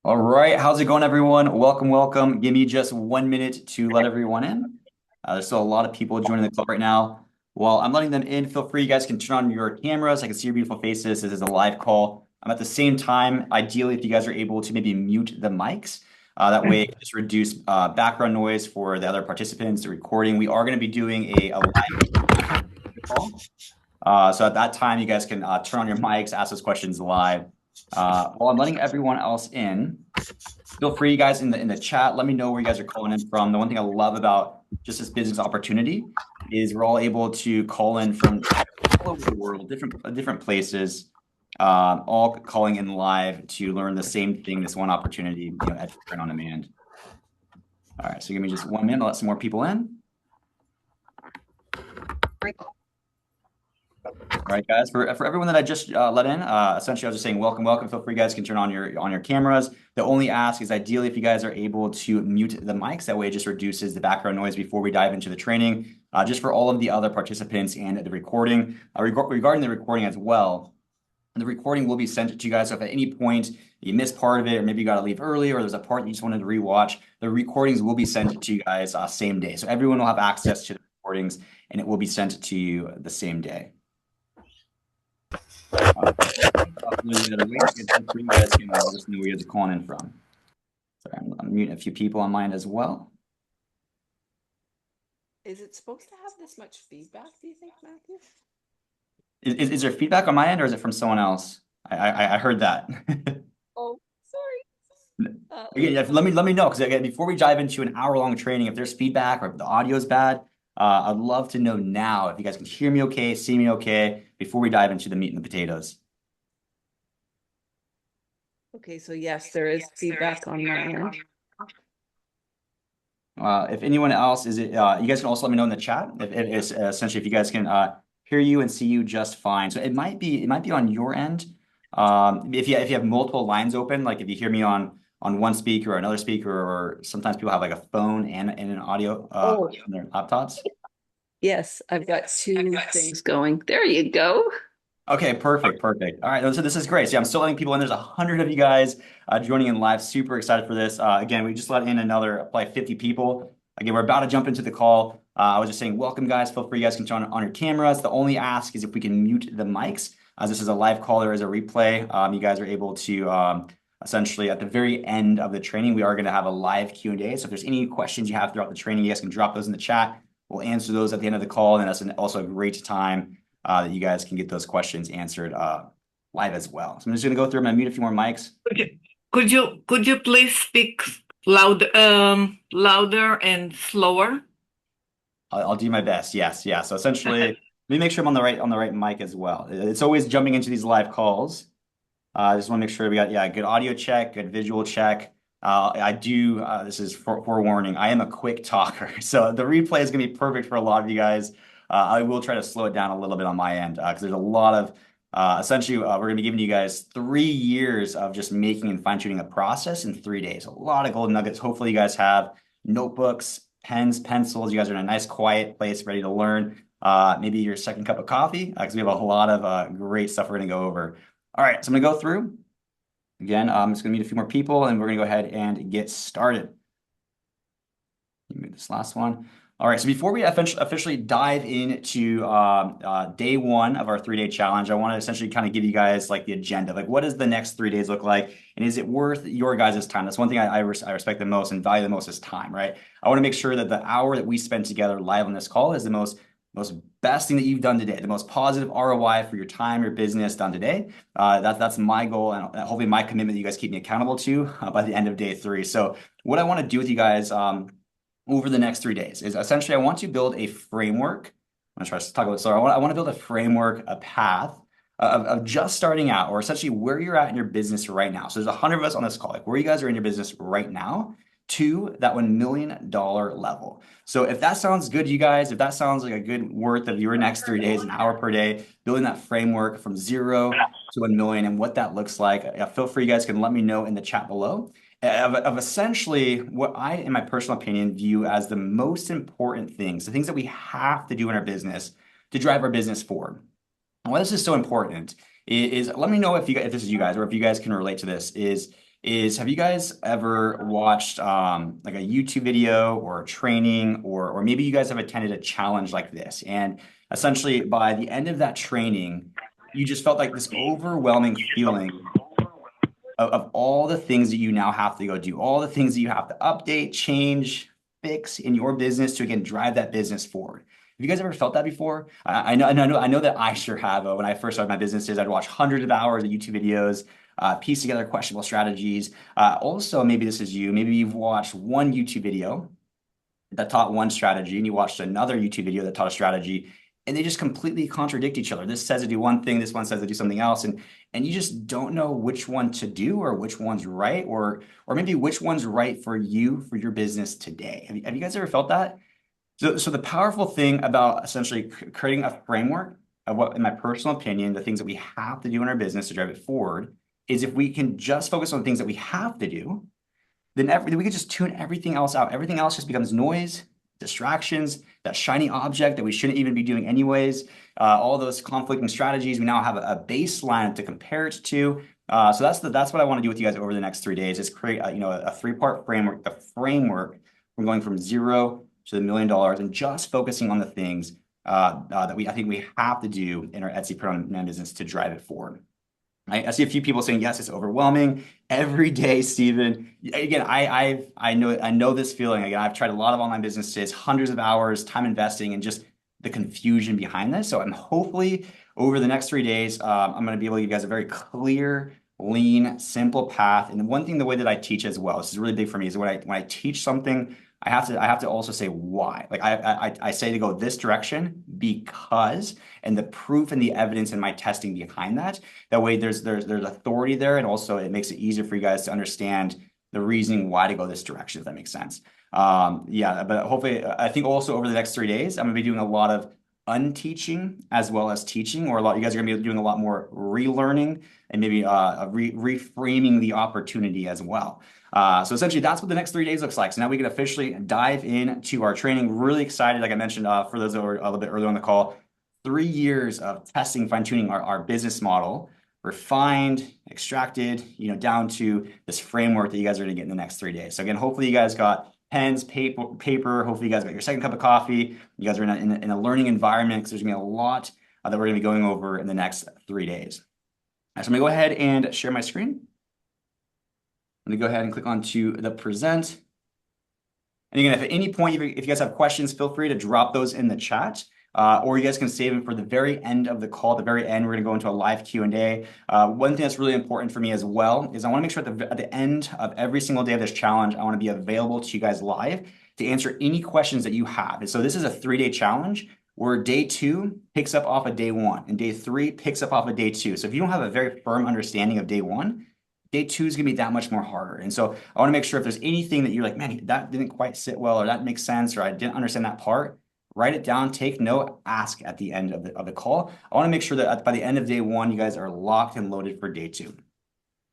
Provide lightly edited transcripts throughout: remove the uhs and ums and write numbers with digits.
All right, how's it going, everyone? Welcome, welcome. Give me just 1 minute to let everyone in. There's still a lot of people joining the club right now. While I'm letting them in, feel free, you guys can turn on your cameras. I can see your beautiful faces. This is a live call. At the same time, ideally, if you guys are able to maybe mute the mics, that way it can just reduce background noise for the other participants, the recording. We are going to be doing a live call. So at that time, you guys can turn on your mics, ask those questions live. While I'm letting everyone else in, feel free, you guys, in the chat. Let me know where you guys are calling in from. The one thing I love about just this business opportunity is we're all able to call in from all over the world, different places, all calling in live to learn the same thing. This one opportunity, at print on demand. All right, so give me just 1 minute. I'll let some more people in. All right, guys. For everyone that I just let in, essentially, I was just saying, welcome, welcome. Feel free, you guys can turn on your cameras. The only ask is ideally if you guys are able to mute the mics. That way, it just reduces the background noise before we dive into the training. Just for all of the other participants and the recording. Regarding the recording as well, the recording will be sent to you guys. So if at any point you missed part of it, or maybe you got to leave early, or there's a part you just wanted to rewatch, the recordings will be sent to you guys same day. So everyone will have access to the recordings, and it will be sent to you the same day. You guys can let us know where you're calling in from. Sorry, I'm muting a few people on mine as well. Is it supposed to have this much feedback, do you think, Matthew? Is there feedback on my end, or is it from someone else? I heard that. Oh, sorry. Again, let me know, because again, before we dive into an hour-long training, if there's feedback or if the audio is bad, I'd love to know now if you guys can hear me okay, see me okay, before we dive into the meat and the potatoes. Okay, so yes, there is feedback on my end. If anyone else is it, you guys can also let me know in the chat if it's essentially if you guys can hear you and see you just fine. So it might be on your end. If you have multiple lines open, like if you hear me on one speaker or another speaker, or sometimes people have like a phone and an audio on their laptops. Yes, I've got two things going. There you go. Okay, perfect, perfect. All right, so this is great. So yeah, I'm still letting people in. There's 100 of you guys joining in live. Super excited for this. Again, we just let in another probably 50 people. Again, we're about to jump into the call. I was just saying, welcome, guys. Feel free, you guys can turn on your cameras. The only ask is if we can mute the mics. As this is a live call, there is a replay. You guys are able to essentially at the very end of the training, we are going to have a live Q&A. So if there's any questions you have throughout the training, you guys can drop those in the chat. We'll answer those at the end of the call, and that's also a great time that you guys can get those questions answered live as well. So I'm just going to go through. I'm going to mute a few more mics. Could you please speak louder and slower? I'll do my best. Yes, yeah. So essentially, let me make sure I'm on the right mic as well. It's always jumping into these live calls. I just want to make sure we got good audio check, good visual check. I do. This is forewarning. I am a quick talker, so the replay is going to be perfect for a lot of you guys. I will try to slow it down a little bit on my end because there's a lot of essentially we're going to be giving you guys 3 years of just making and fine tuning a process in 3 days. A lot of golden nuggets. Hopefully, you guys have notebooks, pens, pencils. You guys are in a nice, quiet place, ready to learn. Maybe your second cup of coffee because we have a lot of great stuff we're going to go over. All right, so I'm going to go through. Again, I'm just going to meet a few more people, and we're going to go ahead and get started. Move this last one. All right, so before we officially dive into day one of our 3-day challenge, I want to essentially kind of give you guys like the agenda. Like, what does the next 3 days look like? And is it worth your guys' time? That's one thing I respect the most and value the most is time, right? I want to make sure that the hour that we spend together live on this call is the most best thing that you've done today, the most positive ROI for your time, your business done today. That's my goal, and hopefully my commitment that you guys keep me accountable to by the end of day 3. So what I want to do with you guys over the next 3 days is essentially I want to build a framework. I'm gonna try to talk about this. So I want to build a framework, a path of just starting out, or essentially where you're at in your business right now. So there's 100 of us on this call, like where you guys are in your business right now to that $1 million level. So if that sounds good to you guys, if that sounds like a good worth of your next 3 days, an hour per day, building that framework from 0 to 1 million and what that looks like, feel free, you guys can let me know in the chat below of essentially what I, in my personal opinion, view as the most important things, the things that we have to do in our business to drive our business forward. And why this is so important is let me know if this is you guys or if you guys can relate to this, is is have you guys ever watched like a YouTube video or a training, or maybe you guys have attended a challenge like this, and essentially by the end of that training, you just felt like this overwhelming feeling of all the things that you now have to go do, all the things that you have to update, change, fix in your business to again drive that business forward. Have you guys ever felt that before? I know that I sure have. When I first started my businesses, I'd watch hundreds of hours of YouTube videos, piece together questionable strategies. Also, maybe this is you. Maybe you've watched one YouTube video that taught one strategy, and you watched another YouTube video that taught a strategy, and they just completely contradict each other. This says to do one thing, this one says to do something else, and you just don't know which one to do or which one's right, or maybe which one's right for you for your business today. Have you guys ever felt that? So the powerful thing about essentially creating a framework of what, in my personal opinion, the things that we have to do in our business to drive it forward is if we can just focus on things that we have to do, then we can just tune everything else out. Everything else just becomes noise, distractions, that shiny object that we shouldn't even be doing anyways. All those conflicting strategies, we now have a baseline to compare it to. So that's what I want to do with you guys over the next 3 days is create a 3-part framework. The framework from going from zero to the $1 million and just focusing on the things that I think we have to do in our Etsy print-on-demand business to drive it forward. I see a few people saying, yes, it's overwhelming every day, Stephen. Again, I know this feeling. Again, I've tried a lot of online businesses, hundreds of hours, time investing, and just the confusion behind this. So I'm hopefully over the next 3 days, I'm going to be able to give you guys a very clear, lean, simple path. And one thing, the way that I teach as well, this is really big for me, is when I teach something, I have to also say why. Like I say to go this direction because, and the proof and the evidence in my testing behind that. That way there's authority there, and also it makes it easier for you guys to understand the reasoning why to go this direction, if that makes sense. Yeah, but hopefully, I think also over the next 3 days, I'm gonna be doing a lot of unteaching as well as teaching, or you guys are gonna be doing a lot more relearning and maybe reframing the opportunity as well. So essentially that's what the next 3 days looks like. So now we can officially dive into our training. Really excited, like I mentioned, for those that were a little bit earlier on the call, 3 years of testing, fine tuning our business model, refined, extracted, down to this framework that you guys are gonna get in the next 3 days. So again, hopefully you guys got pens, paper. Hopefully you guys got your second cup of coffee. You guys are in a learning environment, because there's gonna be a lot that we're gonna be going over in the next 3 days. So I'm gonna go ahead and share my screen. Let me go ahead and click on to the present. And again, if at any point, if you guys have questions, feel free to drop those in the chat. Or you guys can save them for the very end of the call. At the very end, we're going to go into a live Q&A. One thing that's really important for me as well is I want to make sure at the end of every single day of this challenge, I want to be available to you guys live to answer any questions that you have. And so this is a 3-day challenge where day 2 picks up off of day 1 and day 3 picks up off of day 2. So if you don't have a very firm understanding of day 1, day 2 is going to be that much more harder. And so I want to make sure if there's anything that you're like, man, that didn't quite sit well, or that makes sense, or I didn't understand that part, write it down, take note, ask at the end of the call. I want to make sure that by the end of day 1, you guys are locked and loaded for day 2. All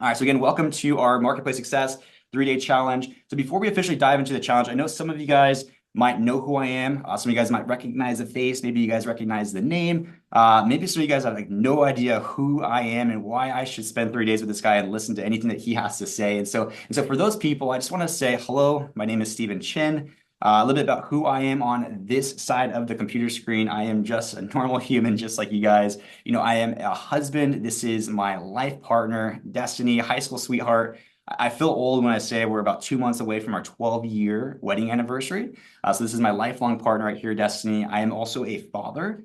right, so again, welcome to our Marketplace Success 3-day challenge. So before we officially dive into the challenge, I know some of you guys might know who I am. Some of you guys might recognize the face. Maybe you guys recognize the name. Maybe some of you guys have like no idea who I am and why I should spend 3 days with this guy and listen to anything that he has to say. And so for those people, I just want to say hello. My name is Stephen Chin. A little bit about who I am on this side of the computer screen. I am just a normal human, just like you guys. I am a husband. This is my life partner, Destiny, high school sweetheart. I feel old when I say we're about 2 months away from our 12-year wedding anniversary. So this is my lifelong partner right here, Destiny. I am also a father.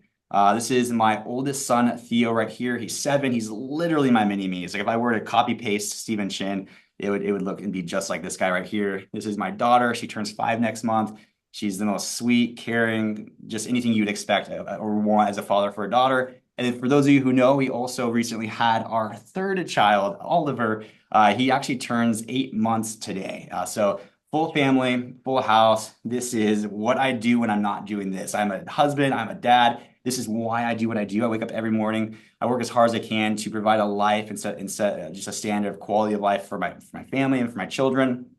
This is my oldest son, Theo, right here. He's 7. He's literally my mini-me. It's like if I were to copy paste Stephen Chin, it would look and be just like this guy right here. This is my daughter. She turns 5 next month. She's the most sweet, caring, just anything you'd expect or want as a father for a daughter. And then for those of you who know, we also recently had our 3rd child, Oliver. He actually turns 8 months today. So full family, full house. This is what I do when I'm not doing this. I'm a husband. I'm a dad. This is why I do what I do. I wake up every morning. I work as hard as I can to provide a life and set just a standard of quality of life for my family and for my children.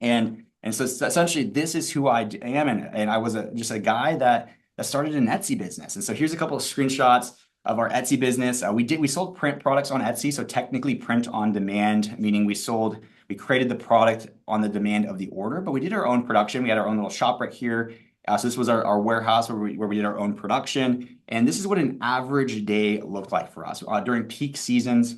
And so essentially, this is who I am. And I was just a guy that started an Etsy business. And so here's a couple of screenshots of our Etsy business. We sold print products on Etsy. So technically print on demand, meaning we sold We created the product on the demand of the order, but we did our own production. We had our own little shop right here. So this was our warehouse where we did our own production. And this is what an average day looked like for us. During peak seasons,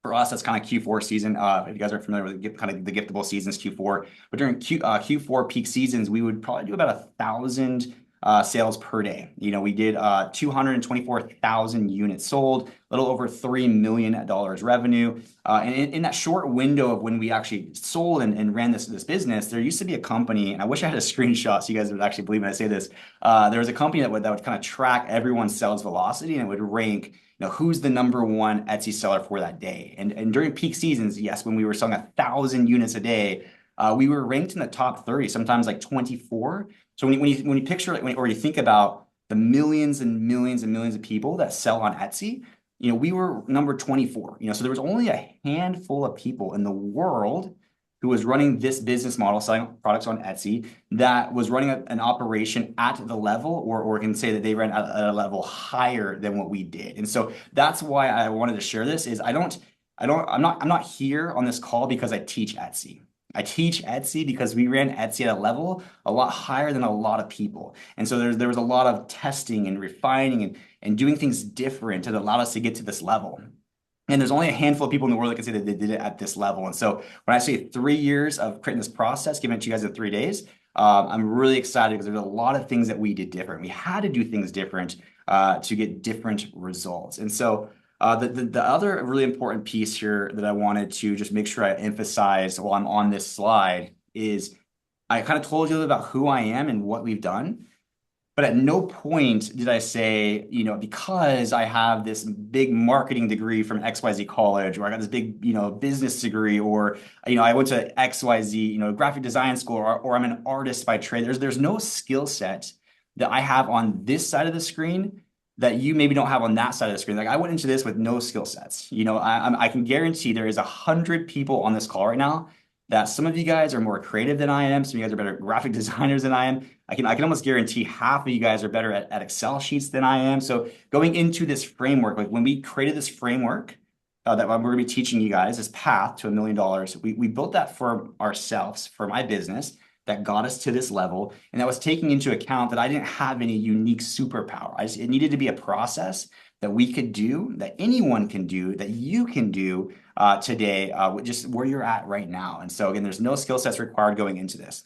for us, that's kind of Q4 season. If you guys are familiar with kind of the giftable seasons, Q4. But during Q4 peak seasons, we would probably do about 1,000 sales per day. We did 224,000 units sold, a little over $3 million revenue. And in that short window of when we actually sold and ran this business, there used to be a company, and I wish I had a screenshot so you guys would actually believe when I say this. There was a company that would kind of track everyone's sales velocity, and it would rank who's the #1 Etsy seller for that day. And during peak seasons, yes, when we were selling 1,000 units a day, we were ranked in the top 30, sometimes like 24. So when you picture or you think about the millions and millions and millions of people that sell on Etsy, we were number 24. So there was only a handful of people in the world who was running this business model, selling products on Etsy, that was running an operation at the level, or can say that they ran at a level higher than what we did. And so that's why I wanted to share this. Is I'm not here on this call because I teach Etsy. I teach Etsy because we ran Etsy at a level a lot higher than a lot of people. And so there was a lot of testing and refining and doing things different that allowed us to get to this level. And there's only a handful of people in the world that can say that they did it at this level. And so when I say 3 years of creating this process, giving it to you guys in 3 days, I'm really excited because there's a lot of things that we did different. We had to do things different to get different results. And so the other really important piece here that I wanted to just make sure I emphasize while I'm on this slide is I kind of told you about who I am and what we've done. But at no point did I say, because I have this big marketing degree from XYZ college, or I got this big, business degree, or, I went to XYZ, graphic design school, or I'm an artist by trade. There's no skill set that I have on this side of the screen that you maybe don't have on that side of the screen. Like I went into this with no skill sets. I can guarantee there is 100 people on this call right now that some of you guys are more creative than I am. Some of you guys are better graphic designers than I am. I can almost guarantee half of you guys are better at Excel sheets than I am. So going into this framework, like when we created this framework that we're going to be teaching you guys, this path to $1 million, we built that for ourselves, for my business, that got us to this level. And that was taking into account that I didn't have any unique superpower. It needed to be a process that we could do, that anyone can do, that you can do today, just where you're at right now. And so again, there's no skill sets required going into this.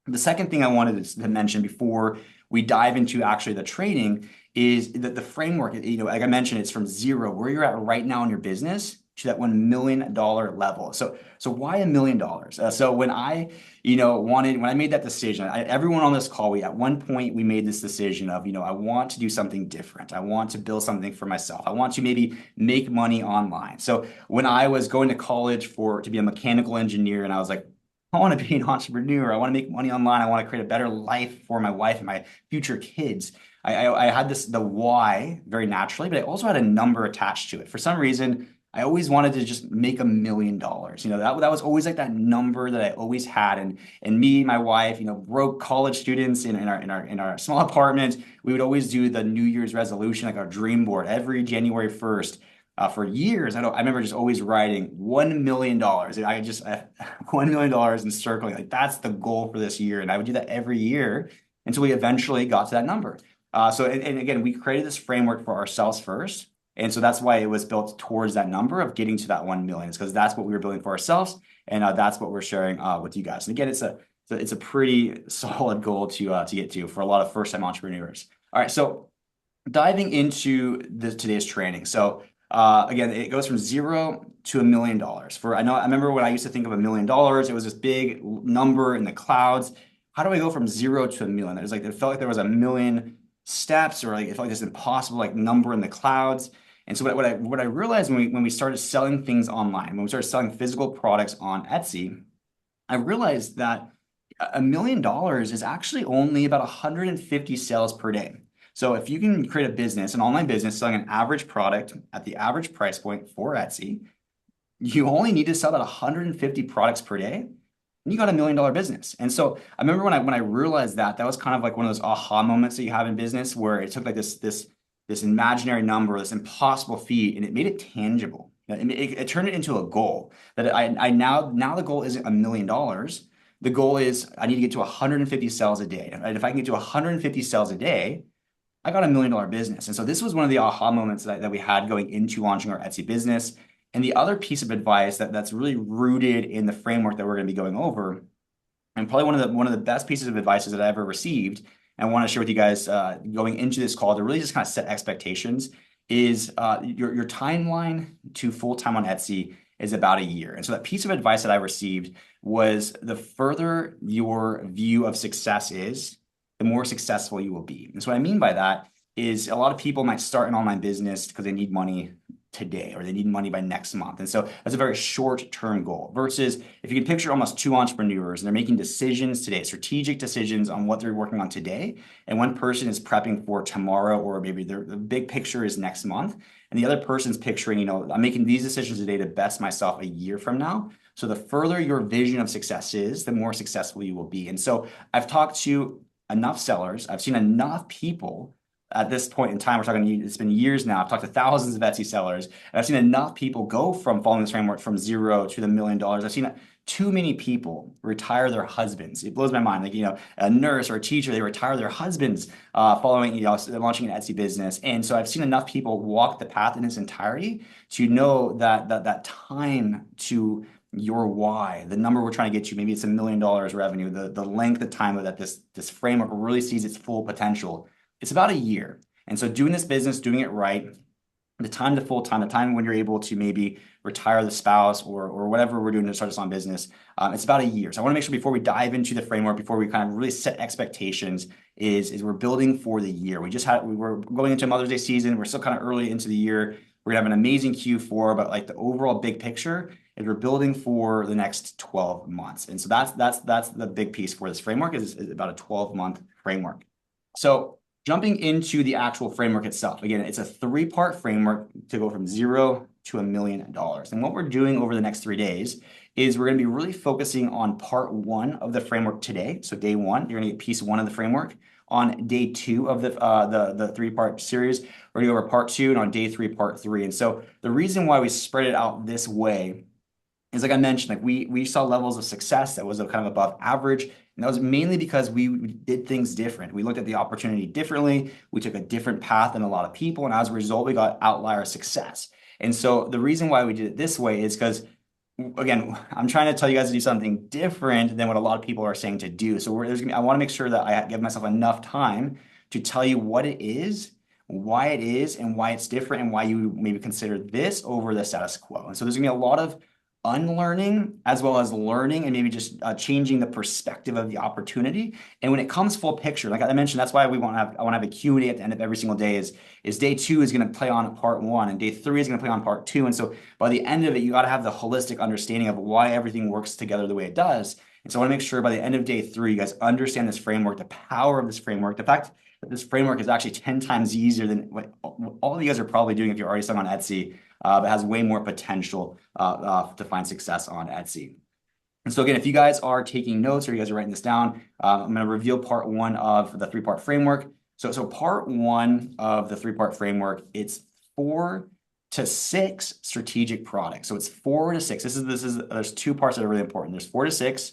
The second thing I wanted to mention before we dive into actually the training is that the framework, like I mentioned, it's from zero, where you're at right now in your business, to that $1 million level. So why $1 million? So when I made that decision, everyone on this call, at one point we made this decision of, I want to do something different. I want to build something for myself. I want to maybe make money online. So when I was going to college to be a mechanical engineer, and I was like, I want to be an entrepreneur. I want to make money online. I want to create a better life for my wife and my future kids. I had the why very naturally, but I also had a number attached to it. For some reason, I always wanted to just make $1 million. That was always like that number that I always had. And me, my wife, broke college students in our small apartment, we would always do the New Year's resolution, like our dream board, every January 1st. For years, I remember just always writing $1 million. I just $1 million and circling, like that's the goal for this year. And I would do that every year until we eventually got to that number. And again, we created this framework for ourselves first. And so that's why it was built towards that number of getting to that 1 million, because that's what we were building for ourselves. And that's what we're sharing with you guys. And again, it's a pretty solid goal to get to for a lot of first-time entrepreneurs. All right, so diving into today's training. So again, it goes from zero to $1 million. I remember when I used to think of $1 million, it was this big number in the clouds. How do I go from zero to $1 million? It felt like there was 1 million steps, or it felt like this impossible number in the clouds. And so what I realized when we started selling things online, when we started selling physical products on Etsy, I realized that $1 million is actually only about 150 sales per day. So if you can create a business, an online business, selling an average product at the average price point for Etsy, you only need to sell about 150 products per day, and you got $1 million business. And so I remember when I realized that was kind of like one of those aha moments that you have in business, where it took like this imaginary number, this impossible feat, and it made it tangible. It turned it into a goal that I now the goal isn't $1 million. The goal is I need to get to 150 sales a day. And if I can get to 150 sales a day, I got $1 million business. And so this was one of the aha moments that we had going into launching our Etsy business. And the other piece of advice that's really rooted in the framework that we're going to be going over, and probably one of the best pieces of advice that I ever received, and I want to share with you guys going into this call to really just kind of set expectations, is your timeline to full-time on Etsy is about a year. And so that piece of advice that I received was the further your view of success is, the more successful you will be. And so what I mean by that is a lot of people might start an online business because they need money today or they need money by next month. And so that's a very short-term goal versus if you can picture almost two entrepreneurs and they're making decisions today, strategic decisions on what they're working on today. And one person is prepping for tomorrow, or maybe the big picture is next month. And the other person's picturing, I'm making these decisions today to best myself a year from now. So the further your vision of success is, the more successful you will be. And so I've talked to enough sellers. I've seen enough people at this point in time. We're talking, it's been years now. I've talked to thousands of Etsy sellers, and I've seen enough people go from following this framework from zero to the $1 million. I've seen too many people retire their husbands. It blows my mind. Like, a nurse or a teacher, they retire their husbands following, launching an Etsy business. And so I've seen enough people walk the path in its entirety to know that time to your why, the number we're trying to get you, maybe it's $1 million revenue, the length of time that this framework really sees its full potential, it's about a year. And so doing this business, doing it right, the time to full time, the time when you're able to maybe retire the spouse or whatever we're doing to start this on business, it's about a year. So I want to make sure before we dive into the framework, before we kind of really set expectations, is we're building for the year. We were going into Mother's Day season. We're still kind of early into the year. We're gonna have an amazing Q4, but like the overall big picture is we're building for the next 12 months. And so that's the big piece for this framework is about a 12-month framework. So jumping into the actual framework itself, again, it's a 3-part framework to go from 0 to $1 million. And what we're doing over the next 3 days is we're going to be really focusing on part 1 of the framework today. So day 1, you're going to get piece 1 of the framework. On day 2 of the 3-part series, we're going to go over part 2, and on day 3, part 3. And so the reason why we spread it out this way is, like I mentioned, like we saw levels of success that was kind of above average. And that was mainly because we did things different. We looked at the opportunity differently. We took a different path than a lot of people. And as a result, we got outlier success. And so the reason why we did it this way is because, again, I'm trying to tell you guys to do something different than what a lot of people are saying to do. So I want to make sure that I give myself enough time to tell you what it is, why it is, and why it's different, and why you maybe consider this over the status quo. And so there's going to be a lot of unlearning as well as learning, and maybe just changing the perspective of the opportunity. And when it comes full picture, like I mentioned, that's why I want to have a Q&A at the end of every single day is day 2 is going to play on part 1 and day 3 is going to play on part 2. And so by the end of it, you got to have the holistic understanding of why everything works together the way it does. And so I want to make sure by the end of day 3, you guys understand this framework, the power of this framework, the fact that this framework is actually 10 times easier than what all of you guys are probably doing if you're already selling on Etsy, but has way more potential to find success on Etsy. And so again, if you guys are taking notes or you guys are writing this down, I'm going to reveal part 1 of the 3-part framework. So part 1 of the 3-part framework, it's 4 to 6 strategic products. So it's 4 to 6. There's 2 parts that are really important. There's 4 to 6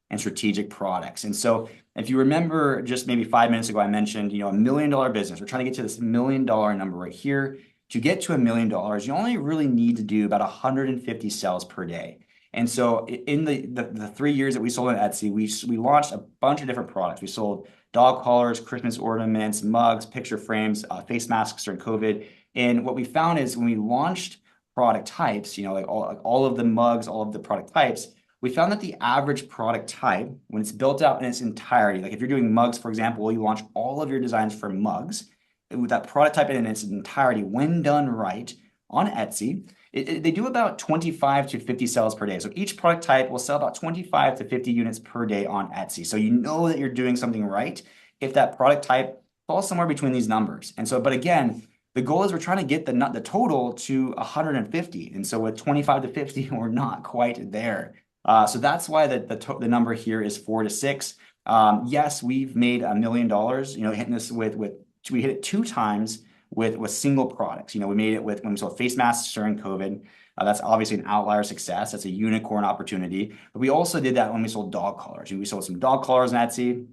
and strategic products. And so if you remember just maybe 5 minutes ago, I mentioned, $1 million business. We're trying to get to this $1 million number right here. To get to $1 million, you only really need to do about 150 sales per day. And so in the 3 years that we sold on Etsy, we launched a bunch of different products. We sold dog collars, Christmas ornaments, mugs, picture frames, face masks during COVID. And what we found is when we launched product types, like all of the mugs, all of the product types, we found that the average product type, when it's built out in its entirety, like if you're doing mugs, for example, you launch all of your designs for mugs, with that product type in its entirety, when done right on Etsy, they do about 25 to 50 sales per day. So each product type will sell about 25 to 50 units per day on Etsy. So you know that you're doing something right if that product type falls somewhere between these numbers. And so, but again, the goal is we're trying to get the total to 150. And so with 25 to 50, we're not quite there. So that's why the number here is 4 to 6. Yes, we've made $1 million, hitting this we hit it 2 times with single products. We made it when we sold face masks during COVID. That's obviously an outlier success. That's a unicorn opportunity. But we also did that when we sold dog collars. We sold some dog collars on Etsy.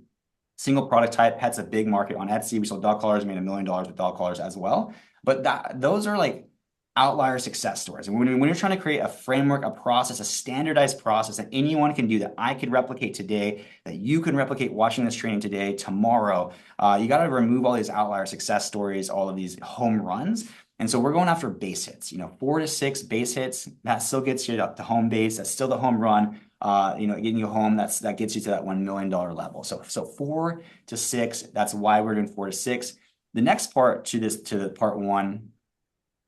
Single product type, pet's a big market on Etsy. We sold dog collars, made $1 million with dog collars as well. But those are like outlier success stories. And when you're trying to create a framework, a process, a standardized process that anyone can do, that I could replicate today, that you can replicate watching this training today, tomorrow, you got to remove all these outlier success stories, all of these home runs. And so we're going after base hits, 4 to 6 base hits. That still gets you up to home base. That's still the home run. Getting you home, that gets you to that $1 million level. So 4 to 6, that's why we're doing 4 to 6. The next part to the part 1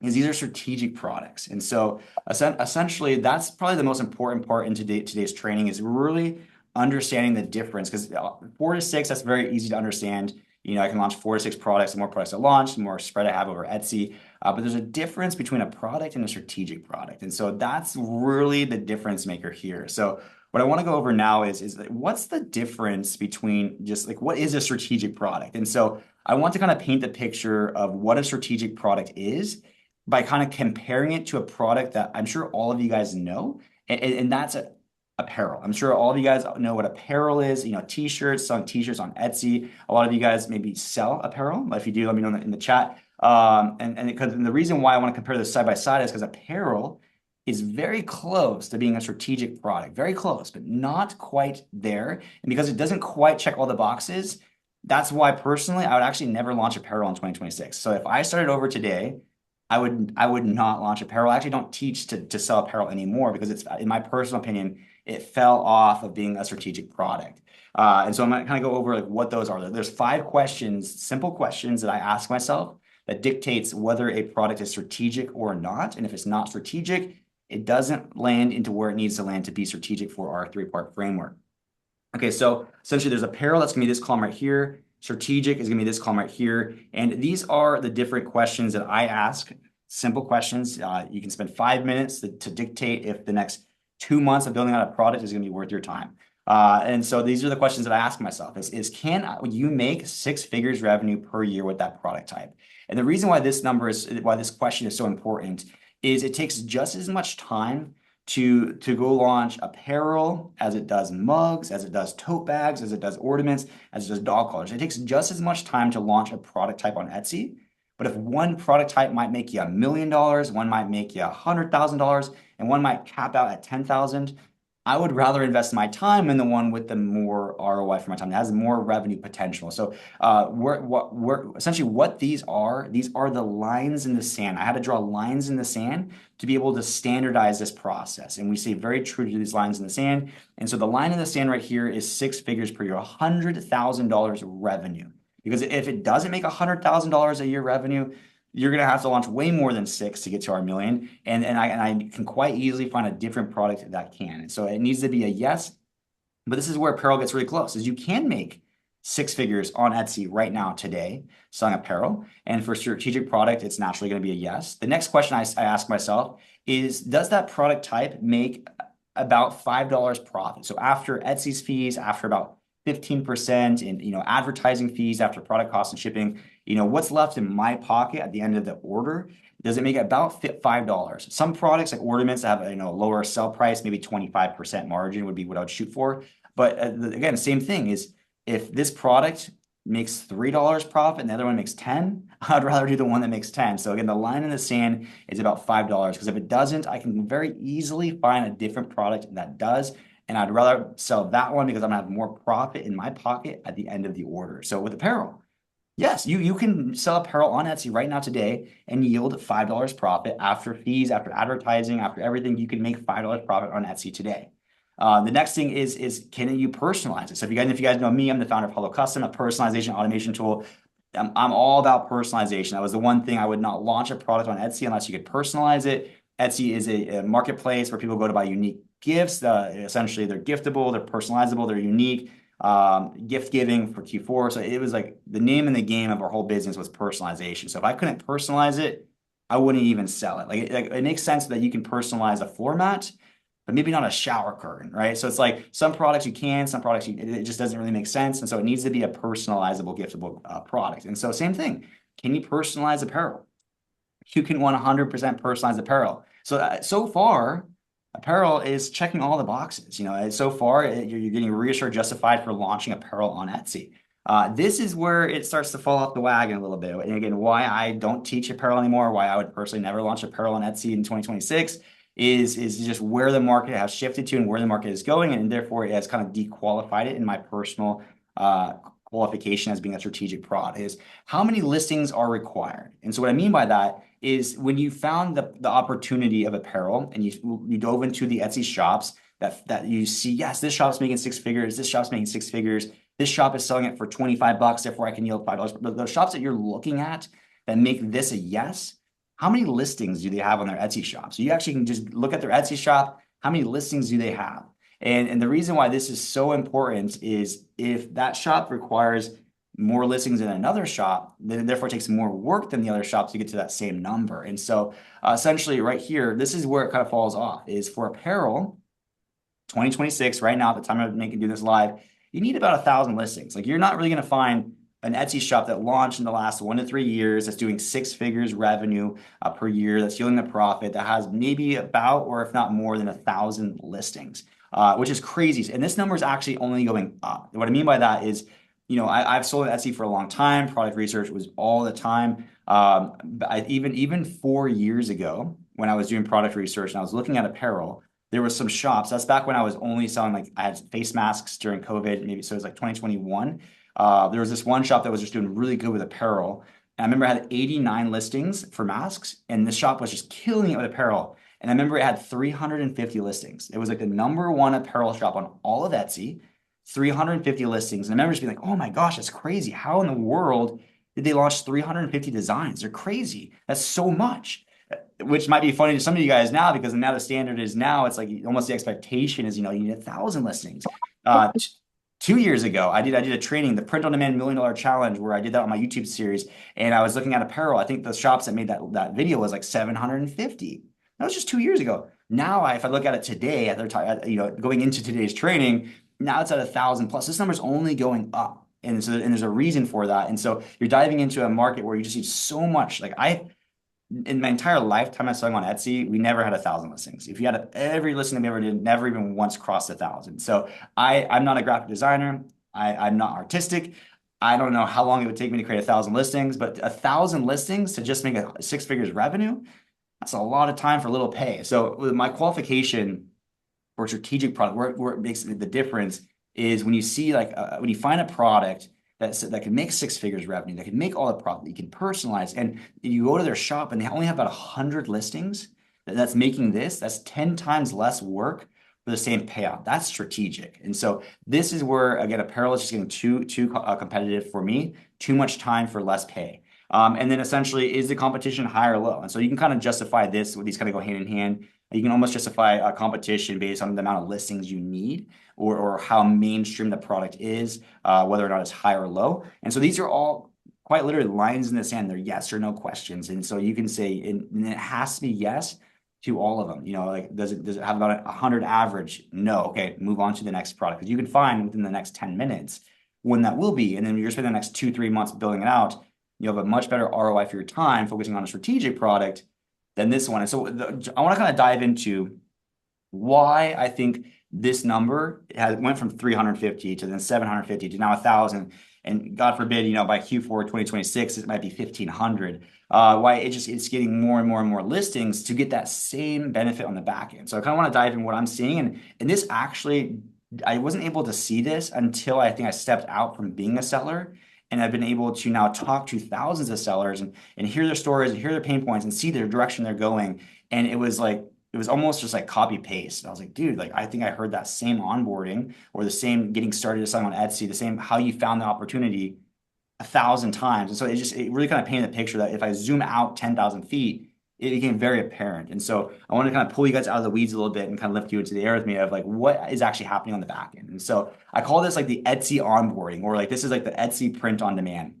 is these are strategic products. And so essentially that's probably the most important part in today's training, is really understanding the difference, because 4 to 6, that's very easy to understand. I can launch 4 to 6 products. The more products I launch, the more spread I have over Etsy. But there's a difference between a product and a strategic product. And so that's really the difference maker here. So what I want to go over now is what's the difference between just like, what is a strategic product? And so I want to kind of paint the picture of what a strategic product is by kind of comparing it to a product that I'm sure all of you guys know, and that's apparel. I'm sure all of you guys know what apparel is, t-shirts, selling t-shirts on Etsy. A lot of you guys maybe sell apparel. If you do, let me know in the chat. And the reason why I want to compare this side by side is because apparel is very close to being a strategic product, very close, but not quite there. And because it doesn't quite check all the boxes, that's why personally, I would actually never launch apparel in 2026. So if I started over today, I would not launch apparel. I actually don't teach to sell apparel anymore, because it's, in my personal opinion, it fell off of being a strategic product. And so I'm going to kind of go over like what those are. There's 5 questions, simple questions that I ask myself that dictates whether a product is strategic or not. And if it's not strategic, it doesn't land into where it needs to land to be strategic for our 3-part framework. Okay, so essentially there's apparel, that's going to be this column right here. Strategic is going to be this column right here. And these are the different questions that I ask, simple questions. You can spend 5 minutes to dictate if the next 2 months of building out a product is going to be worth your time. And so these are the questions that I ask myself can you make 6 figures revenue per year with that product type? And the reason why this question is so important is it takes just as much time to go launch apparel as it does mugs, as it does tote bags, as it does ornaments, as it does dog collars. It takes just as much time to launch a product type on Etsy. But if one product type might make you $1 million, one might make you $100,000, and one might cap out at $10,000, I would rather invest my time in the one with the more ROI for my time, that has more revenue potential. So essentially what these are the lines in the sand. I had to draw lines in the sand to be able to standardize this process. And we stay very true to these lines in the sand. And so the line in the sand right here is 6 figures per year, $100,000 revenue. Because if it doesn't make $100,000 a year revenue, you're going to have to launch way more than 6 to get to our million. And I can quite easily find a different product that can. And so it needs to be a yes. But this is where apparel gets really close, is you can make 6 figures on Etsy right now today selling apparel. And for strategic product, it's naturally going to be a yes. The next question I ask myself is, does that product type make about $5 profit? So after Etsy's fees, after about 15% in advertising fees, after product costs and shipping, what's left in my pocket at the end of the order? Does it make about $5? Some products like ornaments have a lower sell price, maybe 25% margin would be what I would shoot for. But again, same thing is, if this product makes $3 profit and the other one makes 10, I'd rather do the one that makes 10. So again, the line in the sand is about $5, because if it doesn't, I can very easily find a different product that does. And I'd rather sell that one because I'm gonna have more profit in my pocket at the end of the order. So with apparel, yes, you can sell apparel on Etsy right now today and yield $5 profit after fees, after advertising, after everything. You can make $5 profit on Etsy today. The next thing is can you personalize it? So if you guys know me, I'm the founder of Hello Custom, a personalization automation tool. I'm all about personalization. That was the one thing I would not launch a product on Etsy unless you could personalize it. Etsy is a marketplace where people go to buy unique gifts. Essentially, they're giftable, they're personalizable, they're unique. Gift giving for Q4. So it was like the name in the game of our whole business was personalization. So if I couldn't personalize it, I wouldn't even sell it. Like it makes sense that you can personalize a floor mat, but maybe not a shower curtain, right? So it's like some products you can, some products it just doesn't really make sense. And so it needs to be a personalizable, giftable product. And so same thing. Can you personalize apparel? You can 100% personalize apparel. So so far, apparel is checking all the boxes. You know, so far you're getting reassured, justified for launching apparel on Etsy. This is where it starts to fall off the wagon a little bit. And again, why I don't teach apparel anymore, why I would personally never launch apparel on Etsy in 2026 is just where the market has shifted to and where the market is going. And therefore it has kind of dequalified it in my personal qualification as being a strategic prod is how many listings are required. And so what I mean by that is when you found the opportunity of apparel and you dove into the Etsy shops that you see, yes, this shop's making 6 figures, this shop's making 6 figures, this shop is selling it for 25 bucks, therefore I can yield $5. But those shops that you're looking at that make this a yes, how many listings do they have on their Etsy shop? So you actually can just look at their Etsy shop, how many listings do they have? And the reason why this is so important is if that shop requires more listings than another shop, then it therefore takes more work than the other shops to get to that same number. And so essentially right here, this is where it kind of falls off is for apparel, 2026, right now, at the time of doing this live, you need about 1,000 listings. Like you're not really going to find an Etsy shop that launched in the last 1 to 3 years that's doing 6 figures revenue per year, that's yielding a profit, that has maybe about, or if not more than 1,000 listings, which is crazy. And this number is actually only going up. What I mean by that is, you know, I've sold on Etsy for a long time. Product research was all the time. Even 4 years ago, when I was doing product research and I was looking at apparel, there was some shops. That's back when I was only selling, like I had face masks during COVID, maybe. So it was like 2021. There was this one shop that was just doing really good with apparel. And I remember I had 89 listings for masks, and this shop was just killing it with apparel. And I remember it had 350 listings. It was like the #1 apparel shop on all of Etsy, 350 listings. And I remember just being like, oh my gosh, that's crazy. How in the world did they launch 350 designs? They're crazy. That's so much. Which might be funny to some of you guys now because now the standard is now it's like almost the expectation is, you know, you need 1,000 listings. 2 years ago, I did a training, the Print on Demand $1 Million Challenge, where I did that on my YouTube series, and I was looking at apparel. I think the shops that made that video was like 750. That was just 2 years ago. Now, if I look at it today, at their time, you know, going into today's training, now it's at 1,000 plus. This number is only going up, and so there's a reason for that. And so you're diving into a market where you just need so much. Like in my entire lifetime of selling on Etsy, we never had 1,000 listings. If you had every listing that we ever did, never even once crossed 1,000. So I'm not a graphic designer. I'm not artistic. I don't know how long it would take me to create 1,000 listings, but 1,000 listings to just make a 6 figures revenue, that's a lot of time for little pay. So with my qualification for strategic product, where it makes the difference is when you see when you find a product that can make 6 figures revenue, that can make all the profit, you can personalize, and you go to their shop and they only have about 100 listings that's making this, that's 10 times less work for the same payout. That's strategic. And so this is where, again, apparel is just getting too competitive for me, too much time for less pay. And then essentially, is the competition high or low? And so you can kind of justify this, these kind of go hand in hand. You can almost justify a competition based on the amount of listings you need or how mainstream the product is, whether or not it's high or low. And so these are all quite literally lines in the sand. They're yes or no questions. And so you can say, and it has to be yes to all of them. You know, like, does it have about 100 average? No. Okay, move on to the next product. Because you can find within the next 10 minutes when that will be. And then you're spending the next 2-3 months building it out. You have a much better ROI for your time focusing on a strategic product than this one. And so I want to kind of dive into why I think this number went from 350 to then 750 to now 1,000. And God forbid, you know, by Q4 2026, it might be 1,500. Why it's getting more and more and more listings to get that same benefit on the back end. So I kind of want to dive in what I'm seeing. And this actually, I wasn't able to see this until I think I stepped out from being a seller. And I've been able to now talk to thousands of sellers and hear their stories and hear their pain points and see their direction they're going. And it was almost just like copy paste. And I was like, dude, like I think I heard that same onboarding or the same getting started to selling on Etsy, the same how you found the opportunity 1,000 times. And so it really kind of painted the picture that if I zoom out 10,000 feet, it became very apparent. And so I want to kind of pull you guys out of the weeds a little bit and kind of lift you into the air with me of like what is actually happening on the back end. And so I call this like the Etsy onboarding, or like this is like the Etsy print on demand.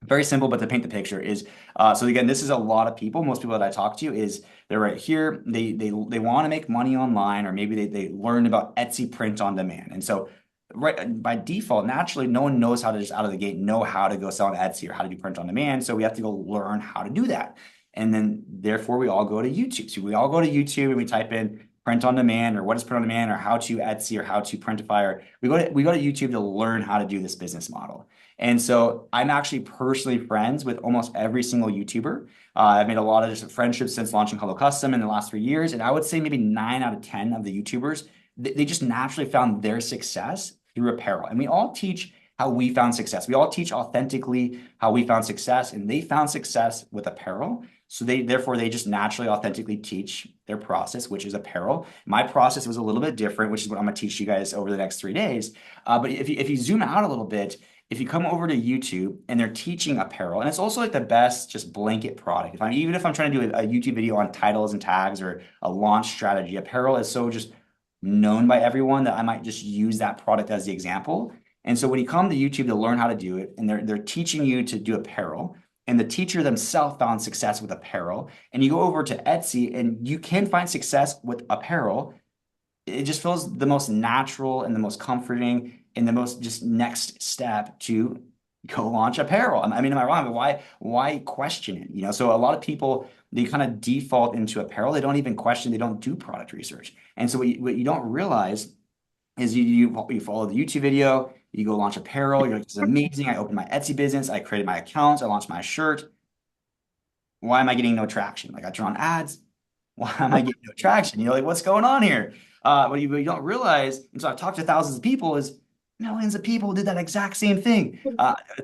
Very simple, but to paint the picture is so again, this is a lot of people. Most people that I talk to is they're right here. They want to make money online, or maybe they learned about Etsy print on demand. And so right by default, naturally, no one knows how to just out of the gate know how to go sell on Etsy or how to do print on demand. So we have to go learn how to do that. And then therefore we all go to YouTube. So we all go to YouTube and we type in print on demand or what is print on demand or how to Etsy or how to Printify, or we go to YouTube to learn how to do this business model. And so I'm actually personally friends with almost every single YouTuber. I've made a lot of just friendships since launching Hello Custom in the last 3 years. And I would say maybe 9 out of 10 of the YouTubers, they just naturally found their success through apparel. And we all teach how we found success. We all teach authentically how we found success, and they found success with apparel. So therefore they just naturally authentically teach their process, which is apparel. My process was a little bit different, which is what I'm gonna teach you guys over the next 3 days. But if you zoom out a little bit, if you come over to YouTube and they're teaching apparel, and it's also like the best just blanket product. Even if I'm trying to do a YouTube video on titles and tags or a launch strategy, apparel is so just known by everyone that I might just use that product as the example. And so when you come to YouTube to learn how to do it, and they're teaching you to do apparel, and the teacher themselves found success with apparel, and you go over to Etsy and you can find success with apparel, it just feels the most natural and the most comforting and the most just next step to go launch apparel. I mean, am I wrong? But why question it? You know, so a lot of people, they kind of default into apparel. They don't even question, they don't do product research. And so what you don't realize is you follow the YouTube video, you go launch apparel, you're like, this is amazing. I opened my Etsy business, I created my accounts, I launched my shirt. Why am I getting no traction? Like I turn on ads, why am I getting no traction? You know, like what's going on here? What you don't realize, and so I've talked to thousands of people, is millions of people did that exact same thing.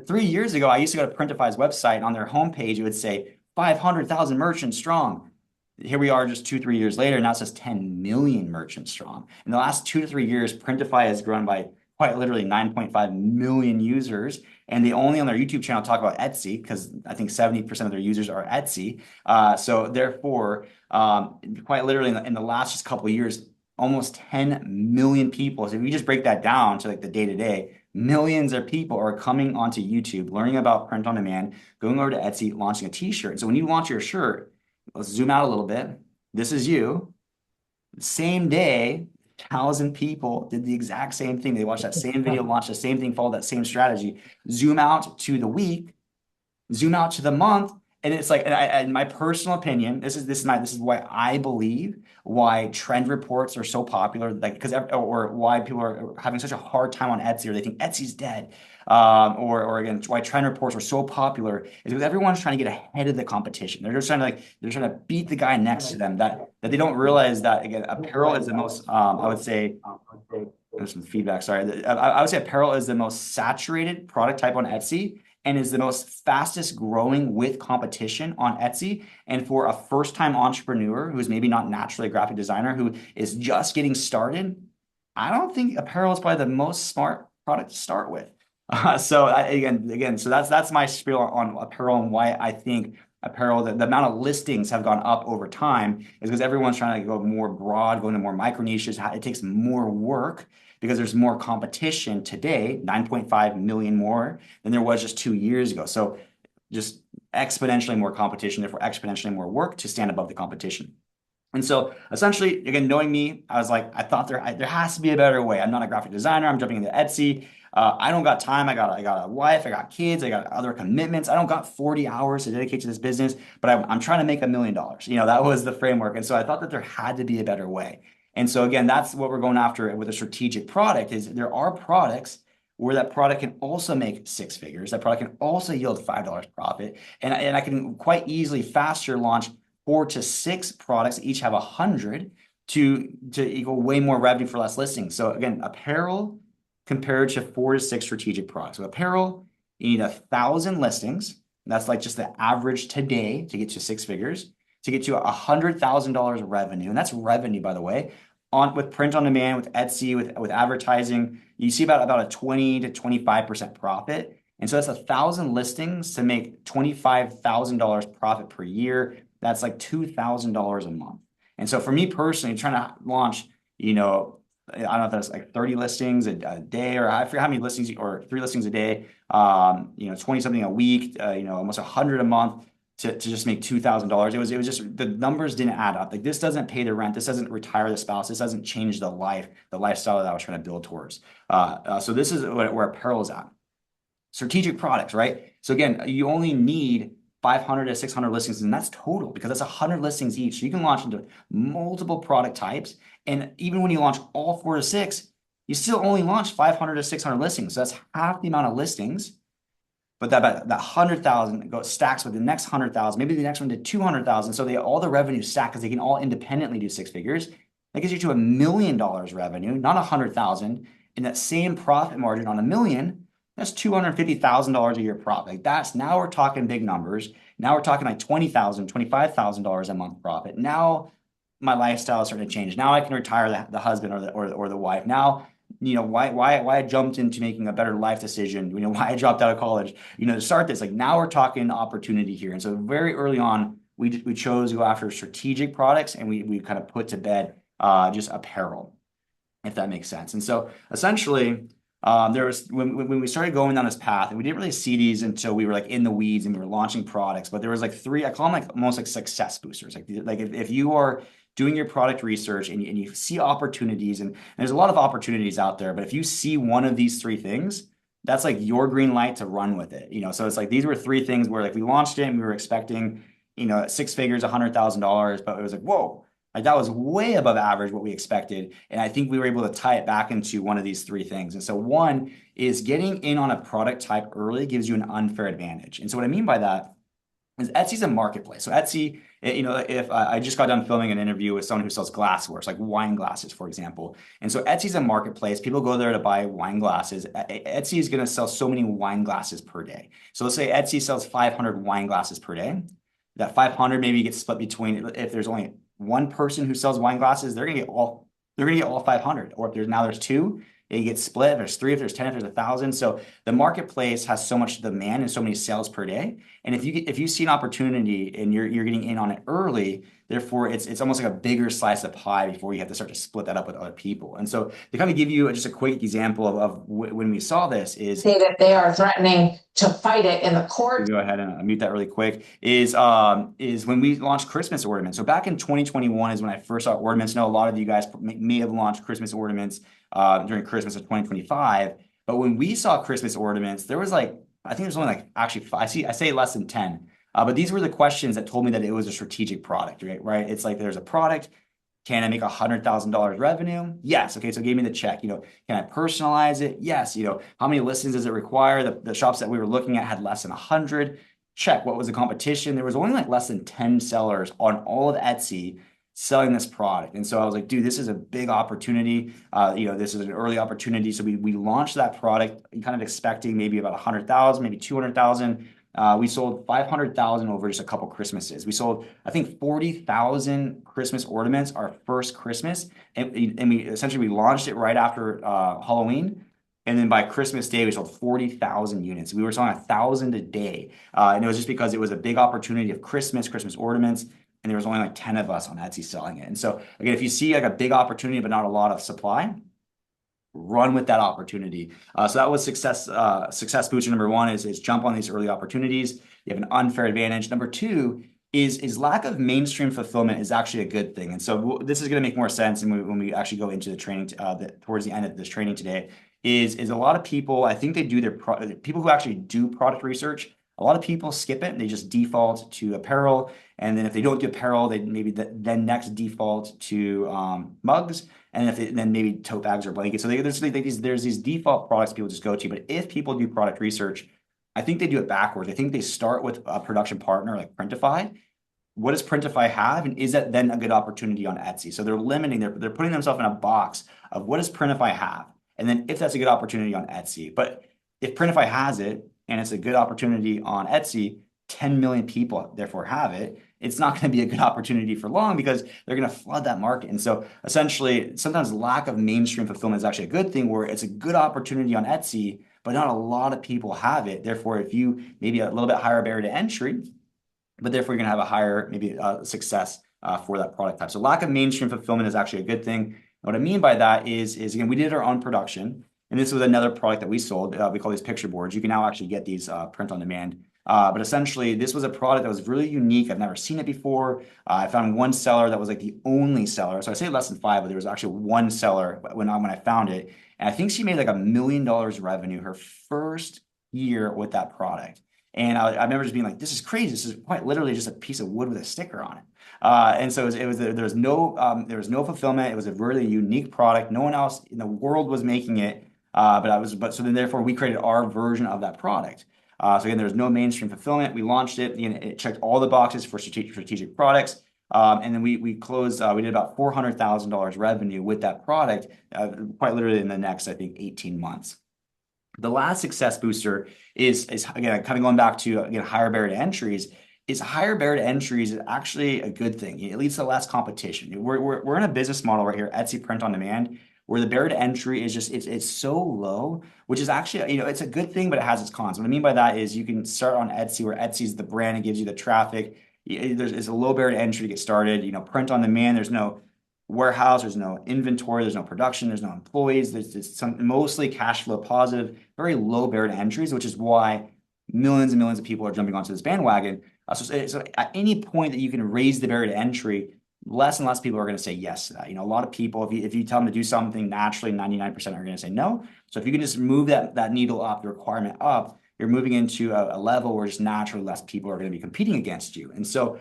3 years ago, I used to go to Printify's website, and on their homepage, it would say 500,000 merchants strong. Here we are just 2-3 years later, now it says 10 million merchants strong. In the last 2 to 3 years, Printify has grown by quite literally 9.5 million users. And they only on their YouTube channel talk about Etsy because I think 70% of their users are Etsy. So therefore, quite literally in the last just couple of years, almost 10 million people. So if you just break that down to like the day-to-day, millions of people are coming onto YouTube, learning about print on demand, going over to Etsy, launching a t-shirt. So when you launch your shirt, let's zoom out a little bit. This is you. Same day, 1,000 people did the exact same thing. They watched that same video, launched the same thing, followed that same strategy. Zoom out to the week, zoom out to the month, and it's like, in my personal opinion, this is why I believe why trend reports are so popular, like or why people are having such a hard time on Etsy, or they think Etsy's dead, or again, why trend reports are so popular is because everyone's trying to get ahead of the competition. They're just trying to they're trying to beat the guy next to them. That they don't realize that again, apparel is the most I would say. There's some feedback. Sorry, I would say apparel is the most saturated product type on Etsy, and is the most fastest growing with competition on Etsy. And for a first-time entrepreneur who's maybe not naturally a graphic designer, who is just getting started, I don't think apparel is probably the most smart product to start with. So that's my spiel on apparel and why I think apparel, the amount of listings have gone up over time is because everyone's trying to go more broad, go into more micro niches. It takes more work because there's more competition today, 9.5 million more than there was just 2 years ago. So just exponentially more competition, therefore exponentially more work to stand above the competition. And so essentially, again, knowing me, I was like, I thought there has to be a better way. I'm not a graphic designer. I'm jumping into Etsy. I don't got time. I got a wife. I got kids. I got other commitments. I don't got 40 hours to dedicate to this business, but I'm trying to make $1 million. You know, that was the framework. And so I thought that there had to be a better way. And so again, that's what we're going after with a strategic product. Is there are products where that product can also make 6 figures. That product can also yield $5 profit. And I can quite easily faster launch 4 to 6 products, each have 100 to equal way more revenue for less listings. So again, apparel compared to 4 to 6 strategic products. So apparel, you need 1,000 listings. That's like just the average today to get to 6 figures, to get to $100,000 of revenue. And that's revenue, by the way, with print on demand, with Etsy, with advertising, you see about a 20 to 25% profit. And so that's 1,000 listings to make $25,000 profit per year. That's like $2,000 a month. And so for me personally, trying to launch, you know, I don't know if that's like 30 listings a day, or I forget how many listings, or 3 listings a day, you know, 20 something a week, you know, almost 100 a month to just make $2,000. It was just, the numbers didn't add up. Like this doesn't pay the rent. This doesn't retire the spouse. This doesn't change the lifestyle that I was trying to build towards. So this is where apparel is at. Strategic products, right? So again, you only need 500 to 600 listings, and that's total because that's 100 listings each. So you can launch into multiple product types. And even when you launch all 4 to 6, you still only launch 500 to 600 listings. So that's half the amount of listings. But that 100,000 goes stacks with the next 100,000, maybe the next one to 200,000. So all the revenue stack because they can all independently do 6 figures. That gets you to $1 million revenue, not 100,000. And that same profit margin on $1 million, that's $250,000 a year profit. Like now we're talking big numbers. Now we're talking like $20,000, $25,000 a month profit. Now my lifestyle is starting to change. Now I can retire the husband or the wife. Now, why I jumped into making a better life decision, why I dropped out of college, to start this. Like now we're talking opportunity here. And so very early on, we chose to go after strategic products, and we kind of put to bed just apparel, if that makes sense. And so essentially, there was when we started going down this path, and we didn't really see these until we were like in the weeds and we were launching products. But there was like 3, I call them like almost like success boosters. Like if you are doing your product research and you see opportunities, and there's a lot of opportunities out there, but if you see one of these 3 things, that's like your green light to run with it. So it's like these were 3 things where like we launched it and we were expecting 6 figures, $100,000, but it was like, whoa. Like that was way above average what we expected. And I think we were able to tie it back into one of these 3 things. And so one is getting in on a product type early gives you an unfair advantage. And so what I mean by that is Etsy's a marketplace. So Etsy, if I just got done filming an interview with someone who sells glassware, it's like wine glasses, for example. And so Etsy's a marketplace. People go there to buy wine glasses. Etsy is going to sell so many wine glasses per day. So let's say Etsy sells 500 wine glasses per day. That 500 maybe gets split between, if there's only one person who sells wine glasses, they're gonna get all 500. Or if there's 2, it gets split. If there's 3, if there's 10, if there's 1,000. So the marketplace has so much demand and so many sales per day. And if you see an opportunity and you're getting in on it early, therefore it's almost like a bigger slice of pie before you have to start to split that up with other people. And so to kind of give you just a quick example of when we saw this is say that they are threatening to fight it in the court. Go ahead and mute that really quick. Is when we launched Christmas ornaments. So back in 2021 is when I first saw ornaments. I know a lot of you guys may have launched Christmas ornaments during Christmas of 2025. But when we saw Christmas ornaments, there was like, I think there's only like actually 5, I say less than 10. But these were the questions that told me that it was a strategic product, right? It's like there's a product. Can I make $100,000 revenue? Yes. Okay. So it gave me the check. Can I personalize it? Yes. How many listings does it require? The shops that we were looking at had less than 100. Check. What was the competition? There was only like less than 10 sellers on all of Etsy selling this product. And so I was like, dude, this is a big opportunity. This is an early opportunity. So we launched that product kind of expecting maybe about 100,000, maybe 200,000. We sold 500,000 over just a couple Christmases. We sold, I think, 40,000 Christmas ornaments our first Christmas. And we launched it right after Halloween. And then by Christmas Day, we sold 40,000 units. We were selling 1,000 a day. And it was just because it was a big opportunity of Christmas ornaments. And there was only like 10 of us on Etsy selling it. And so again, if you see like a big opportunity, but not a lot of supply, run with that opportunity. So that was success booster number 1 is jump on these early opportunities. You have an unfair advantage. Number 2 is lack of mainstream fulfillment is actually a good thing. And so this is going to make more sense when we actually go into the training towards the end of this training today is a lot of people, I think they do people who actually do product research, a lot of people skip it and they just default to apparel. And then if they don't do apparel, they maybe then next default to mugs. And then maybe tote bags or blankets. So there's these default products people just go to. But if people do product research, I think they do it backwards. I think they start with a production partner like Printify. What does Printify have? And is that then a good opportunity on Etsy? So they're putting themselves in a box of what does Printify have? And then if that's a good opportunity on Etsy. But if Printify has it and it's a good opportunity on Etsy, 10 million people therefore have it, it's not going to be a good opportunity for long because they're going to flood that market. And so essentially, sometimes lack of mainstream fulfillment is actually a good thing where it's a good opportunity on Etsy, but not a lot of people have it. Therefore, if you maybe a little bit higher barrier to entry, but therefore you're going to have a higher maybe success for that product type. So lack of mainstream fulfillment is actually a good thing. And what I mean by that is again, we did our own production. And this was another product that we sold. We call these picture boards. You can now actually get these print on demand. But essentially, this was a product that was really unique. I've never seen it before. I found one seller that was like the only seller. So I say less than 5, but there was actually one seller when I found it. And I think she made like $1 million revenue her first year with that product. And I remember just being like, this is crazy. This is quite literally just a piece of wood with a sticker on it. And so there was no fulfillment. It was a really unique product. No one else in the world was making it. So then therefore we created our version of that product. So again, there was no mainstream fulfillment. We launched it. It checked all the boxes for strategic products. And then we closed, we did about $400,000 revenue with that product, quite literally in the next, I think, 18 months. The last success booster is again, kind of going back to, again, higher barrier to entries. Higher barrier to entries is actually a good thing. It leads to less competition. We're in a business model right here, Etsy print on demand, where the barrier to entry is just, it's so low, which is actually, it's a good thing, but it has its cons. What I mean by that is you can start on Etsy, where Etsy's the brand and gives you the traffic. It's a low barrier to entry to get started. Print on demand, there's no warehouse, there's no inventory, there's no production, there's no employees, there's some mostly cash flow positive, very low barrier to entries, which is why millions and millions of people are jumping onto this bandwagon. So at any point that you can raise the barrier to entry, less and less people are going to say yes to that. A lot of people, if you tell them to do something naturally, 99% are going to say no. So if you can just move that needle up, the requirement up, you're moving into a level where just naturally less people are going to be competing against you. And so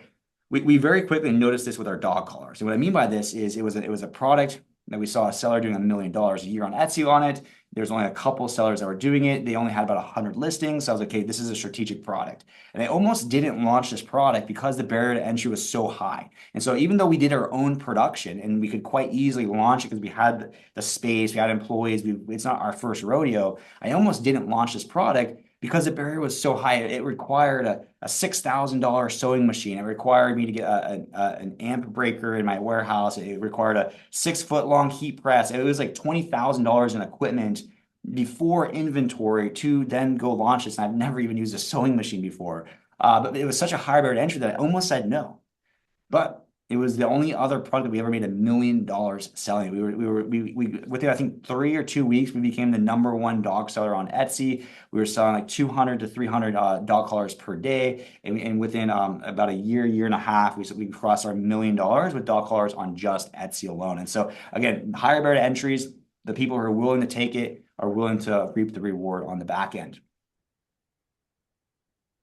we very quickly noticed this with our dog collars. And what I mean by this is it was a product that we saw a seller doing $1 million a year on Etsy on it. There's only a couple sellers that were doing it. They only had about 100 listings. So I was like, okay, this is a strategic product. And I almost didn't launch this product because the barrier to entry was so high. And so even though we did our own production and we could quite easily launch it because we had the space, we had employees, it's not our first rodeo, I almost didn't launch this product because the barrier was so high. It required a $6,000 sewing machine. It required me to get an amp breaker in my warehouse. It required a 6-foot-long heat press. It was like $20,000 in equipment before inventory to then go launch this. And I've never even used a sewing machine before. But it was such a high barrier to entry that I almost said no. But it was the only other product that we ever made $1 million selling. We within, I think, 3 or 2 weeks, we became the #1 dog seller on Etsy. We were selling like 200 to 300 dog collars per day. And within about a year and a half, we crossed our $1 million with dog collars on just Etsy alone. And so again, higher barrier to entries, the people who are willing to take it are willing to reap the reward on the back end.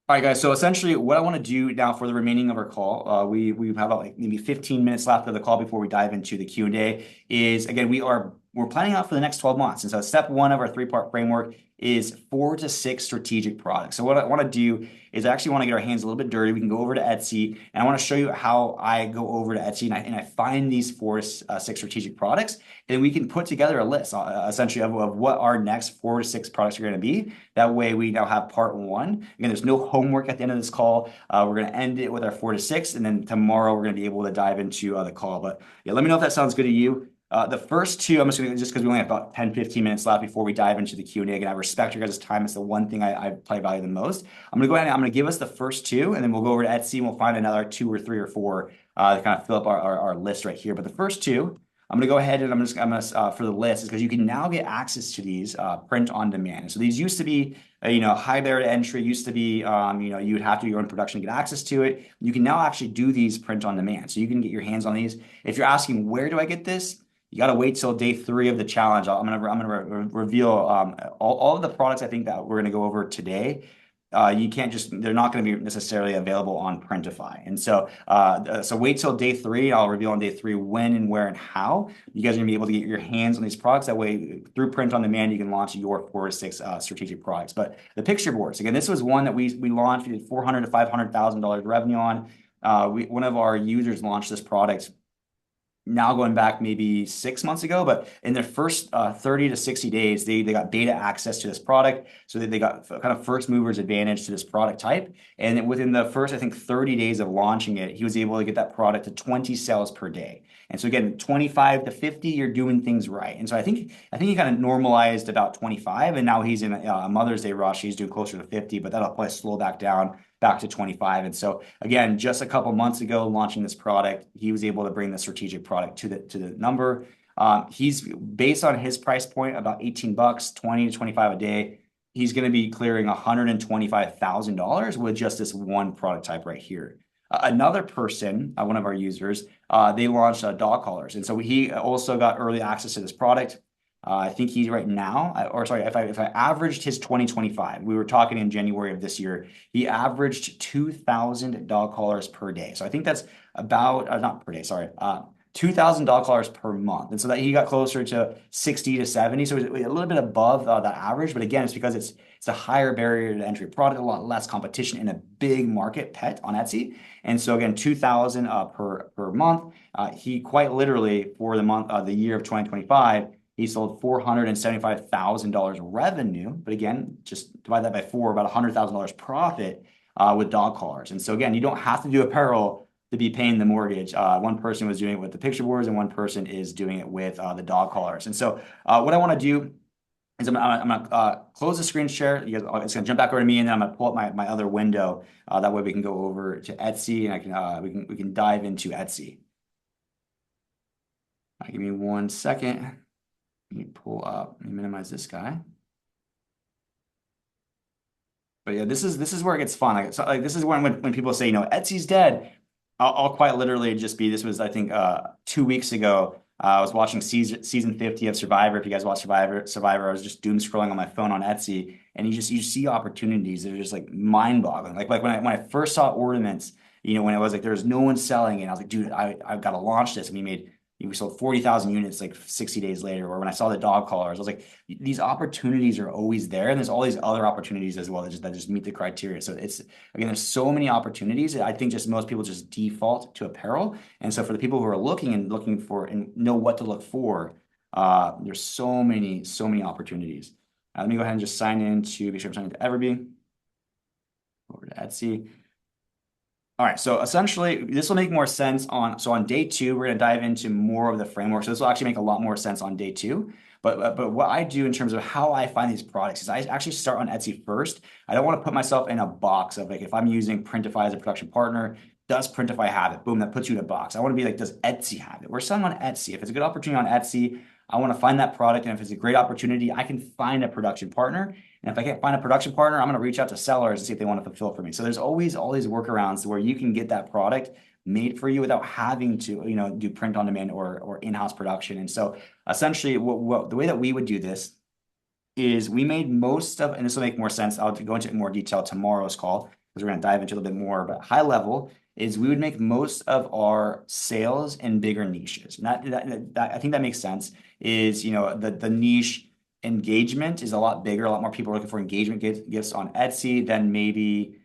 All right, guys. So essentially what I want to do now for the remaining of our call, we have about like maybe 15 minutes left of the call before we dive into the Q&A, is again, we're planning out for the next 12 months. And so step 1 of our 3-part framework is 4 to 6 strategic products. So what I want to do is I actually want to get our hands a little bit dirty. We can go over to Etsy, and I want to show you how I go over to Etsy and I find these 4 to 6 strategic products, and we can put together a list essentially of what our next 4 to 6 products are going to be. That way we now have part 1. Again, there's no homework at the end of this call. We're going to end it with our 4 to 6, and then tomorrow we're going to be able to dive into the call. But yeah, let me know if that sounds good to you. The first 2, I'm just going to, just because we only have about 10-15 minutes left before we dive into the Q&A. Again, I respect your guys' time. It's the one thing I probably value the most. I'm going to go ahead and I'm going to give us the first 2, and then we'll go over to Etsy and we'll find another 2 or 3 or 4 to kind of fill up our list right here. But the first 2, I'm going to go ahead and I'm going to for the list, is because you can now get access to these print on demand. And so these used to be, high barrier to entry, used to be, you would have to do your own production to get access to it. You can now actually do these print on demand. So you can get your hands on these. If you're asking, where do I get this? You got to wait till day 3 of the challenge. I'm gonna reveal all of the products I think that we're gonna go over today. You can't just, they're not going to be necessarily available on Printify. And so wait till day 3. I'll reveal on day 3 when and where and how you guys are gonna be able to get your hands on these products. That way, through print on demand, you can launch your 4 to 6 strategic products. But the picture boards, again, this was one that we launched. We did $400,000 to $500,000 revenue on. One of our users launched this product now going back maybe 6 months ago, but in their first 30 to 60 days, they got beta access to this product. So they got kind of first movers advantage to this product type. And within the first, I think, 30 days of launching it, he was able to get that product to 20 sales per day. And so again, 25 to 50, you're doing things right. And so I think he kind of normalized about 25, and now he's in a Mother's Day rush. He's doing closer to 50, but that'll probably slow back to 25. And so again, just a couple months ago, launching this product, he was able to bring the strategic product to the number. He's based on his price point, about $18, 20 to 25 a day. He's going to be clearing $125,000 with just this one product type right here. Another person, one of our users, they launched dog collars. And so he also got early access to this product. I think he's right now, if I averaged his 2025, we were talking in January of this year, he averaged 2,000 dog collars per day. So I think that's about, not per day, sorry, 2,000 dog collars per month. And so that he got closer to 60 to 70. So it was a little bit above that average. But again, it's because it's a higher barrier to entry product, a lot less competition in a big market pet on Etsy. And so again, 2,000 per month. He quite literally for the year of 2025, he sold $475,000 revenue. But again, just divide that by 4, about $100,000 profit with dog collars. And so again, you don't have to do apparel to be paying the mortgage. One person was doing it with the picture boards and one person is doing it with the dog collars. And so what I want to do is I'm gonna close the screen share. It's gonna jump back over to me, and then I'm gonna pull up my other window. That way we can go over to Etsy, and we can dive into Etsy. Give me 1 second. Let me pull up. Let me minimize this guy. But yeah, this is where it gets fun. This is when people say, Etsy's dead. I'll quite literally just be. This was I think 2 weeks ago. I was watching season 50 of Survivor. If you guys watch Survivor, I was just doom scrolling on my phone on Etsy, and you see opportunities that are just like mind boggling. Like when I first saw ornaments, when it was like there was no one selling it, I was like, dude, I've got to launch this. And we sold 40,000 units like 60 days later. Or when I saw the dog collars, I was like, these opportunities are always there. And there's all these other opportunities as well that just meet the criteria. So there's so many opportunities. I think just most people just default to apparel. And so for the people who are looking for and know what to look for, there's so many opportunities. Let me go ahead and just sign in to make sure I'm signing into Everbee. Over to Etsy. All right, so essentially, this will make more sense on day 2, we're going to dive into more of the framework. So this will actually make a lot more sense on day 2. But what I do in terms of how I find these products is I actually start on Etsy first. I don't want to put myself in a box of like, if I'm using Printify as a production partner, does Printify have it? Boom, that puts you in a box. I want to be like, does Etsy have it? We're selling on Etsy. If it's a good opportunity on Etsy, I want to find that product. And if it's a great opportunity, I can find a production partner. And if I can't find a production partner, I'm going to reach out to sellers and see if they want to fulfill for me. So there's always all these workarounds where you can get that product made for you without having to, do print on demand or in-house production. And so essentially the way that we would do this is we made most of, and this will make more sense. I'll go into more detail tomorrow's call because we're going to dive into a little bit more, but high level is we would make most of our sales in bigger niches. And that I think that makes sense is, the niche engagement is a lot bigger. A lot more people are looking for engagement gifts on Etsy than maybe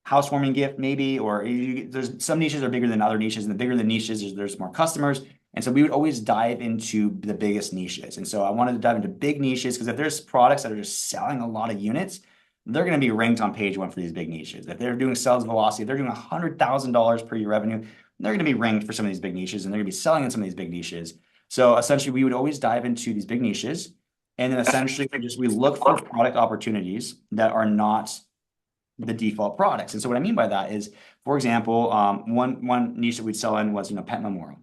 housewarming gift, maybe, or there's some niches are bigger than other niches, and the bigger the niches, there's more customers. And so we would always dive into the biggest niches. And so I wanted to dive into big niches because if there's products that are just selling a lot of units, they're going to be ranked on page 1 for these big niches. If they're doing sales velocity, if they're doing $100,000 per year revenue, they're going to be ranked for some of these big niches, and they're going to be selling in some of these big niches. So essentially, we would always dive into these big niches, and then essentially we look for product opportunities that are not the default products. And so what I mean by that is, for example, one niche that we'd sell in was pet memorial.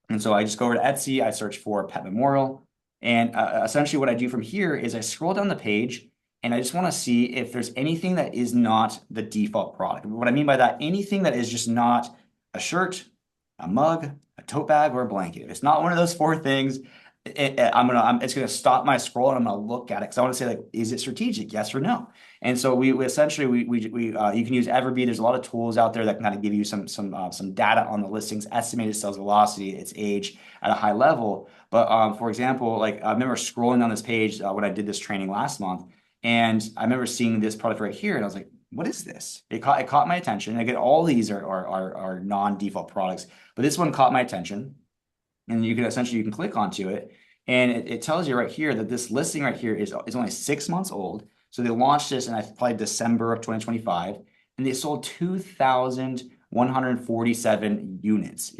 And so I just go over to Etsy, I search for pet memorial, and essentially what I do from here is I scroll down the page, and I just want to see if there's anything that is not the default product. What I mean by that, anything that is just not a shirt, a mug, a tote bag, or a blanket. If it's not one of those 4 things, it's gonna stop my scroll, and I'm gonna look at it because I want to say, like, is it strategic? Yes or no? And so we essentially you can use Everbee. There's a lot of tools out there that can kind of give you some data on the listings, estimated sales velocity, its age at a high level. But for example, like I remember scrolling on this page when I did this training last month, and I remember seeing this product right here, and I was like, what is this? It caught my attention. Again, all these are non-default products, but this one caught my attention. And you can click onto it, and it tells you right here that this listing right here is only 6 months old. So they launched this in probably December of 2025, and they sold 2,147 units.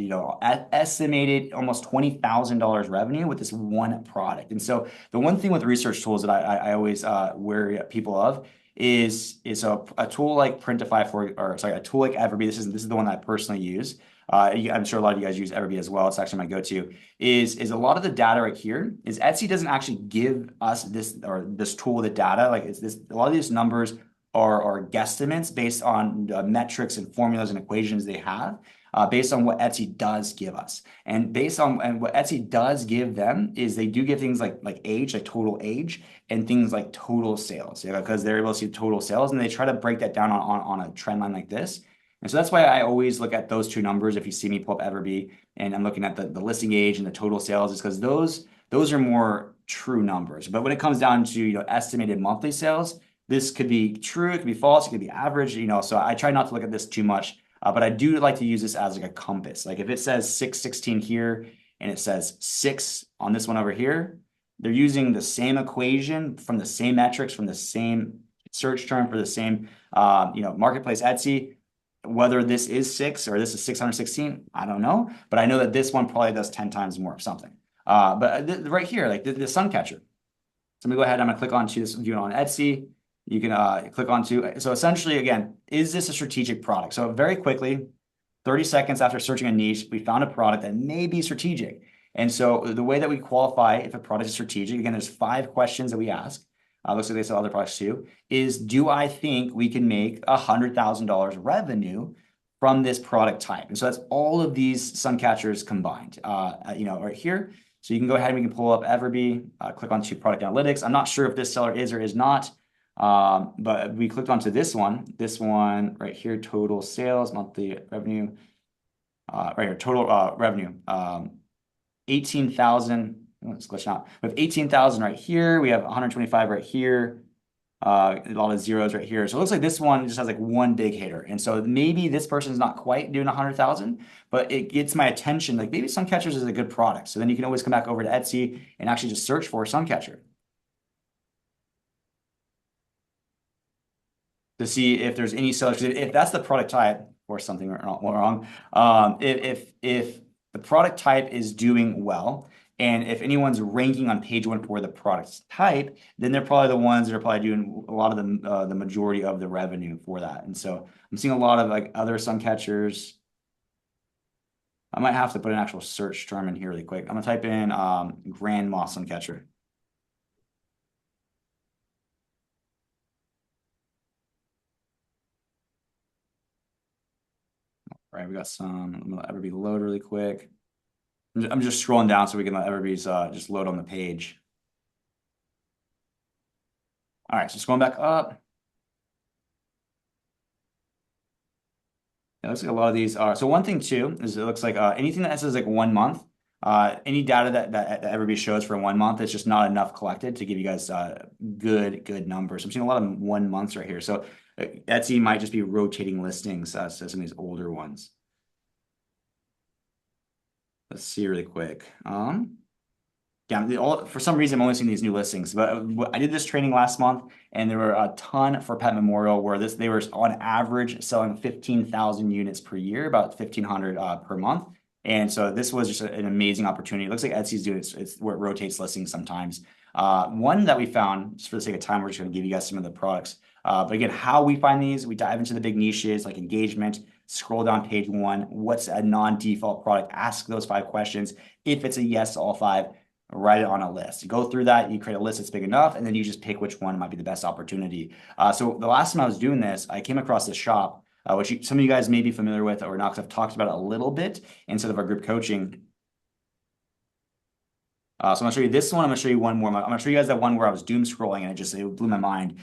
Estimated almost $20,000 revenue with this one product. And so the one thing with research tools that I always wary people of is a tool like Printify a tool like Everbee. This is the one that I personally use. I'm sure a lot of you guys use Everbee as well. It's actually my go-to. Is a lot of the data right here is Etsy doesn't actually give us this tool the data. Like a lot of these numbers are guesstimates based on metrics and formulas and equations they have. based on what Etsy does give us. And based on and what Etsy does give them is they do give things like age, like total age, and things like total sales, because they're able to see total sales, and they try to break that down on a trend line like this. And so that's why I always look at those two numbers. If you see me pull up Everbee and I'm looking at the listing age and the total sales, is because those are more true numbers. But when it comes down to estimated monthly sales, this could be true, it could be false, it could be average, so I try not to look at this too much. But I do like to use this as like a compass. Like if it says 616 here and it says 6 on this one over here, they're using the same equation from the same metrics, from the same search term for the same marketplace Etsy. Whether this is 6 or this is 616, I don't know. But I know that this one probably does 10 times more of something. But right here, like the sun catcher. So I'm gonna go ahead, I'm gonna click onto this view on Etsy. You can click onto, so essentially, again, is this a strategic product? So very quickly, 30 seconds after searching a niche, we found a product that may be strategic. And so the way that we qualify if a product is strategic, again, there's 5 questions that we ask. Looks like they sell other products too, is do I think we can make $100,000 revenue from this product type? And so that's all of these sun catchers combined, right here. So you can go ahead and we can pull up Everbee, click onto product analytics. I'm not sure if this seller is or is not, but we clicked onto this one right here, total sales, monthly revenue, right here, total revenue, 18,000. It's glitching out. We have 18,000 right here. We have 125 right here. A lot of zeros right here. So it looks like this one just has like one big hitter. And so maybe this person's not quite doing 100,000, but it gets my attention. Like maybe Suncatchers is a good product. So then you can always come back over to Etsy and actually just search for Suncatcher to see if there's any sellers. If that's the product type or something wrong, if the product type is doing well, and if anyone's ranking on page 1 for the product type, then they're probably the ones that are probably doing a lot of the majority of the revenue for that. And so I'm seeing a lot of like other sun catchers. I might have to put an actual search term in here really quick. I'm gonna type in grandma sun catcher. All right, we got some. I'm gonna let Everbee load really quick. I'm just scrolling down so we can let Everbee's just load on the page. All right, so scrolling back up. It looks like a lot of these are. So one thing too is it looks like anything that says like 1 month, any data that Everbee shows for 1 month, it's just not enough collected to give you guys good numbers. I'm seeing a lot of 1 months right here. So Etsy might just be rotating listings so some of these older ones. Let's see really quick. Yeah, for some reason I'm only seeing these new listings, but I did this training last month and there were a ton for Pet Memorial where they were on average selling 15,000 units per year, about 1,500 per month. And so this was just an amazing opportunity. It looks like Etsy's doing it's where it rotates listings sometimes. One that we found, just for the sake of time, we're just going to give you guys some of the products. But again, how we find these, we dive into the big niches like engagement, scroll down page 1, what's a non-default product, ask those 5 questions. If it's a yes to all 5, write it on a list. You go through that, you create a list that's big enough, and then you just pick which one might be the best opportunity. So the last time I was doing this, I came across this shop, which some of you guys may be familiar with or not, because I've talked about it a little bit instead of our group coaching. So I'm gonna show you this one. I'm gonna show you one more. I'm gonna show you guys that one where I was doom scrolling and it blew my mind.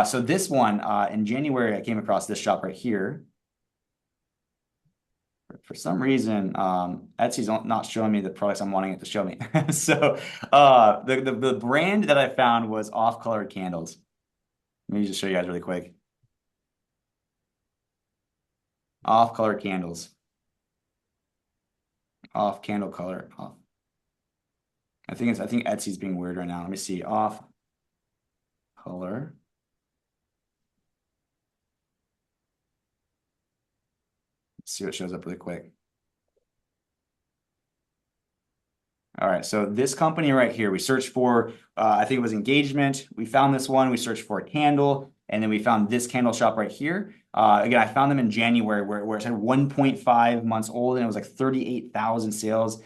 So this one, in January, I came across this shop right here. For some reason, Etsy's not showing me the products I'm wanting it to show me. So the brand that I found was Off Colored Candles. Let me just show you guys really quick. Off Colored Candles. Off candle color. Off. I think Etsy's being weird right now. Let me see. Off color. Let's see what shows up really quick. All right, so this company right here, we searched for, I think it was engagement. We found this one, we searched for a candle, and then we found this candle shop right here. Again, I found them in January where it said 1.5 months old and it was like 38,000 sales.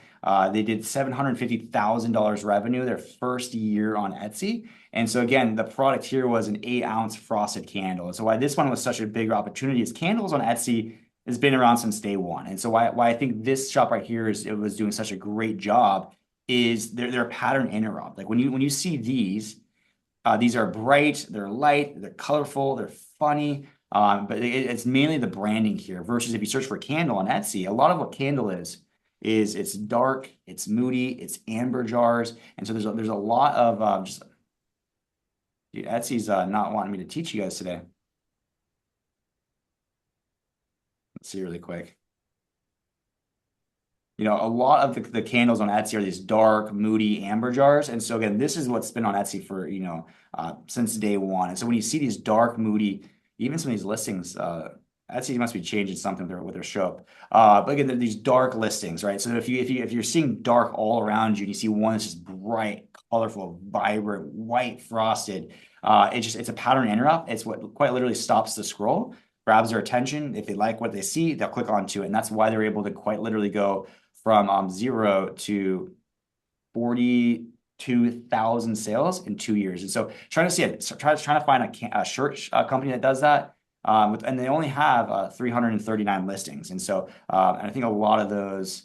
They did $750,000 revenue their first year on Etsy. And so again, the product here was an 8-ounce frosted candle. And so why this one was such a big opportunity is candles on Etsy It's been around since day one. And so why I think this shop right here it was doing such a great job is they're a pattern interrupt. Like when you see these are bright, they're light, they're colorful, they're funny. But it's mainly the branding here versus if you search for candle on Etsy, a lot of what candle is it's dark, it's moody, it's amber jars. And so there's a lot of just dude, Etsy's not wanting me to teach you guys today. Let's see really quick. You know, a lot of the candles on Etsy are these dark, moody amber jars. And so again, this is what's been on Etsy for, you know, since day one. And so when you see these dark, moody, even some of these listings, Etsy must be changing something with their show up. But again, these dark listings, right? So if you're seeing dark all around you and you see one that's just bright, colorful, vibrant, white frosted, it's a pattern interrupt. It's what quite literally stops the scroll, grabs their attention. If they like what they see, they'll click onto it. And that's why they're able to quite literally go from 0 to 42,000 sales in 2 years. And so trying to find a shirt company that does that. And they only have 339 listings. And so and I think a lot of those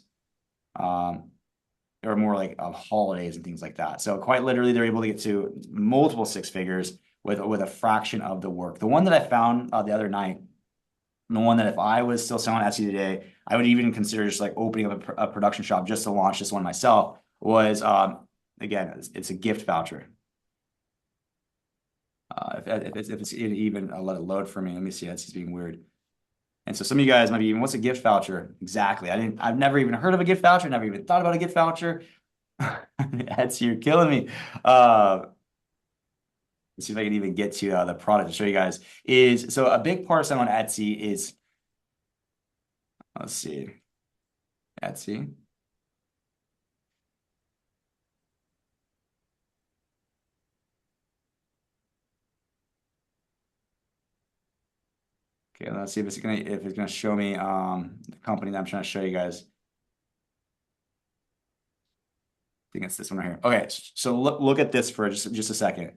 are more like holidays and things like that. So quite literally, they're able to get to multiple six figures with a fraction of the work. The one that I found the other night, the one that if I was still selling Etsy today, I would even consider just like opening up a production shop just to launch this one myself, was again, it's a gift voucher. If it's even, I'll let it load for me. Let me see. Etsy's being weird. And so some of you guys might be even, what's a gift voucher? Exactly. I've never even heard of a gift voucher, never even thought about a gift voucher. Etsy, you're killing me. Let's see if I can even get to the product to show you guys. So a big part of selling on Etsy is, let's see, Etsy. Okay, let's see if it's gonna show me the company that I'm trying to show you guys. I think it's this one right here. Okay, so look at this for just a second.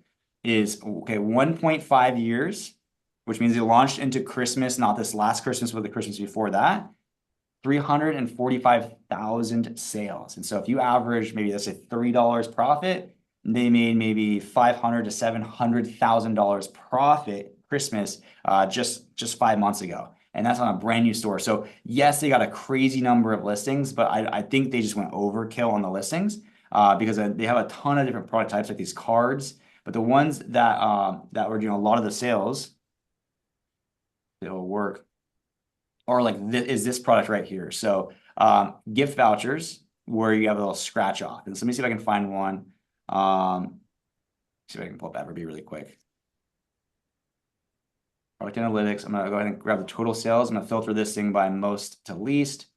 Is okay, 1.5 years, which means it launched into Christmas, not this last Christmas, but the Christmas before that. 345,000 sales. And so if you average maybe let's say $30 profit, they made maybe $500,000 to $700,000 profit Christmas just 5 months ago. And that's on a brand new store. So yes, they got a crazy number of listings, but I think they just went overkill on the listings because they have a ton of different product types like these cards. But the ones that were doing a lot of the sales, it'll work, or like this product right here. So gift vouchers where you have a little scratch off. And so let me see if I can find one. See if I can pull up Everbee really quick. Product analytics. I'm gonna go ahead and grab the total sales. I'm gonna filter this thing by most to least.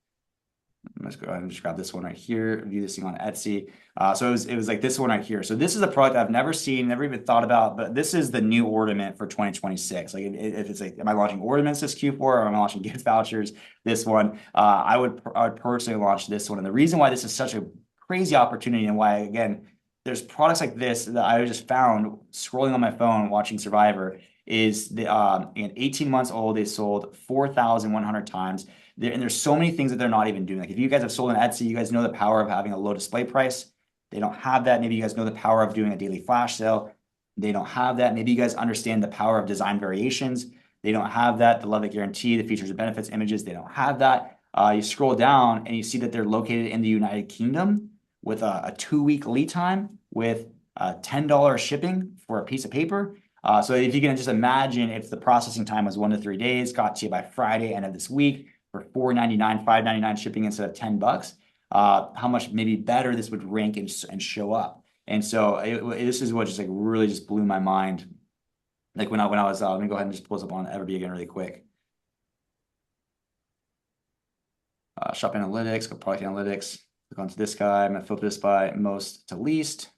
Let's go ahead and just grab this one right here, view this thing on Etsy. So it was like this one right here. So this is a product I've never seen, never even thought about, but this is the new ornament for 2026. Like if it's like, am I launching ornaments this Q4 or am I launching gift vouchers? This one, I would personally launch this one. And the reason why this is such a crazy opportunity and why, again, there's products like this that I just found scrolling on my phone, watching Survivor, is the 18 months old, they sold 4,100 times. And there's so many things that they're not even doing. Like if you guys have sold on Etsy, you guys know the power of having a low display price. They don't have that. Maybe you guys know the power of doing a daily flash sale. They don't have that. Maybe you guys understand the power of design variations. They don't have that. The love it guarantee, the features and benefits, images, they don't have that. You scroll down and you see that they're located in the United Kingdom with a 2-week lead time with $10 shipping for a piece of paper. So if you can just imagine if the processing time was 1 to 3 days, got to you by Friday, end of this week, for $4.99, $5.99 shipping instead of $10, how much maybe better this would rank and show up. And so this is what just like really just blew my mind. Like when I was, let me go ahead and just pull this up on Everbee again really quick. Shop analytics, go product analytics, click onto this guy. I'm gonna filter this by most to least.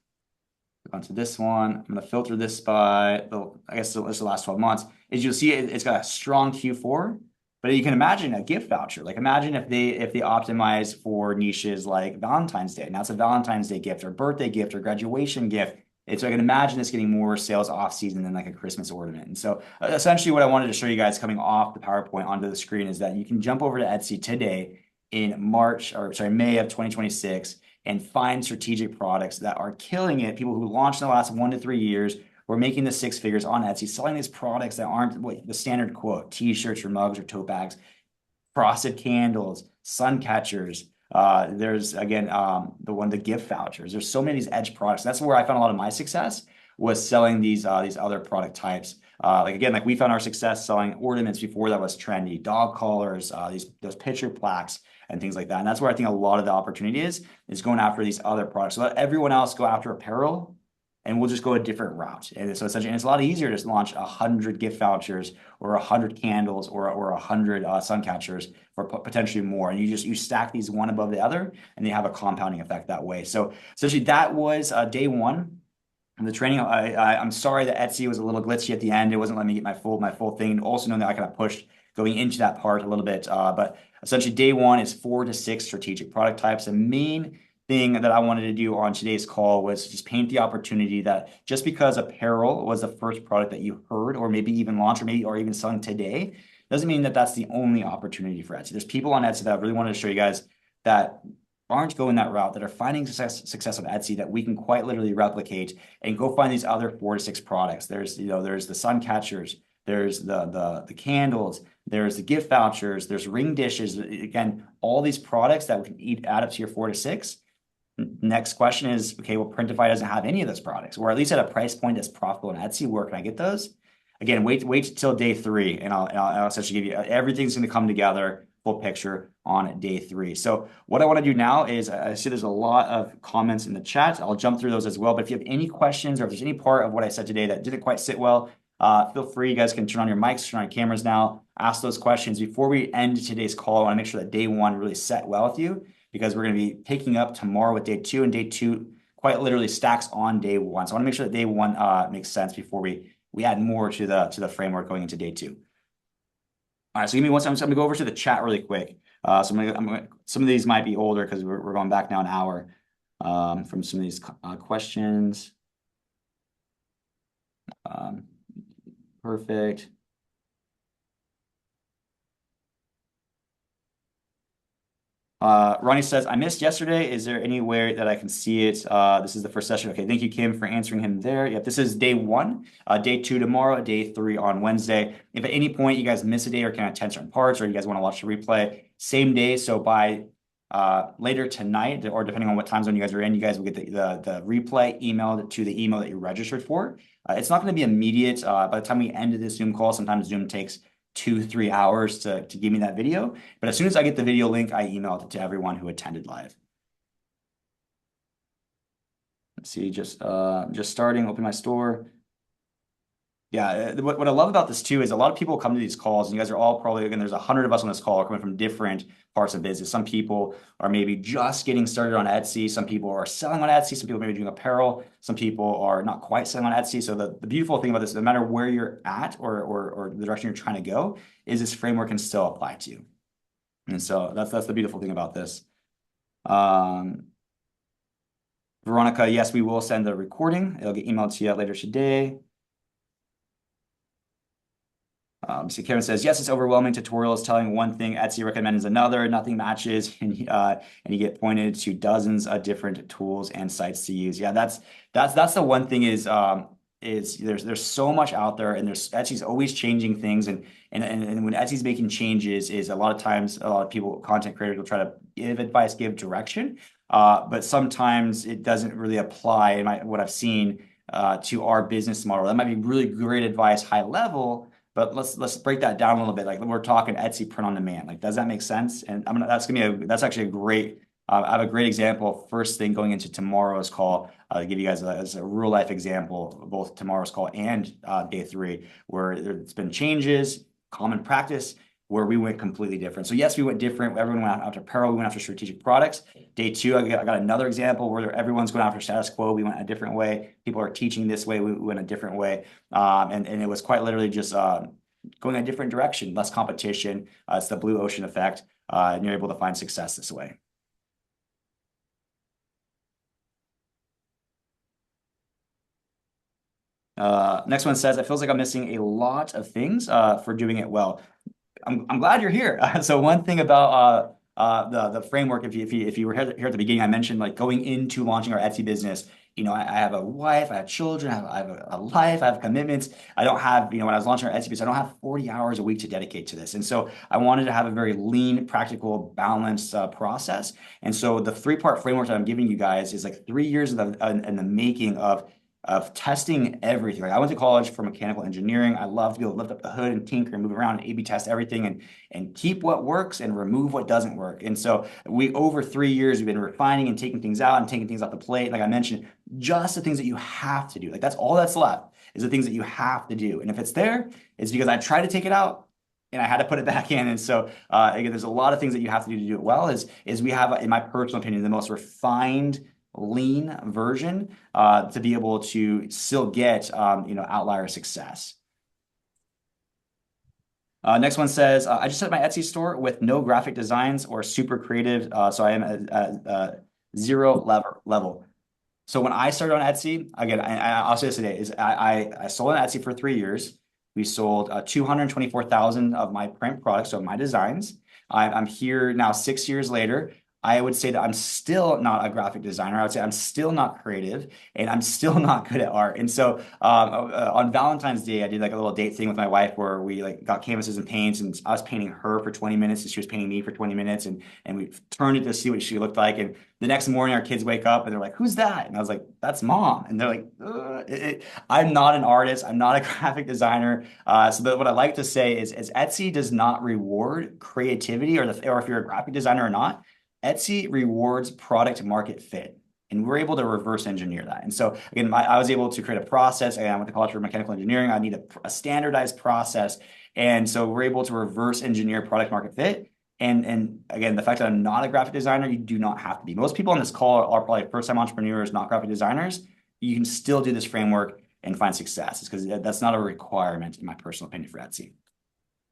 Click onto this one. I'm gonna filter this by, I guess it's the last 12 months. As you'll see, it's got a strong Q4. But you can imagine a gift voucher. Like imagine if they optimize for niches like Valentine's Day. Now it's a Valentine's Day gift or birthday gift or graduation gift. And so I can imagine this getting more sales off season than like a Christmas ornament. And so essentially what I wanted to show you guys coming off the PowerPoint onto the screen is that you can jump over to Etsy today in May of 2026 and find strategic products that are killing it. People who launched in the last 1 to 3 years were making the 6 figures on Etsy, selling these products that aren't the standard quote, t-shirts or mugs or tote bags, frosted candles, sun catchers. There's again the gift vouchers. There's so many of these edge products. That's where I found a lot of my success, was selling these other product types. Like we found our success selling ornaments before that was trendy, dog collars, those picture plaques and things like that. And that's where I think a lot of the opportunity is going after these other products. So let everyone else go after apparel, and we'll just go a different route. And so essentially, and it's a lot easier to launch 100 gift vouchers or 100 candles or 100 sun catchers for potentially more. And you stack these one above the other, and they have a compounding effect that way. So essentially, that was day one of the training. I'm sorry that Etsy was a little glitchy at the end. It wasn't letting me get my full thing. Also knowing that I kind of pushed going into that part a little bit. But essentially, day one is 4 to 6 strategic product types. The main thing that I wanted to do on today's call was just paint the opportunity that just because apparel was the first product that you heard or maybe even launched or even selling today, doesn't mean that that's the only opportunity for Etsy. There's people on Etsy that I really wanted to show you guys that aren't going that route, that are finding success on Etsy that we can quite literally replicate and go find these other 4 to 6 products. There's the sun catchers, there's the candles, there's the gift vouchers, there's ring dishes. Again, all these products that can add up to your 4 to 6. Next question is, okay, well, Printify doesn't have any of those products, or at least at a price point that's profitable on Etsy. Where can I get those? Again, wait till day 3, and I'll essentially give you everything's going to come together, full picture on day 3. So what I want to do now is, I see there's a lot of comments in the chat. I'll jump through those as well. But if you have any questions, or if there's any part of what I said today that didn't quite sit well, feel free. You guys can turn on your mics, turn on your cameras now, ask those questions. Before we end today's call, I want to make sure that day 1 really set well with you, because we're going to be picking up tomorrow with day 2, and day 2 quite literally stacks on day 1. So I want to make sure that day 1 makes sense before we add more to the framework going into day 2. All right, so give me one second. I'm going to go over to the chat really quick. So some of these might be older because we're going back now an hour from some of these questions. Perfect. Ronnie says, I missed yesterday. Is there any way that I can see it? This is the first session. Okay, thank you, Kim, for answering him there. Yep, this is day 1, day 2 tomorrow, day 3 on Wednesday. If at any point you guys miss a day or can't attend certain parts, or you guys want to watch the replay, same day. So by later tonight, or depending on what time zone you guys are in, you guys will get the replay emailed to the email that you registered for. It's not going to be immediate. By the time we end this Zoom call, sometimes Zoom takes 2-3 hours to give me that video. But as soon as I get the video link, I emailed it to everyone who attended live. Let's see, just starting, open my store. Yeah, what I love about this too is a lot of people come to these calls, and you guys are all probably, again, there's 100 of us on this call coming from different parts of business. Some people are maybe just getting started on Etsy. Some people are selling on Etsy. Some people are maybe doing apparel. Some people are not quite selling on Etsy. So the beautiful thing about this, no matter where you're at or the direction you're trying to go, is this framework can still apply to you. And so that's the beautiful thing about this. Veronica, yes, we will send the recording. It'll get emailed to you later today. So Karen says, yes, it's overwhelming. Tutorials telling one thing, Etsy recommends another, nothing matches, and you get pointed to dozens of different tools and sites to use. Yeah, that's the one thing is there's so much out there, and Etsy's always changing things, and when Etsy's making changes, is a lot of times a lot of people, content creators, will try to give advice, give direction, but sometimes it doesn't really apply in what I've seen to our business model. That might be really great advice, high level. But let's break that down a little bit. Like we're talking Etsy print on demand. Like, does that make sense? And that's actually a great. I have a great example. First thing going into tomorrow's call, I'll give you guys as a real life example of both tomorrow's call and day 3, where there's been changes, common practice, where we went completely different. So yes, we went different. Everyone went after apparel. We went after strategic products. Day 2, I got another example where everyone's going after status quo. We went a different way. People are teaching this way. We went a different way. And it was quite literally just going a different direction, less competition. It's the blue ocean effect. And you're able to find success this way. Next one says, it feels like I'm missing a lot of things for doing it well. I'm glad you're here. So one thing about the framework, if you were here at the beginning, I mentioned like going into launching our Etsy business. I have a wife, I have children, I have a life, I have commitments. I don't have, when I was launching our Etsy business, I don't have 40 hours a week to dedicate to this. And so I wanted to have a very lean, practical, balanced process. And so the 3-part framework that I'm giving you guys is like 3 years in the making of testing everything. Like I went to college for mechanical engineering. I love to be able to lift up the hood and tinker and move around and A/B test everything and keep what works and remove what doesn't work. And so over 3 years, we've been refining and taking things out and taking things off the plate. Like I mentioned, just the things that you have to do. Like that's all that's left is the things that you have to do. And if it's there, it's because I tried to take it out and I had to put it back in. And so again, there's a lot of things that you have to do it well. Is we have, in my personal opinion, the most refined lean version to be able to still get outlier success. Next one says, I just set my Etsy store with no graphic designs or super creative, so I am at 0 level. So when I started on Etsy, again, I'll say this today, is I sold on Etsy for 3 years. We sold 224,000 of my print products, so my designs. I'm here now 6 years later. I would say that I'm still not a graphic designer. I would say I'm still not creative and I'm still not good at art. And so on Valentine's Day, I did like a little date thing with my wife where we like got canvases and paints and I was painting her for 20 minutes and she was painting me for 20 minutes and we turned it to see what she looked like. And the next morning our kids wake up and they're like, who's that? And I was like, that's mom. And they're like, I'm not an artist. I'm not a graphic designer. What I like to say is Etsy does not reward creativity or if you're a graphic designer or not. Etsy rewards product market fit, and we're able to reverse engineer that. And so again, I was able to create a process. Again, I went to college for mechanical engineering. I need a standardized process. And so we're able to reverse engineer product market fit. And again, the fact that I'm not a graphic designer, you do not have to be. Most people on this call are probably first-time entrepreneurs, not graphic designers. You can still do this framework and find success. It's because that's not a requirement, in my personal opinion, for Etsy.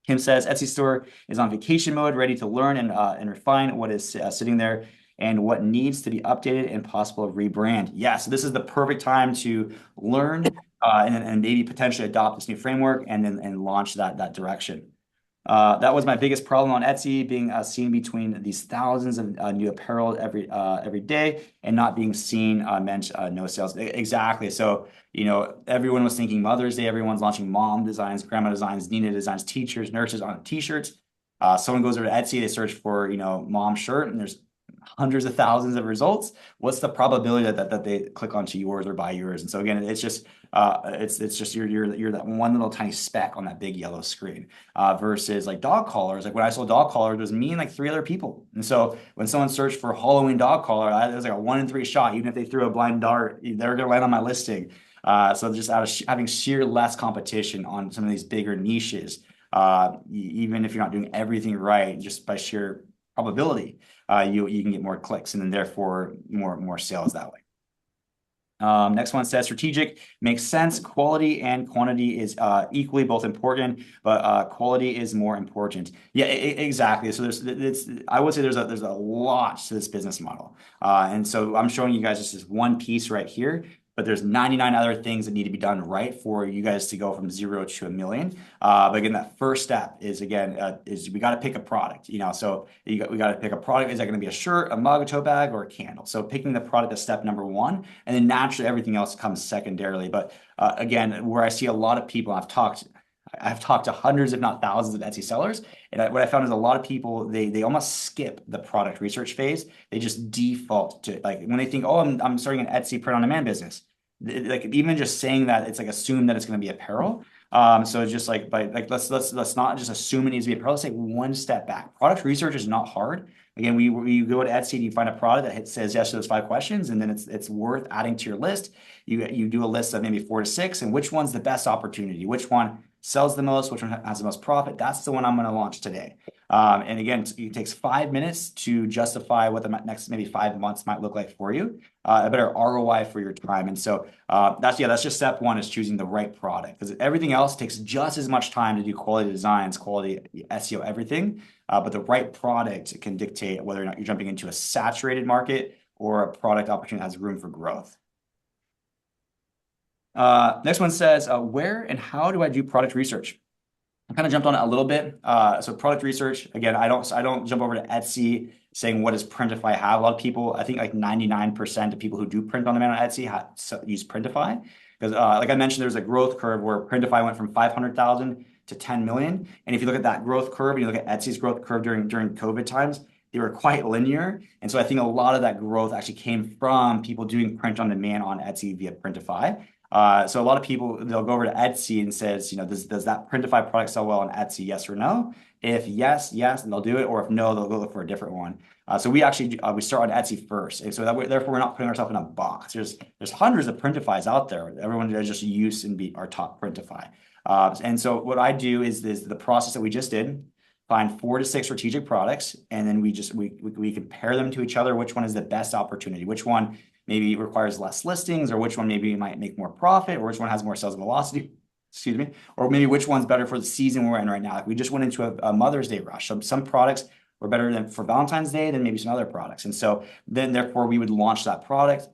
Kim says, Etsy store is on vacation mode, ready to learn and refine what is sitting there and what needs to be updated and possible rebrand. Yeah, so this is the perfect time to learn and maybe potentially adopt this new framework and launch that direction. That was my biggest problem on Etsy, being seen between these thousands of new apparel every day and not being seen meant no sales. Exactly. So, everyone was thinking Mother's Day. Everyone's launching mom designs, grandma designs, Nina designs, teachers, nurses on t-shirts. Someone goes over to Etsy, they search for, mom shirt, and there's hundreds of thousands of results. What's the probability that they click onto yours or buy yours? And so again, it's just you're that one little tiny speck on that big yellow screen versus like dog collars. Like when I sold dog collars, it was me and like 3 other people. And so when someone searched for Halloween dog collar, it was like a 1 in 3 shot. Even if they threw a blind dart, they're going to land on my listing. So just out of having sheer less competition on some of these bigger niches, even if you're not doing everything right, just by sheer probability, you can get more clicks and then therefore more sales that way. Next one says strategic makes sense. Quality and quantity is equally both important, but quality is more important. Yeah, exactly. So I would say there's a lot to this business model, and so I'm showing you guys just this one piece right here. But there's 99 other things that need to be done right for you guys to go from 0 to 1 million. But again, that first step is we got to pick a product. So we got to pick a product. Is that going to be a shirt, a mug, a tote bag, or a candle? So picking the product is step number 1, and then naturally everything else comes secondarily. But again, where I see a lot of people, I've talked to hundreds, if not thousands, of Etsy sellers. And what I found is a lot of people, they almost skip the product research phase. They just default to like when they think, oh, I'm starting an Etsy print on demand business. Like even just saying that, it's like assume that it's going to be apparel. So it's just like let's not just assume it needs to be apparel. Let's take one step back. Product research is not hard. Again, you go to Etsy and you find a product that says yes to those 5 questions, and then it's worth adding to your list. You do a list of maybe 4 to 6, and which one's the best opportunity? Which one sells the most? Which one has the most profit? That's the one I'm going to launch today. And again, it takes 5 minutes to justify what the next maybe 5 months might look like for you, a better ROI for your time. And so that's just step 1 is choosing the right product, because everything else takes just as much time to do quality designs, quality SEO, everything. But the right product can dictate whether or not you're jumping into a saturated market or a product opportunity that has room for growth. Next one says, where and how do I do product research? I kind of jumped on it a little bit. So product research, again, I don't jump over to Etsy saying what does Printify have. A lot of people, I think like 99% of people who do print on demand on Etsy use Printify. Because like I mentioned, there's a growth curve where Printify went from 500,000 to 10 million. And if you look at that growth curve and you look at Etsy's growth curve during COVID times, they were quite linear. And so I think a lot of that growth actually came from people doing print on demand on Etsy via Printify. So a lot of people, they'll go over to Etsy and says, does that Printify product sell well on Etsy? Yes or no? If yes, then they'll do it. Or if no, they'll go look for a different one. So we actually, we start on Etsy first. And so therefore we're not putting ourselves in a box. There's hundreds of Printifys out there. Everyone does just use and be our top Printify. And so what I do is the process that we just did, find 4 to 6 strategic products, and then we compare them to each other. Which one is the best opportunity? Which one maybe requires less listings, or which one maybe might make more profit, or which one has more sales velocity, excuse me, or maybe which one's better for the season we're in right now. Like we just went into a Mother's Day rush. So some products were better than for Valentine's Day than maybe some other products. And so then therefore we would launch that product.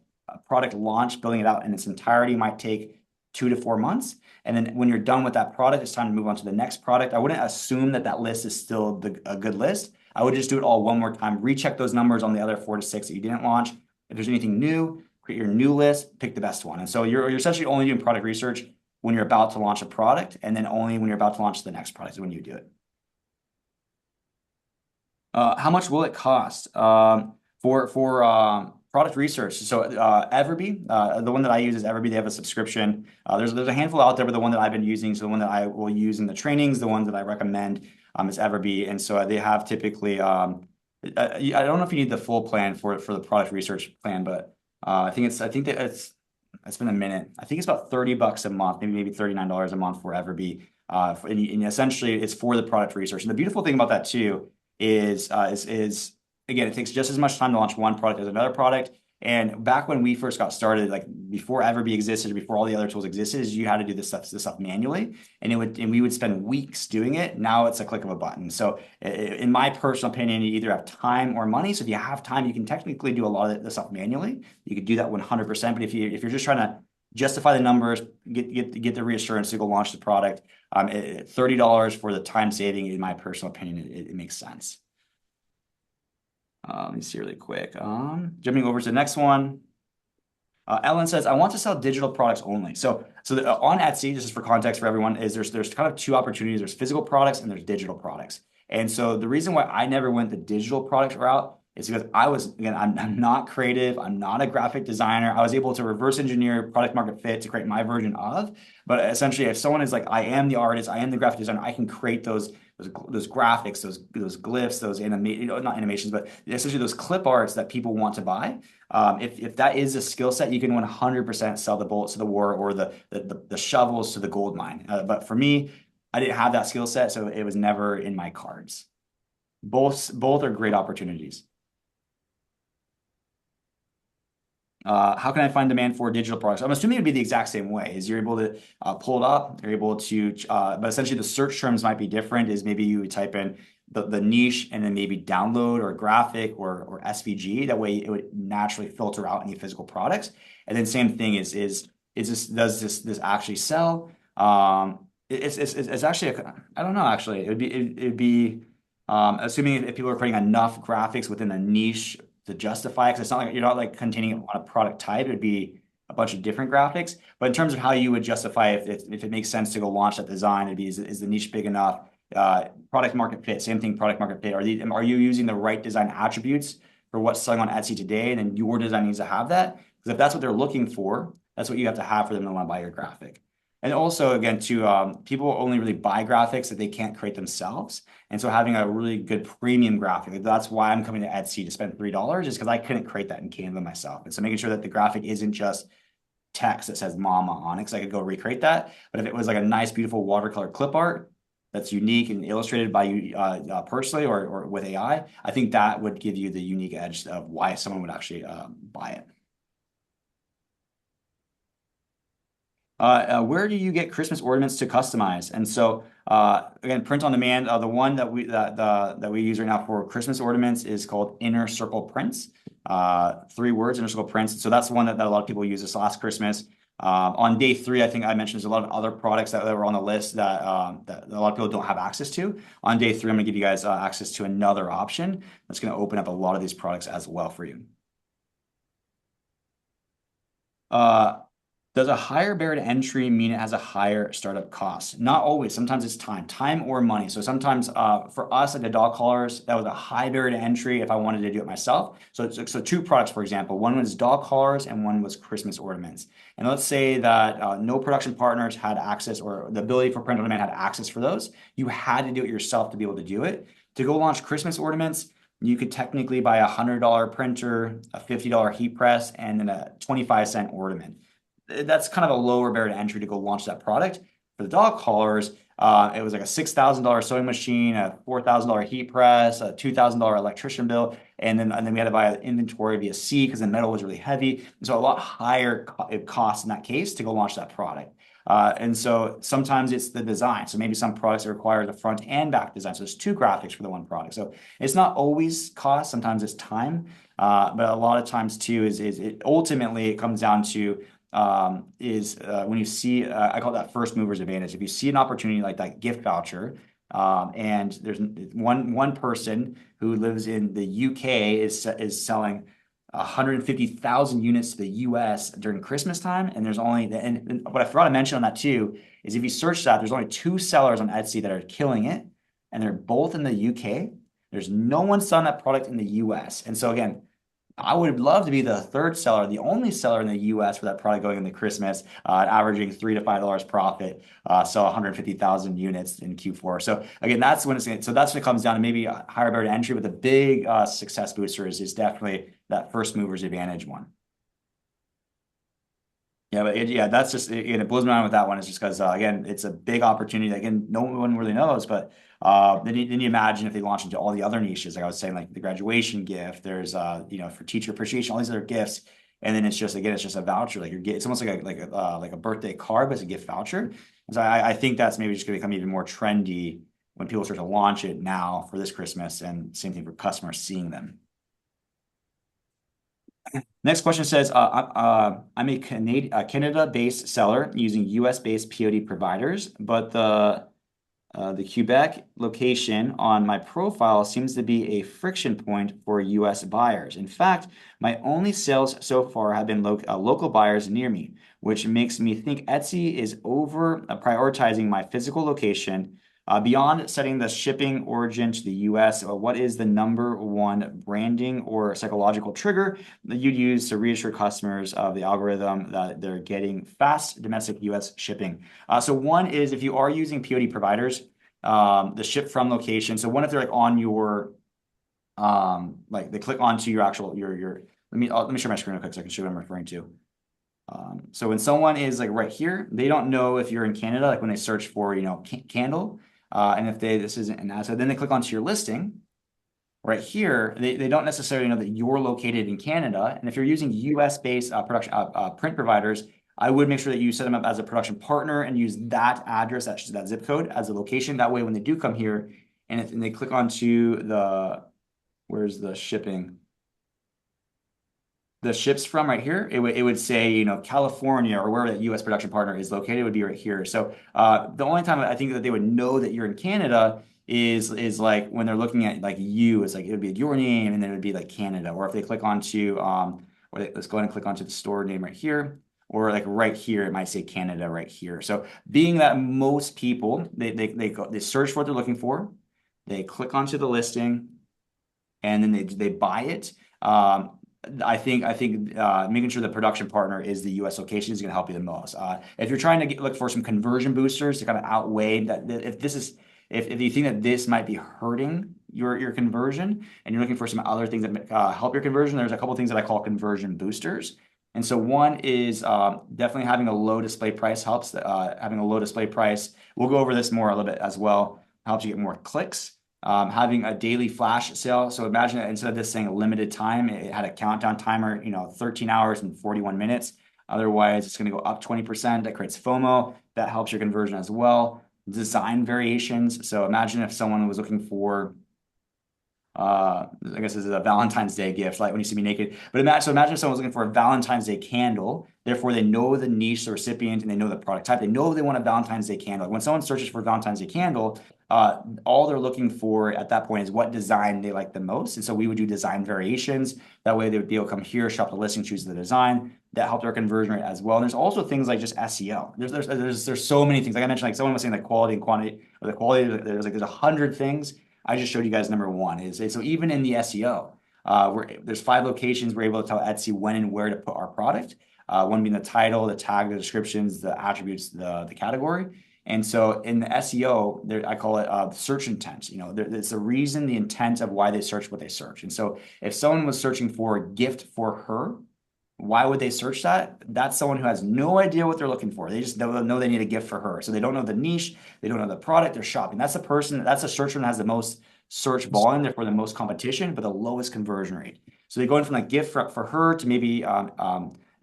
Product launch, building it out in its entirety might take 2 to 4 months. And then when you're done with that product, it's time to move on to the next product. I wouldn't assume that list is still a good list. I would just do it all one more time, recheck those numbers on the other 4 to 6 that you didn't launch. If there's anything new, create your new list, pick the best one. And so you're essentially only doing product research when you're about to launch a product, and then only when you're about to launch the next product is when you do it. How much will it cost for product research? So Everbee, the one that I use is Everbee. They have a subscription. There's a handful out there, but the one that I've been using, so the one that I will use in the trainings, the ones that I recommend is Everbee. And so they have typically, I don't know if you need the full plan for the product research plan, but I think that it's been a minute. I think it's about $30 a month, maybe $39 a month for Everbee. And essentially it's for the product research. And the beautiful thing about that too is again, it takes just as much time to launch one product as another product. And back when we first got started, like before Everbee existed, before all the other tools existed, is you had to do this stuff manually, and we would spend weeks doing it. Now it's a click of a button. So in my personal opinion, you either have time or money. So if you have time, you can technically do a lot of the stuff manually. You could do that 100%. But if you're just trying to justify the numbers, get the reassurance to go launch the product, $30 for the time saving, in my personal opinion, it makes sense. Let me see really quick. Jumping over to the next one. Ellen says, I want to sell digital products only. So on Etsy, just for context for everyone, is there's kind of 2 opportunities. There's physical products and there's digital products. And so the reason why I never went the digital products route is because I'm not creative. I'm not a graphic designer. I was able to reverse engineer product market fit to create my version of. But essentially, if someone is like, I am the artist, I am the graphic designer, I can create those graphics, those glyphs, those not animations, but essentially those clip arts that people want to buy. If that is a skill set, you can 100% sell the bullets to the war or the shovels to the gold mine. But for me, I didn't have that skill set, so it was never in my cards. Both are great opportunities. How can I find demand for digital products? I'm assuming it would be the exact same way. Is you're able to pull it up, you're able to, but essentially the search terms might be different. Is maybe you would type in the niche and then maybe download or graphic or SVG. That way it would naturally filter out any physical products. And then same thing does this actually sell? It's actually I don't know. Actually, it'd be assuming if people are creating enough graphics within a niche to justify, because it's not like you're not like containing on a product type. It'd be a bunch of different graphics. But in terms of how you would justify if it makes sense to go launch that design, it'd be is the niche big enough? Product market fit, same thing. Product market fit. Are you using the right design attributes for what's selling on Etsy today? And then your design needs to have that, because if that's what they're looking for, that's what you have to have for them to want to buy your graphic. And also, again, people only really buy graphics that they can't create themselves. And so having a really good premium graphic, that's why I'm coming to Etsy to spend $3, is because I couldn't create that in Canva myself. And so making sure that the graphic isn't just text that says mama on it, because I could go recreate that. But if it was like a nice, beautiful watercolor clip art that's unique and illustrated by you personally or with AI, I think that would give you the unique edge of why someone would actually buy it. Where do you get Christmas ornaments to customize? And so again, print on demand. The one that we use right now for Christmas ornaments is called Inner Circle Prints. 3 words, Inner Circle Prints. So that's the one that a lot of people use this last Christmas. On day 3, I think I mentioned there's a lot of other products that were on the list that a lot of people don't have access to. On day 3, I'm going to give you guys access to another option that's going to open up a lot of these products as well for you. Does a higher barrier to entry mean it has a higher startup cost? Not always. Sometimes it's time or money. So sometimes for us at the dog collars, that was a high barrier to entry if I wanted to do it myself. So 2 products, for example, one was dog collars and one was Christmas ornaments. And let's say that no production partners had access, or the ability for print on demand had access for those. You had to do it yourself to be able to do it. To go launch Christmas ornaments, you could technically buy a $100 printer, a $50 heat press, and then a 25-cent ornament. That's kind of a lower barrier to entry to go launch that product. For the dog collars, it was like a $6,000 sewing machine, a $4,000 heat press, a $2,000 electrician bill, and then we had to buy inventory via sea because the metal was really heavy. And so a lot higher cost in that case to go launch that product. And so sometimes it's the design. So maybe some products require the front and back design. So there's 2 graphics for the one product. So it's not always cost. Sometimes it's time. But a lot of times too is it ultimately it comes down to when you see, I call that first mover's advantage. If you see an opportunity like that gift voucher, and there's one person who lives in the UK is selling 150,000 units to the US during Christmas time, and there's only and what I forgot to mention on that too is if you search that, there's only 2 sellers on Etsy that are killing it, and they're both in the UK. There's no one selling that product in the US, and so again, I would love to be the 3rd seller, the only seller in the US for that product going into Christmas, averaging $3 to $5 profit, sell 150,000 units in Q4. So again, that's when it comes down to maybe a higher barrier to entry, but the big success booster is definitely that first mover's advantage one. Yeah, but that's just it blows my mind with that one. It's just because again, it's a big opportunity that, again, no one really knows. But then you imagine if they launch into all the other niches, like I was saying, like the graduation gift. There's for teacher appreciation, all these other gifts, and then it's just a voucher. Like it's almost like a birthday card, but it's a gift voucher. And so I think that's maybe just going to become even more trendy when people start to launch it now for this Christmas, and same thing for customers seeing them. Next question says, I'm a Canada-based seller using US-based POD providers, but the Quebec location on my profile seems to be a friction point for US buyers. In fact, my only sales so far have been local buyers near me, which makes me think Etsy is over prioritizing my physical location. Beyond setting the shipping origin to the US, what is the #1 branding or psychological trigger that you'd use to reassure customers of the algorithm that they're getting fast domestic US shipping? So one is if you are using POD providers, the ship from location. So one, if they're like on your, like they click onto your actual, let me share my screen real quick so I can show you what I'm referring to. So when someone is like right here, they don't know if you're in Canada, like when they search for, candle. And if this isn't an ad, so then they click onto your listing right here, they don't necessarily know that you're located in Canada. And if you're using US-based production print providers, I would make sure that you set them up as a production partner and use that address, that zip code as a location. That way, when they do come here and they click onto where's the shipping? The ships from right here, it would say, California or wherever that US production partner is located would be right here. So the only time I think that they would know that you're in Canada is like when they're looking at like you, it's like it would be your name and then it would be like Canada. Or if they click onto let's go ahead and click onto the store name right here, or like right here, it might say Canada right here. So being that most people they search for what they're looking for, they click onto the listing, and then they buy it. I think making sure the production partner is the US location is going to help you the most. If you're trying to look for some conversion boosters to kind of outweigh that, if you think that this might be hurting your conversion and you're looking for some other things that help your conversion, there's a couple things that I call conversion boosters. And so one is definitely having a low display price helps. Having a low display price, we'll go over this more a little bit as well, helps you get more clicks. Having a daily flash sale. So imagine that instead of this saying limited time, it had a countdown timer, 13 hours and 41 minutes. Otherwise, it's going to go up 20%. That creates FOMO. That helps your conversion as well. Design variations. So imagine if someone was looking for I guess this is a Valentine's Day gift, like when you see me naked. But imagine if someone was looking for a Valentine's Day candle. Therefore, they know the niche, the recipient, and they know the product type. They know they want a Valentine's Day candle. Like when someone searches for a Valentine's Day candle, all they're looking for at that point is what design they like the most. And so we would do design variations. That way they would be able to come here, shop the listing, choose the design. That helped our conversion rate as well. And there's also things like just SEO. There's so many things. Like I mentioned, like someone was saying like quality and quantity, or the quality, there's 100 things. I just showed you guys number one is so even in the SEO, there's 5 locations we're able to tell Etsy when and where to put our product. One being the title, the tag, the descriptions, the attributes, the category. And so in the SEO, I call it search intent. You know, it's the reason, the intent of why they search what they search. And so if someone was searching for a gift for her, why would they search that? That's someone who has no idea what they're looking for. They just don't know they need a gift for her. So they don't know the niche. They don't know the product. They're shopping. That's a search term that has the most search volume, therefore the most competition, but the lowest conversion rate. So they go in from like gift for her to maybe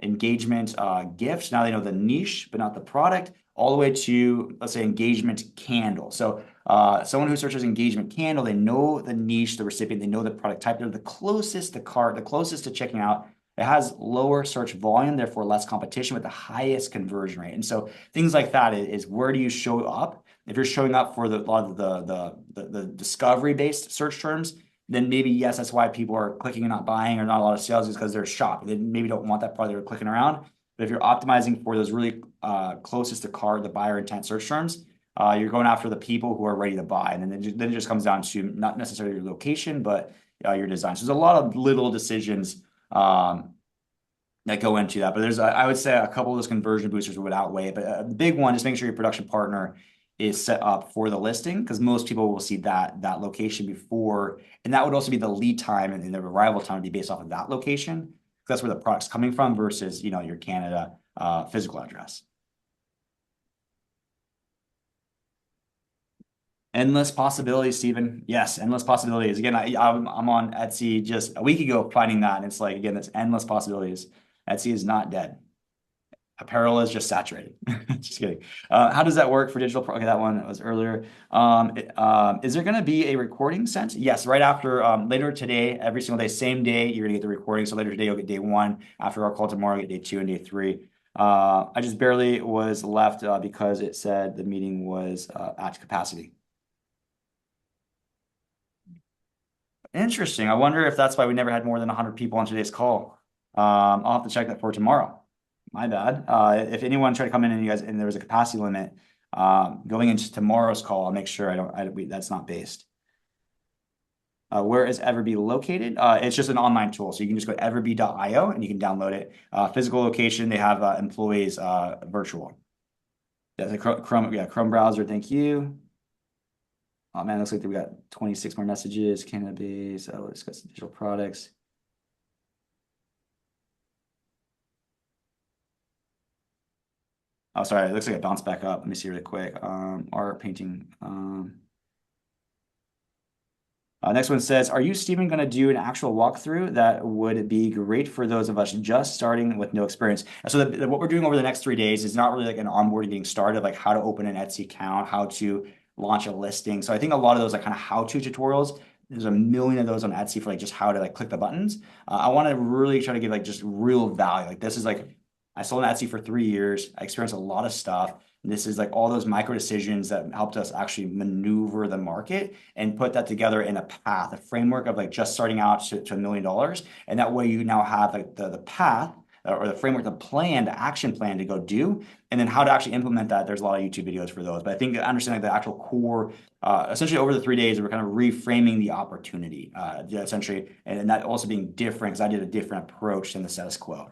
engagement gifts. Now they know the niche, but not the product, all the way to, let's say, engagement candle. So someone who searches engagement candle, they know the niche, the recipient, they know the product type. They're the closest to cart, the closest to checking out. It has lower search volume, therefore less competition with the highest conversion rate. And so things like that is where do you show up? If you're showing up for a lot of the discovery-based search terms, then maybe, yes, that's why people are clicking and not buying, or not a lot of sales, is because they're shopping. They maybe don't want that part, they're clicking around. But if you're optimizing for those really closest to cart, the buyer intent search terms, you're going after the people who are ready to buy. And then it just comes down to not necessarily your location, but your design. So there's a lot of little decisions that go into that. But there's, I would say, a couple of those conversion boosters would outweigh it. But a big one is make sure your production partner is set up for the listing, because most people will see that location before. And that would also be the lead time, and the arrival time would be based off of that location. That's where the product's coming from versus, your Canada physical address. Endless possibilities, Stephen. Yes, endless possibilities. Again, I'm on Etsy just a week ago finding that. And it's like, again, that's endless possibilities. Etsy is not dead. Apparel is just saturated. Just kidding. How does that work for digital? Okay, that one was earlier. Is there going to be a recording sent? Yes, right after, later today, every single day, same day, you're going to get the recording. So later today, you'll get day 1. After our call tomorrow, you get day 2 and day 3. I just barely was left because it said the meeting was at capacity. Interesting. I wonder if that's why we never had more than 100 people on today's call. I'll have to check that for tomorrow. My bad. If anyone tried to come in and there was a capacity limit, going into tomorrow's call, I'll make sure that's not based. Where is Everbee located? It's just an online tool. So you can just go to everbee.io and you can download it. Physical location, they have employees virtual. Yeah, the Chrome browser, thank you. Oh man, looks like we got 26 more messages. Canada base. Oh, let's discuss digital products. Oh, sorry. It looks like it bounced back up. Let me see really quick. Art, painting. Next one says, are you, Stephen, going to do an actual walkthrough? That would be great for those of us just starting with no experience. And so what we're doing over the next 3 days is not really like an onboarding getting started, like how to open an Etsy account, how to launch a listing. So I think a lot of those like kind of how-to tutorials, there's a million of those on Etsy for like just how to like click the buttons. I want to really try to give like just real value. Like this is like, I sold on Etsy for 3 years. I experienced a lot of stuff. This is like all those micro decisions that helped us actually maneuver the market and put that together in a path, a framework of like just starting out to $1 million. And that way you now have like the path or the framework, the plan, the action plan to go do, and then how to actually implement that. There's a lot of YouTube videos for those. But I think understanding the actual core, essentially over the 3 days, we're kind of reframing the opportunity, essentially, and that also being different because I did a different approach than the status quo.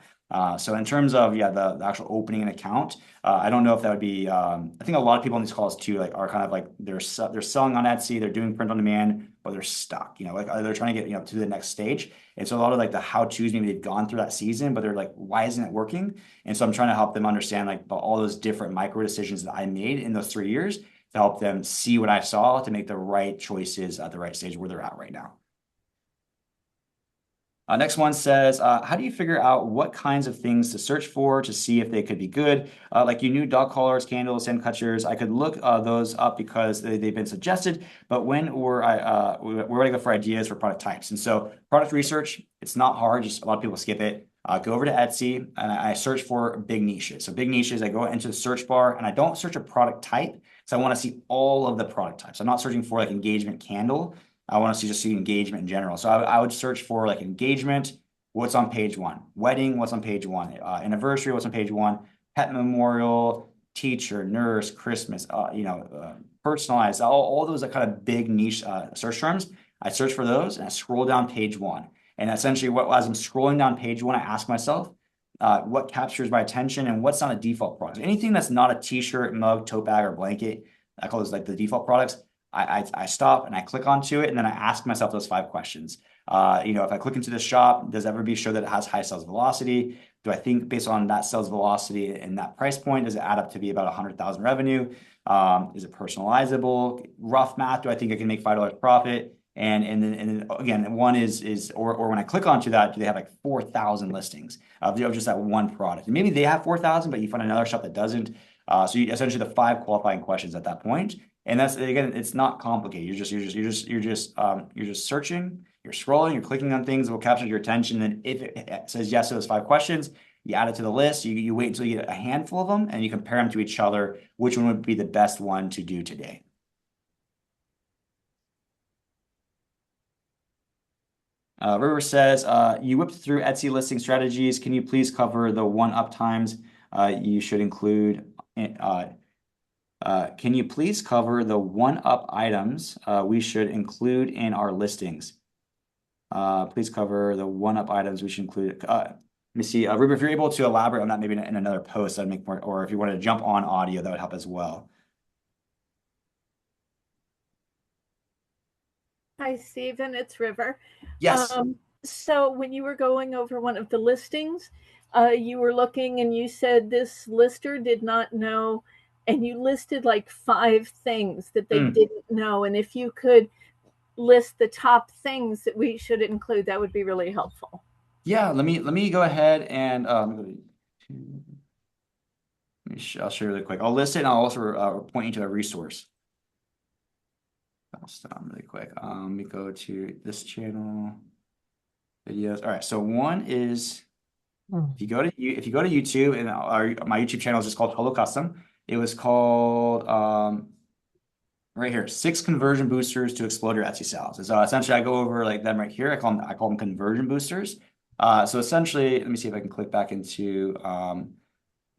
So in terms of the actual opening an account, I don't know if that would be. I think a lot of people on these calls too, like are kind of like they're selling on Etsy, they're doing print on demand, but they're stuck. Like they're trying to get to the next stage. And so a lot of like the how to's, maybe they've gone through that season, but they're like, why isn't it working? And so I'm trying to help them understand like all those different micro decisions that I made in those 3 years to help them see what I saw to make the right choices at the right stage where they're at right now. Next one says, how do you figure out what kinds of things to search for to see if they could be good? Like you knew dog collars, candles, sand catchers. I could look those up because they've been suggested, but we're ready to go for ideas for product types. And so product research, it's not hard, just a lot of people skip it. Go over to Etsy and I search for big niches. So big niches, I go into the search bar and I don't search a product type. So I want to see all of the product types. I'm not searching for like engagement candle. I want to just see engagement in general. So I would search for like engagement, what's on page 1, wedding, what's on page 1, anniversary, what's on page 1, pet memorial, teacher, nurse, Christmas, personalized, all those kind of big niche search terms. I search for those and I scroll down page 1. And essentially as I'm scrolling down page 1, I ask myself, what captures my attention and what's not a default product. Anything that's not a t-shirt, mug, tote bag, or blanket, I call those like the default products. I stop and I click onto it and then I ask myself those 5 questions. If I click into the shop, does everybody show that it has high sales velocity? Do I think based on that sales velocity and that price point, does it add up to be about 100,000 revenue? Is it personalizable? Rough math, do I think I can make $5 profit? And then again, one is or when I click onto that, do they have like 4,000 listings of just that one product? And maybe they have 4,000, but you find another shop that doesn't. So you essentially the 5 qualifying questions at that point. And that's, again, it's not complicated. You're just searching, you're scrolling, you're clicking on things that will capture your attention. And if it says yes to those 5 questions, you add it to the list. You wait until you get a handful of them and you compare them to each other. Which one would be the best one to do today? River says, you whipped through Etsy listing strategies. Can you please cover the one-up times you should include? Can you please cover the one-up items we should include in our listings? Please cover the one-up items we should include. Let me see, Ruben, if you're able to elaborate on that, maybe in another post, that'd make more, or if you wanted to jump on audio, that would help as well. Hi, Stephen, it's River. Yes. So when you were going over one of the listings, you were looking and you said this lister did not know, and you listed like 5 things that they didn't know. And if you could list the top things that we should include, that would be really helpful. Yeah, let me go ahead and I'll share really quick. I'll list it and I'll also point you to a resource. I'll stop really quick. Let me go to this channel, videos. All right, so one is if you go to YouTube, and my YouTube channel is just called Hello Custom. It was called right here, 6 conversion boosters to explode your Etsy sales. And so essentially I go over like them right here. I call them conversion boosters. So essentially, let me see if I can click back into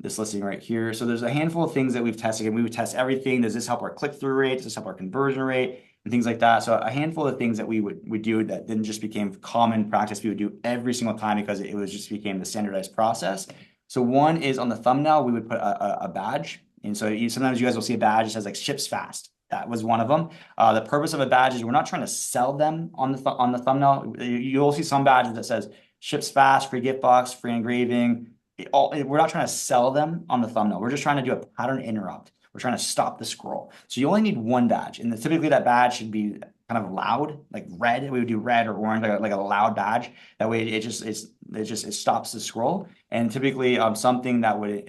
this listing right here. So there's a handful of things that we've tested, and we would test everything. Does this help our click-through rate? Does this help our conversion rate? And things like that. So a handful of things that we would do that then just became common practice. We would do every single time because it was just became the standardized process. So one is on the thumbnail, we would put a badge. And so sometimes you guys will see a badge that says like ships fast. That was one of them. The purpose of a badge is we're not trying to sell them on the thumbnail. You'll see some badges that says ships fast, free gift box, free engraving. We're not trying to sell them on the thumbnail. We're just trying to do a pattern interrupt. We're trying to stop the scroll. So you only need one badge. And typically that badge should be kind of loud, like red. We would do red or orange, like a loud badge. That way it stops the scroll. And typically something that would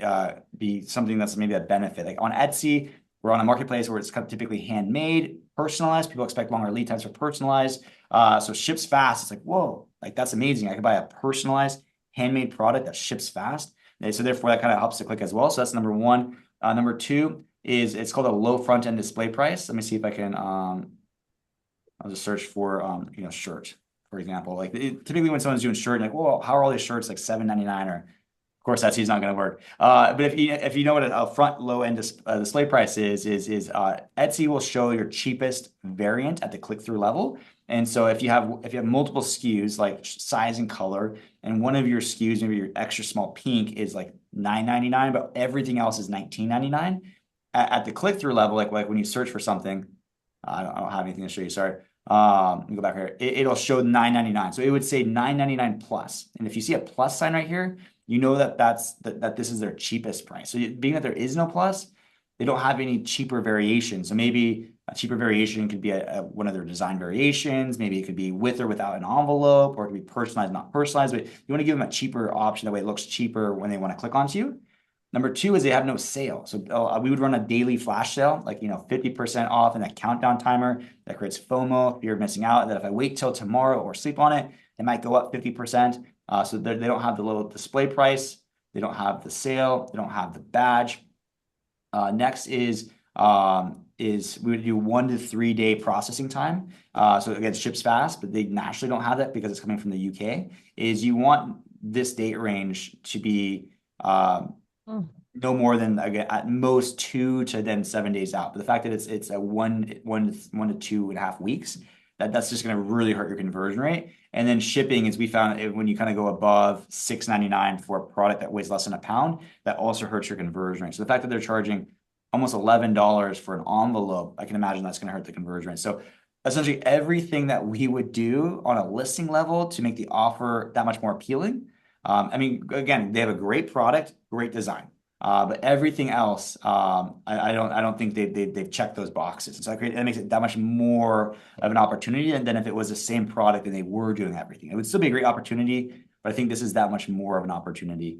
be something that's maybe a benefit. Like on Etsy, we're on a marketplace where it's kind of typically handmade, personalized. People expect longer lead times for personalized. So ships fast. It's like, whoa, like that's amazing. I could buy a personalized handmade product that ships fast. And so therefore that kind of helps to click as well. So that's number 1. Number 2 is it's called a low front end display price. Let me see if I can, I'll just search for, shirt, for example. Like typically when someone's doing shirt, like, well, how are all these shirts like $7.99 or of course, Etsy's not going to work. But if you know what a front low end display price is Etsy will show your cheapest variant at the click through level. And so if you have multiple SKUs like size and color, and one of your SKUs, maybe your extra small pink, is like $9.99, but everything else is $19.99 at the click through level. Like when you search for something, I don't have anything to show you. Sorry. Let me go back here. It'll show $9.99. So it would say $9.99 plus. And if you see a plus sign right here, you know that this is their cheapest price. So being that there is no plus, they don't have any cheaper variation. So maybe A cheaper variation could be one of their design variations. Maybe it could be with or without an envelope, or it could be personalized, not personalized, but you want to give them a cheaper option. That way it looks cheaper when they want to click onto you. Number two is they have no sale. So we would run a daily flash sale, like, 50% off and a countdown timer that creates FOMO, fear of missing out, that if I wait till tomorrow or sleep on it, it might go up 50%. So they don't have the little display price. They don't have the sale. They don't have the badge. Next is we would do 1 to 3 day processing time. So again, it ships fast, but they naturally don't have that because it's coming from the UK. Is you want this date range to be no more than, again, at most 2 to then 7 days out. But the fact that it's a one to 2.5 weeks, that's just going to really hurt your conversion rate. And then shipping is, we found when you kind of go above $6.99 for a product that weighs less than a pound, that also hurts your conversion rate. So the fact that they're charging almost $11 for an envelope, I can imagine that's going to hurt the conversion rate. So essentially everything that we would do on a listing level to make the offer that much more appealing. I mean, again, they have a great product, great design. But everything else, I don't think they've checked those boxes. And so that makes it that much more of an opportunity than if it was the same product and they were doing everything. It would still be a great opportunity, but I think this is that much more of an opportunity.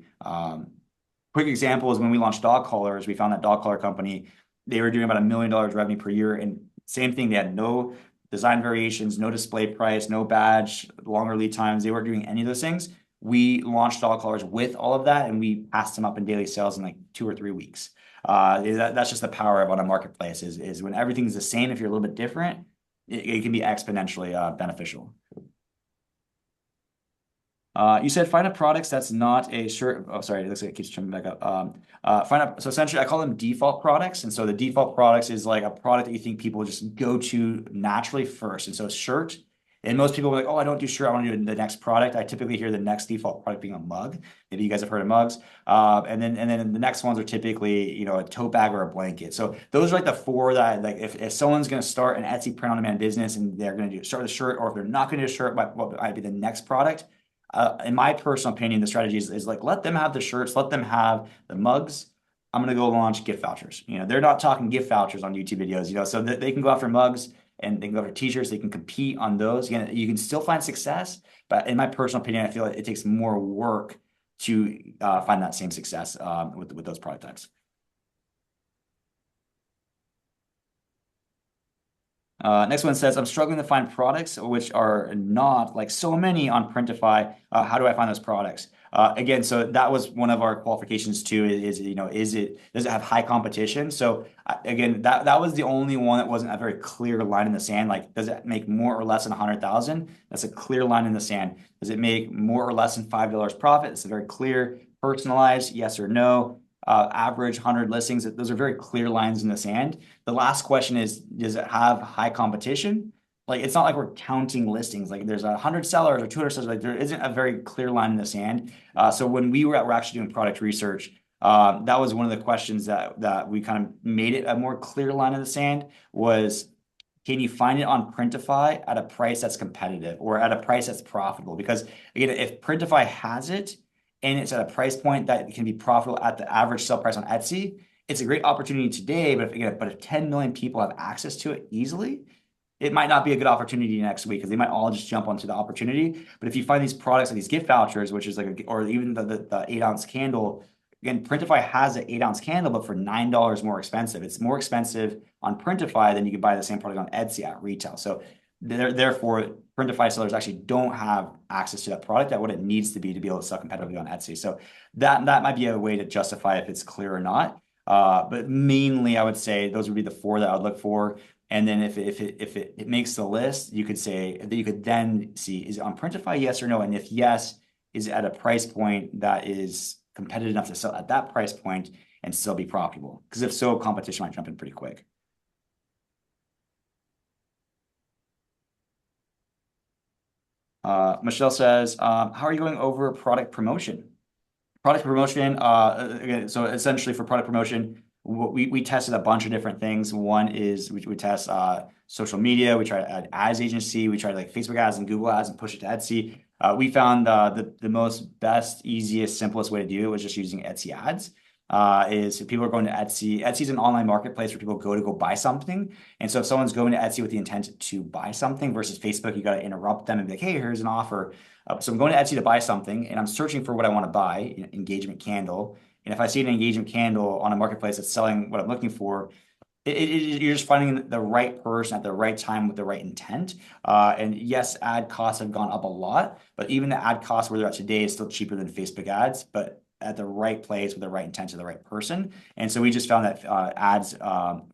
Quick example is when we launched dog collars, we found that dog collar company, they were doing about $1 million revenue per year. And same thing, they had no design variations, no display price, no badge, longer lead times. They weren't doing any of those things. We launched dog collars with all of that, and we passed them up in daily sales in like 2 or 3 weeks. That's just the power of on a marketplace is when everything's the same, if you're a little bit different, it can be exponentially beneficial. You said find a products that's not a shirt. Oh, sorry, it looks like it keeps jumping back up. So essentially I call them default products. And so the default products is like a product that you think people just go to naturally first. And so shirt. And most people are like, oh, I don't do shirt, I want to do the next product. I typically hear the next default product being a mug. Maybe you guys have heard of mugs. And then the next ones are typically, a tote bag or a blanket. So those are like the 4 that, like, if someone's going to start an Etsy print on demand business and they're going to start with a shirt, or if they're not going to do a shirt, what might be the next product? In my personal opinion, the strategy is like, let them have the shirts, let them have the mugs. I'm going to go launch gift vouchers. They're not talking gift vouchers on YouTube videos, so that they can go after mugs. And they can go for t-shirts, they can compete on those. Again, you can still find success, but in my personal opinion, I feel like it takes more work to find that same success with those product types. Next one says, I'm struggling to find products which are not like so many on Printify. How do I find those products? Again, so that was one of our qualifications too, does it have high competition? So again, that was the only one that wasn't a very clear line in the sand. Like, does it make more or less than 100,000? That's a clear line in the sand. Does it make more or less than $5 profit? It's a very clear, personalized, yes or no. Average 100 listings. Those are very clear lines in the sand. The last question is, does it have high competition? Like, it's not like we're counting listings. Like, there's 100 sellers or 200 sellers. Like, there isn't a very clear line in the sand. So when we're actually doing product research, that was one of the questions that we kind of made it a more clear line in the sand was, can you find it on Printify at a price that's competitive or at a price that's profitable? Because again, if Printify has it and it's at a price point that can be profitable at the average sell price on Etsy, it's a great opportunity today. But if 10 million people have access to it easily, it might not be a good opportunity next week because they might all just jump onto the opportunity. But if you find these products like these gift vouchers, which is like, or even the 8-ounce candle, again, Printify has an 8-ounce candle, but for $9 more expensive. It's more expensive on Printify than you could buy the same product on Etsy at retail. So therefore, Printify sellers actually don't have access to that product at what it needs to be able to sell competitively on Etsy. So that might be a way to justify if it's clear or not. But mainly, I would say those would be the 4 that I would look for. And then if it makes the list, you could say that you could then see, is it on Printify, yes or no? And if yes, is it at a price point that is competitive enough to sell at that price point and still be profitable? Because if so, competition might jump in pretty quick. Michelle says, how are you going over product promotion? Product promotion, again, so essentially for product promotion, we tested a bunch of different things. One is we test social media. We tried an ads agency. We tried like Facebook ads and Google ads and push it to Etsy. We found the most best, easiest, simplest way to do it was just using Etsy ads. is if people are going to Etsy. Etsy is an online marketplace where people go buy something. And so if someone's going to Etsy with the intent to buy something versus Facebook, you got to interrupt them and be like, hey, here's an offer. So I'm going to Etsy to buy something and I'm searching for what I want to buy, engagement candle. And if I see an engagement candle on a marketplace that's selling what I'm looking for, you're just finding the right person at the right time with the right intent. And yes, ad costs have gone up a lot, but even the ad costs where they're at today is still cheaper than Facebook ads, but at the right place with the right intent to the right person. And so we just found that ads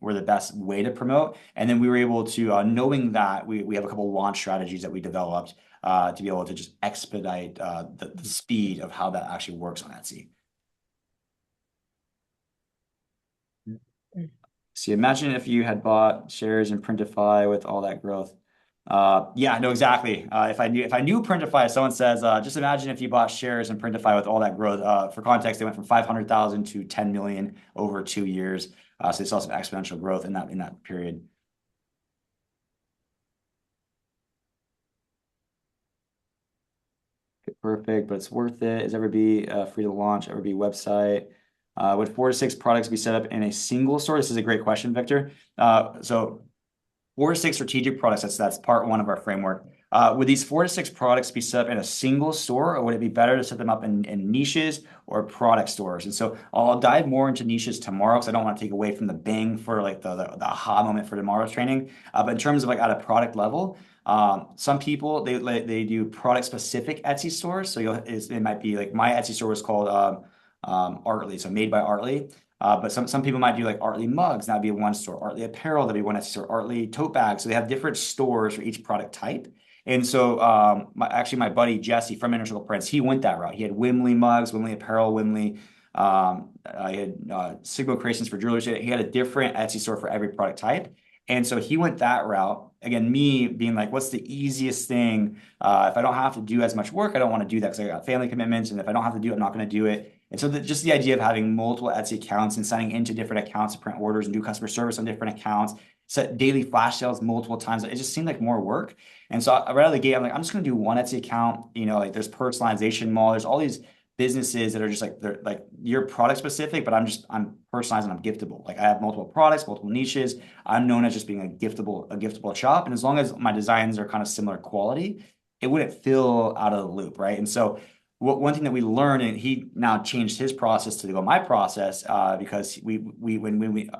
were the best way to promote. And then we were able to, knowing that we have a couple of launch strategies that we developed to be able to just expedite the speed of how that actually works on Etsy. So imagine if you had bought shares in Printify with all that growth. Yeah, no, exactly. If I knew Printify, someone says, just imagine if you bought shares in Printify with all that growth. For context, they went from 500,000 to 10 million over 2 years. So they saw some exponential growth in that period. Okay, perfect, but it's worth it. Is Everbee free to launch? Everbee website. Would 4 to 6 products be set up in a single store? This is a great question, Victor. So 4 to 6 strategic products, that's part one of our framework. Would these 4 to 6 products be set up in a single store, or would it be better to set them up in niches or product stores? And so I'll dive more into niches tomorrow because I don't want to take away from the bang for like the aha moment for tomorrow's training. But in terms of like at a product level, some people they do product specific Etsy stores. So it might be like my Etsy store was called Artly, so made by Artly. But some people might do like Artly mugs, that'd be one store. Artly apparel, that'd be one Etsy store. Artly tote bags. So they have different stores for each product type. And so my buddy Jesse from Inner Circle Prints, he went that route. He had Wimley mugs, Wimley apparel, Wimley. I had Sigma Creations for jewelry. He had a different Etsy store for every product type. And so he went that route. Again, me being like, what's the easiest thing? If I don't have to do as much work, I don't want to do that because I got family commitments. And if I don't have to do it, I'm not going to do it. And so just the idea of having multiple Etsy accounts and signing into different accounts to print orders and do customer service on different accounts, set daily flash sales multiple times, it just seemed like more work. And so right out of the gate, I'm like, I'm just going to do one Etsy account. Like there's Personalization Mall. There's all these businesses that are just like, they're like you're product specific, but I'm personalized and I'm giftable. Like I have multiple products, multiple niches. I'm known as just being a giftable shop. And as long as my designs are kind of similar quality, it wouldn't feel out of the loop, right? And so one thing that we learned, and he now changed his process to go my process, because when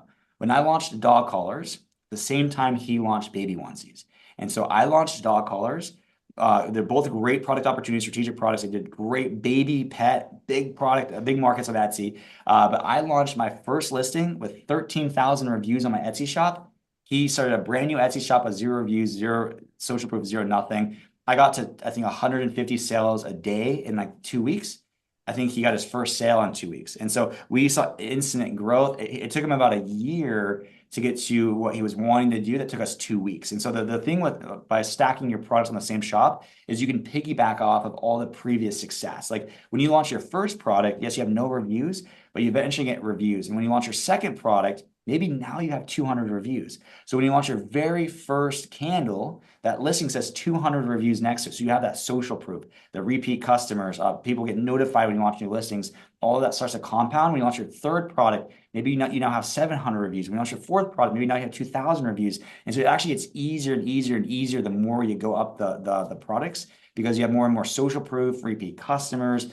I launched dog collars, the same time he launched baby onesies. And so I launched dog collars. They're both great product opportunities, strategic products. They did great baby, pet, big product, big markets on Etsy. But I launched my first listing with 13,000 reviews on my Etsy shop. He started a brand new Etsy shop with 0 reviews, 0 social proof, 0 nothing. I got to, I think, 150 sales a day in like 2 weeks. I think he got his first sale in 2 weeks. And so we saw instant growth. It took him about a year to get to what he was wanting to do. That took us 2 weeks. And so the thing by stacking your products on the same shop is you can piggyback off of all the previous success. Like when you launch your first product, yes, you have no reviews, but you eventually get reviews. And when you launch your second product, maybe now you have 200 reviews. So when you launch your very first candle, that listing says 200 reviews next to it. So you have that social proof, the repeat customers, people get notified when you launch new listings. All of that starts to compound. When you launch your third product, maybe you now have 700 reviews. When you launch your fourth product, maybe now you have 2,000 reviews. And so it actually gets easier and easier and easier the more you go up the products, because you have more and more social proof, repeat customers,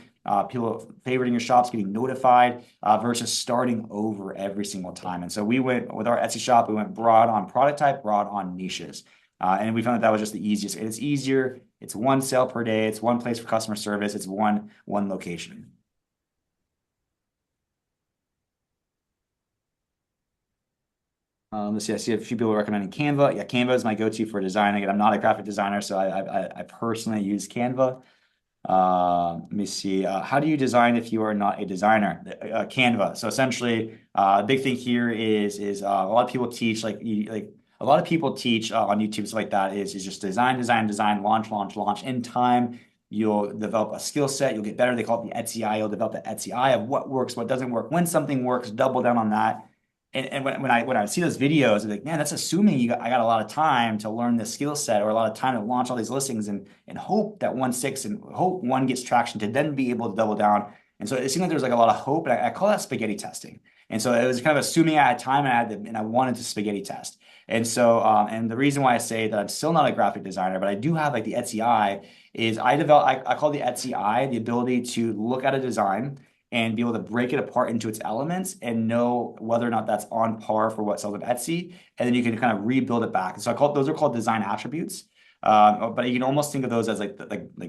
people favoriting your shops, getting notified, versus starting over every single time. And so we went with our Etsy shop, we went broad on product type, broad on niches. And we found that was just the easiest. And it's easier. It's 1 sale per day. It's 1 place for customer service. It's one location. Let's see. I see a few people recommending Canva. Yeah, Canva is my go-to for design. Again, I'm not a graphic designer, so I personally use Canva. Let me see. How do you design if you are not a designer? Canva. So essentially, the big thing here is a lot of people teach a lot of people teach on YouTube, stuff like that is just design, launch. In time, you'll develop a skill set. You'll get better. They call it the Etsy eye. You'll develop the Etsy eye of what works, what doesn't work. When something works, double down on that. And when I see those videos, I'm like, man, that's assuming I got a lot of time to learn this skill set or a lot of time to launch all these listings and hope that one sticks and hope one gets traction to then be able to double down And so it seemed like there was like a lot of hope, and I call that spaghetti testing. And so it was kind of assuming I had time and I wanted to spaghetti test. And so, and the reason why I say that I'm still not a graphic designer, but I do have like the Etsy eye is I call the Etsy eye the ability to look at a design and be able to break it apart into its elements and know whether or not that's on par for what sells on Etsy. And then you can kind of rebuild it back. And so those are called design attributes. But you can almost think of those as like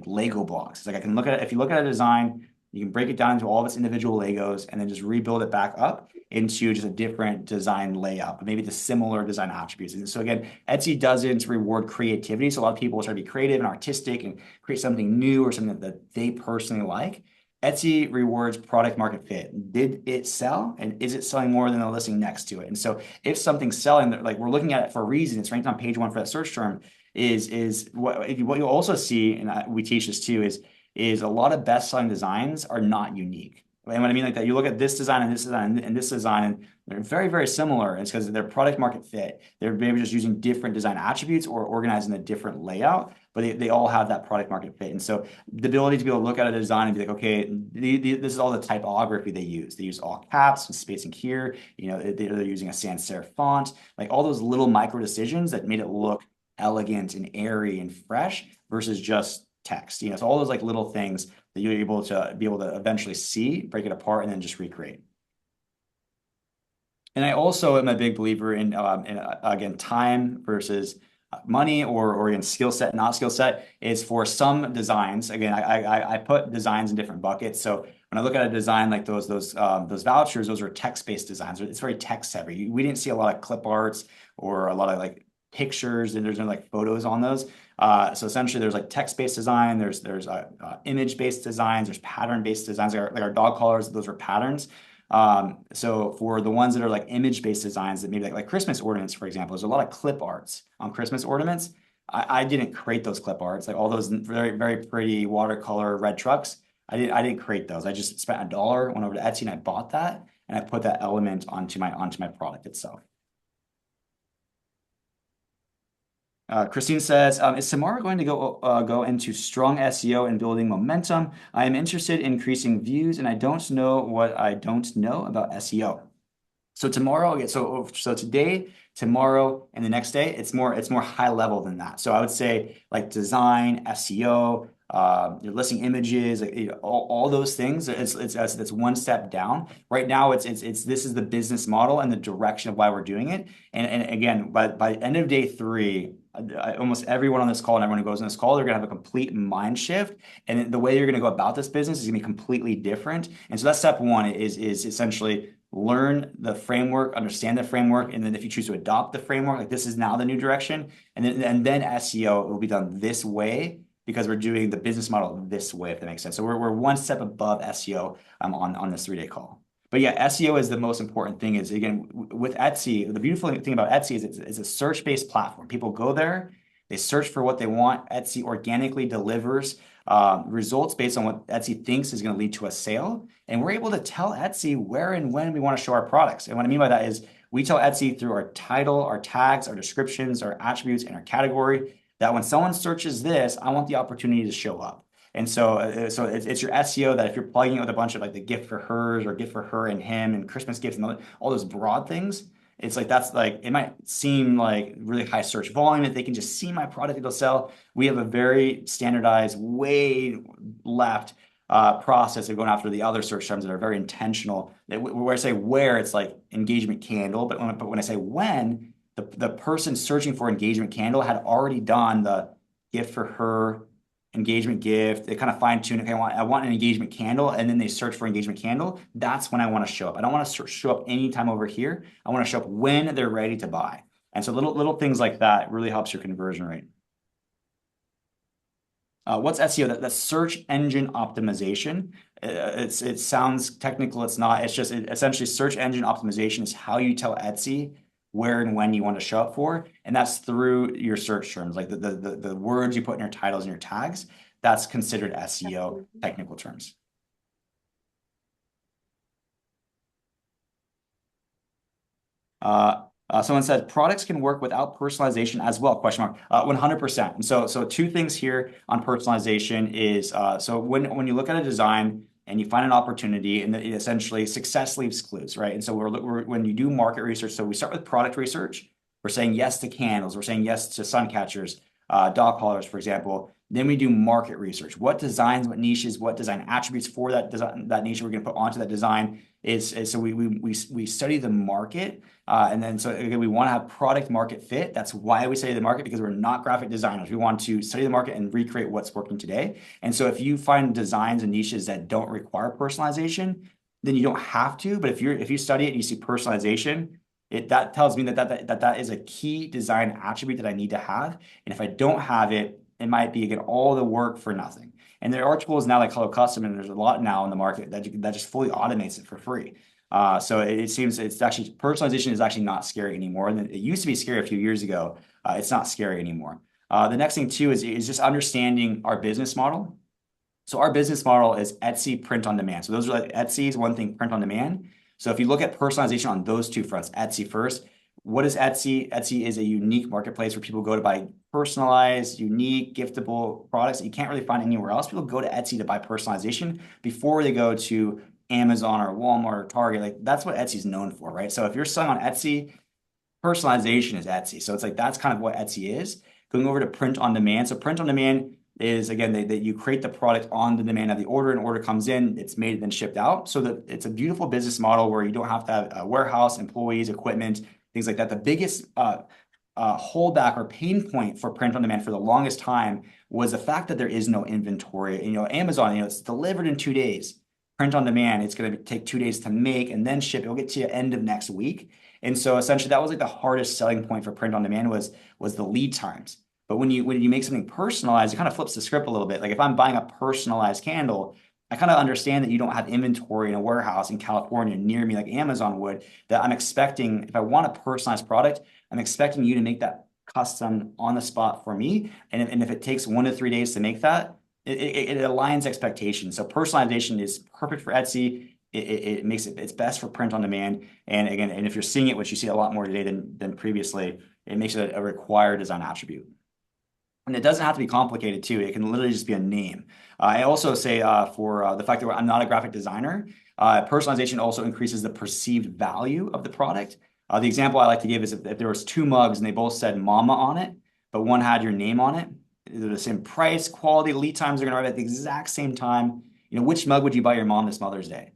Lego blocks. It's like I can look at it, if you look at a design, you can break it down into all of its individual Legos and then just rebuild it back up into just a different design layout, but maybe the similar design attributes. And so again, Etsy doesn't reward creativity. So a lot of people try to be creative and artistic and create something new or something that they personally like. Etsy rewards product market fit. Did it sell? And is it selling more than the listing next to it? And so if something's selling, like we're looking at it for a reason, it's ranked on page 1 for that search term, is what you'll also see, and we teach this too, is a lot of best-selling designs are not unique. And what I mean like that, you look at this design and this design and this design, and they're very, very similar. It's because their product market fit. They're maybe just using different design attributes or organizing a different layout, but they all have that product market fit. And so the ability to be able to look at a design and be like, okay, this is all the typography they use. They use all caps and spacing here. They're using a sans serif font, like all those little micro decisions that made it look elegant and airy and fresh versus just text. So all those like little things that you're able to eventually see, break it apart, and then just recreate. And I also am a big believer in again, time versus money, or again, skill set, not skill set, is for some designs. Again, I put designs in different buckets. So when I look at a design like those vouchers, those are text-based designs. It's very text heavy. We didn't see a lot of clip arts or a lot of like pictures, and there's no like photos on those. So essentially there's like text-based design, there's image-based designs, there's pattern-based designs, like our dog collars, those are patterns. So for the ones that are like image-based designs that maybe like Christmas ornaments, for example, there's a lot of clip arts on Christmas ornaments. I didn't create those clip arts, like all those very, very pretty watercolor red trucks. I didn't create those. I just spent $1, went over to Etsy and I bought that, and I put that element onto my product itself. Christine says, is Samara going to go into strong SEO and building momentum? I am interested in increasing views, and I don't know what I don't know about SEO. So tomorrow, so today, tomorrow, and the next day, it's more high level than that. So I would say like design, SEO, your listing images, like, all those things. It's one step down. Right now, this is the business model and the direction of why we're doing it. And again, by end of day 3. Almost everyone on this call and everyone who goes on this call, they're going to have a complete mind shift. And the way you're going to go about this business is going to be completely different. And so that's step 1 is essentially learn the framework, understand the framework. And then if you choose to adopt the framework, like this is now the new direction. And then SEO will be done this way because we're doing the business model this way, if that makes sense. So we're one step above SEO on this 3-day call. But yeah, SEO is the most important thing. Is again, with Etsy, the beautiful thing about Etsy is it's a search-based platform. People go there, they search for what they want. Etsy organically delivers results based on what Etsy thinks is going to lead to a sale. And we're able to tell Etsy where and when we want to show our products. And what I mean by that is we tell Etsy through our title, our tags, our descriptions, our attributes, and our category that when someone searches this, I want the opportunity to show up. And so it's your SEO that if you're plugging it with a bunch of like the gift for hers or gift for her and him and Christmas gifts and all those broad things, it's like that's like it might seem like really high search volume. If they can just see my product, it'll sell. We have a very standardized, way left process of going after the other search terms that are very intentional. Where I say where, it's like engagement candle, but when I say when, the person searching for engagement candle had already done the gift for her, engagement gift. They kind of fine tune. Okay, I want an engagement candle, and then they search for engagement candle. That's when I want to show up. I don't want to show up anytime over here. I want to show up when they're ready to buy. And so little things like that really helps your conversion rate. What's SEO? That's search engine optimization. It sounds technical. It's not. It's just essentially search engine optimization is how you tell Etsy where and when you want to show up for, and that's through your search terms, like the words you put in your titles and your tags. That's considered SEO technical terms. Someone said products can work without personalization as well, question mark. 100%. And so 2 things here on personalization is, so when you look at a design and you find an opportunity, and essentially success leaves clues, right? And so when you do market research, so we start with product research. We're saying yes to candles. We're saying yes to sun catchers, dog collars, for example. Then we do market research. What designs, what niches, what design attributes for that design, that niche we're going to put onto that design is so we study the market, and then so again, we want to have product market fit. That's why we study the market, because we're not graphic designers. We want to study the market and recreate what's working today. And so if you find designs and niches that don't require personalization, then you don't have to. But if you study it and you see personalization, that tells me that is a key design attribute that I need to have. And if I don't have it, it might be, again, all the work for nothing. And there are tools now like Color Custom, and there's a lot now in the market that just fully automates it for free. So it seems it's actually, personalization is actually not scary anymore. And it used to be scary a few years ago. It's not scary anymore. The next thing too is just understanding our business model. So our business model is Etsy print on demand. So those are like Etsy is one thing, print on demand. So if you look at personalization on those two fronts, Etsy first, what is Etsy? Etsy is a unique marketplace where people go to buy personalized, unique, giftable products that you can't really find anywhere else. People go to Etsy to buy personalization before they go to Amazon or Walmart or Target. Like that's what Etsy's known for, right? So if you're selling on Etsy, personalization is Etsy. So it's like that's kind of what Etsy is. Going over to print on demand. So print on demand is, again, that you create the product on the demand of the order, and order comes in, it's made and then shipped out. So that it's a beautiful business model where you don't have to have a warehouse, employees, equipment, things like that. The biggest holdback or pain point for print on demand for the longest time was the fact that there is no inventory. You know, Amazon, it's delivered in 2 days. Print on demand, it's going to take 2 days to make and then ship. It'll get to you end of next week. And so essentially that was like the hardest selling point for print on demand was the lead times. But when you make something personalized, it kind of flips the script a little bit. Like if I'm buying a personalized candle, I kind of understand that you don't have inventory in a warehouse in California near me like Amazon would, that I'm expecting, if I want a personalized product, I'm expecting you to make that custom on the spot for me. And if it takes 1 to 3 days to make that, it aligns expectations. So personalization is perfect for Etsy. It makes it's best for print on demand. And again, if you're seeing it, which you see a lot more today than previously, it makes it a required design attribute. And it doesn't have to be complicated too. It can literally just be a name. I also say for the fact that I'm not a graphic designer, personalization also increases the perceived value of the product. The example I like to give is if there was 2 mugs and they both said mama on it, but one had your name on it, they're the same price, quality, lead times are going to arrive at the exact same time. You know, which mug would you buy your mom this Mother's Day?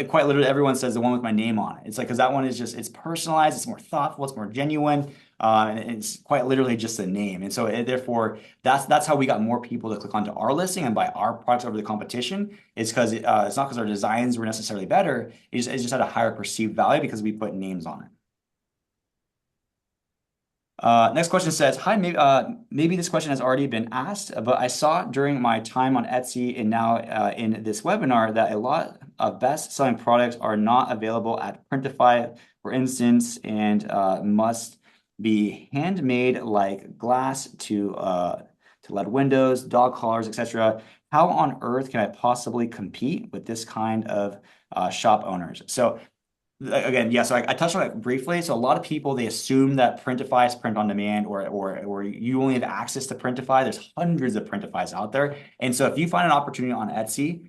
Quite literally, everyone says the one with my name on it. It's like, because that one is just, it's personalized, it's more thoughtful, it's more genuine, and it's quite literally just a name. And so therefore, that's how we got more people to click onto our listing and buy our products over the competition. It's because it's not because our designs were necessarily better, it just had a higher perceived value because we put names on it. Next question says, hi, maybe this question has already been asked, but I saw during my time on Etsy and now in this webinar that a lot of best-selling products are not available at Printify, for instance, and must be handmade, like glass to LED windows, dog collars, etc. How on earth can I possibly compete with this kind of shop owners? So again, yeah, so I touched on it briefly. So a lot of people, they assume that Printify is print on demand or you only have access to Printify. There's hundreds of Printifys out there. And so if you find an opportunity on Etsy,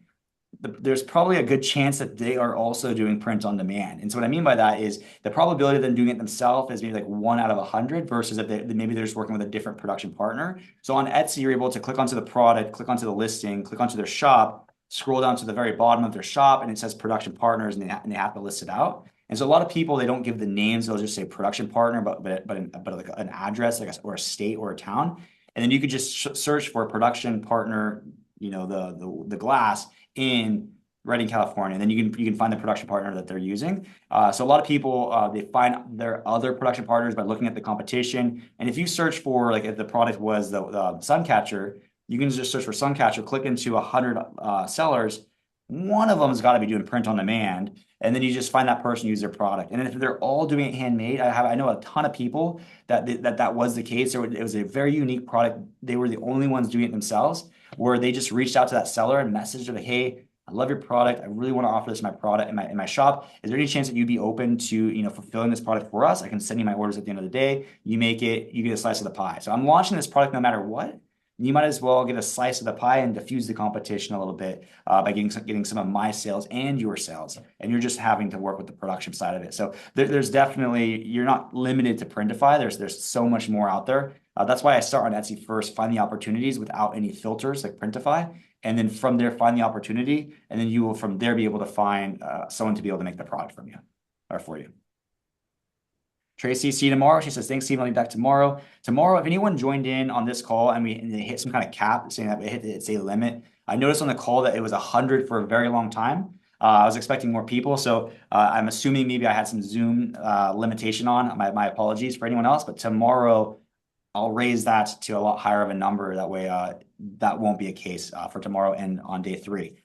there's probably a good chance that they are also doing print on demand. And so what I mean by that is the probability of them doing it themselves is maybe like 1 out of 100 versus if maybe they're just working with a different production partner. So on Etsy, you're able to click onto the product, click onto the listing, click onto their shop, scroll down to the very bottom of their shop, and it says production partners, and they have to list it out. And so a lot of people, they don't give the names; they'll just say production partner, but like an address, like or a state or a town, and then you could just search for production partner, you know, the glass in Redding, California, and then you can find the production partner that they're using. So a lot of people they find their other production partners by looking at the competition. And if you search for, like, if the product was the sun catcher, you can just search for sun catcher, click into 100 sellers. One of them has got to be doing print on demand, and then you just find that person use their product. And then if they're all doing it handmade, I know a ton of people that was the case. It was a very unique product. They were the only ones doing it themselves, where they just reached out to that seller and messaged them, like, hey, I love your product. I really want to offer this in my product in my shop. Is there any chance that you'd be open to, you know, fulfilling this product for us? I can send you my orders at the end of the day. You make it, you get a slice of the pie. So I'm launching this product no matter what, you might as well get a slice of the pie and diffuse the competition a little bit by getting some of my sales and your sales. And you're just having to work with the production side of it. So there's definitely, you're not limited to Printify. There's so much more out there. That's why I start on Etsy first, find the opportunities without any filters like Printify. And then from there, find the opportunity. And then you will from there be able to find someone to be able to make the product from you or for you. Tracy, see you tomorrow. She says, thanks, Steve. I'll be back tomorrow. Tomorrow, if anyone joined in on this call and they hit some kind of cap saying that it's a limit, I noticed on the call that it was 100 for a very long time. I was expecting more people. So I'm assuming maybe I had some Zoom limitation on. My apologies for anyone else. But tomorrow, I'll raise that to a lot higher of a number. That way, that won't be a case for tomorrow and on day 3.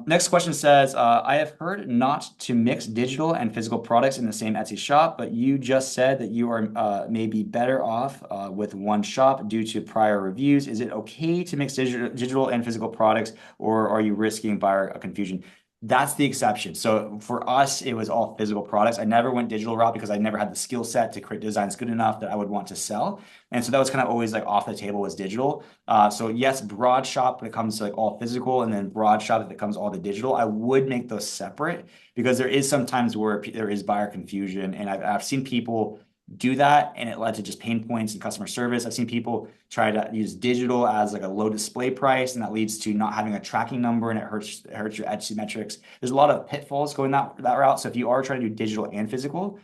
Next question says, I have heard not to mix digital and physical products in the same Etsy shop, but you just said that you are maybe better off with one shop due to prior reviews. Is it okay to mix digital and physical products, or are you risking buyer confusion? That's the exception. So for us, it was all physical products. I never went digital route because I never had the skill set to create designs good enough that I would want to sell. And so that was kind of always like off the table was digital. So yes, broad shop when it comes to like all physical, and then broad shop if it comes all to digital. I would make those separate because there is sometimes where there is buyer confusion. And I've seen people do that and it led to just pain points in customer service. I've seen people try to use digital as like a low display price, and that leads to not having a tracking number, and it hurts your Etsy metrics. There's a lot of pitfalls going that route. So if you are trying to do digital and physical,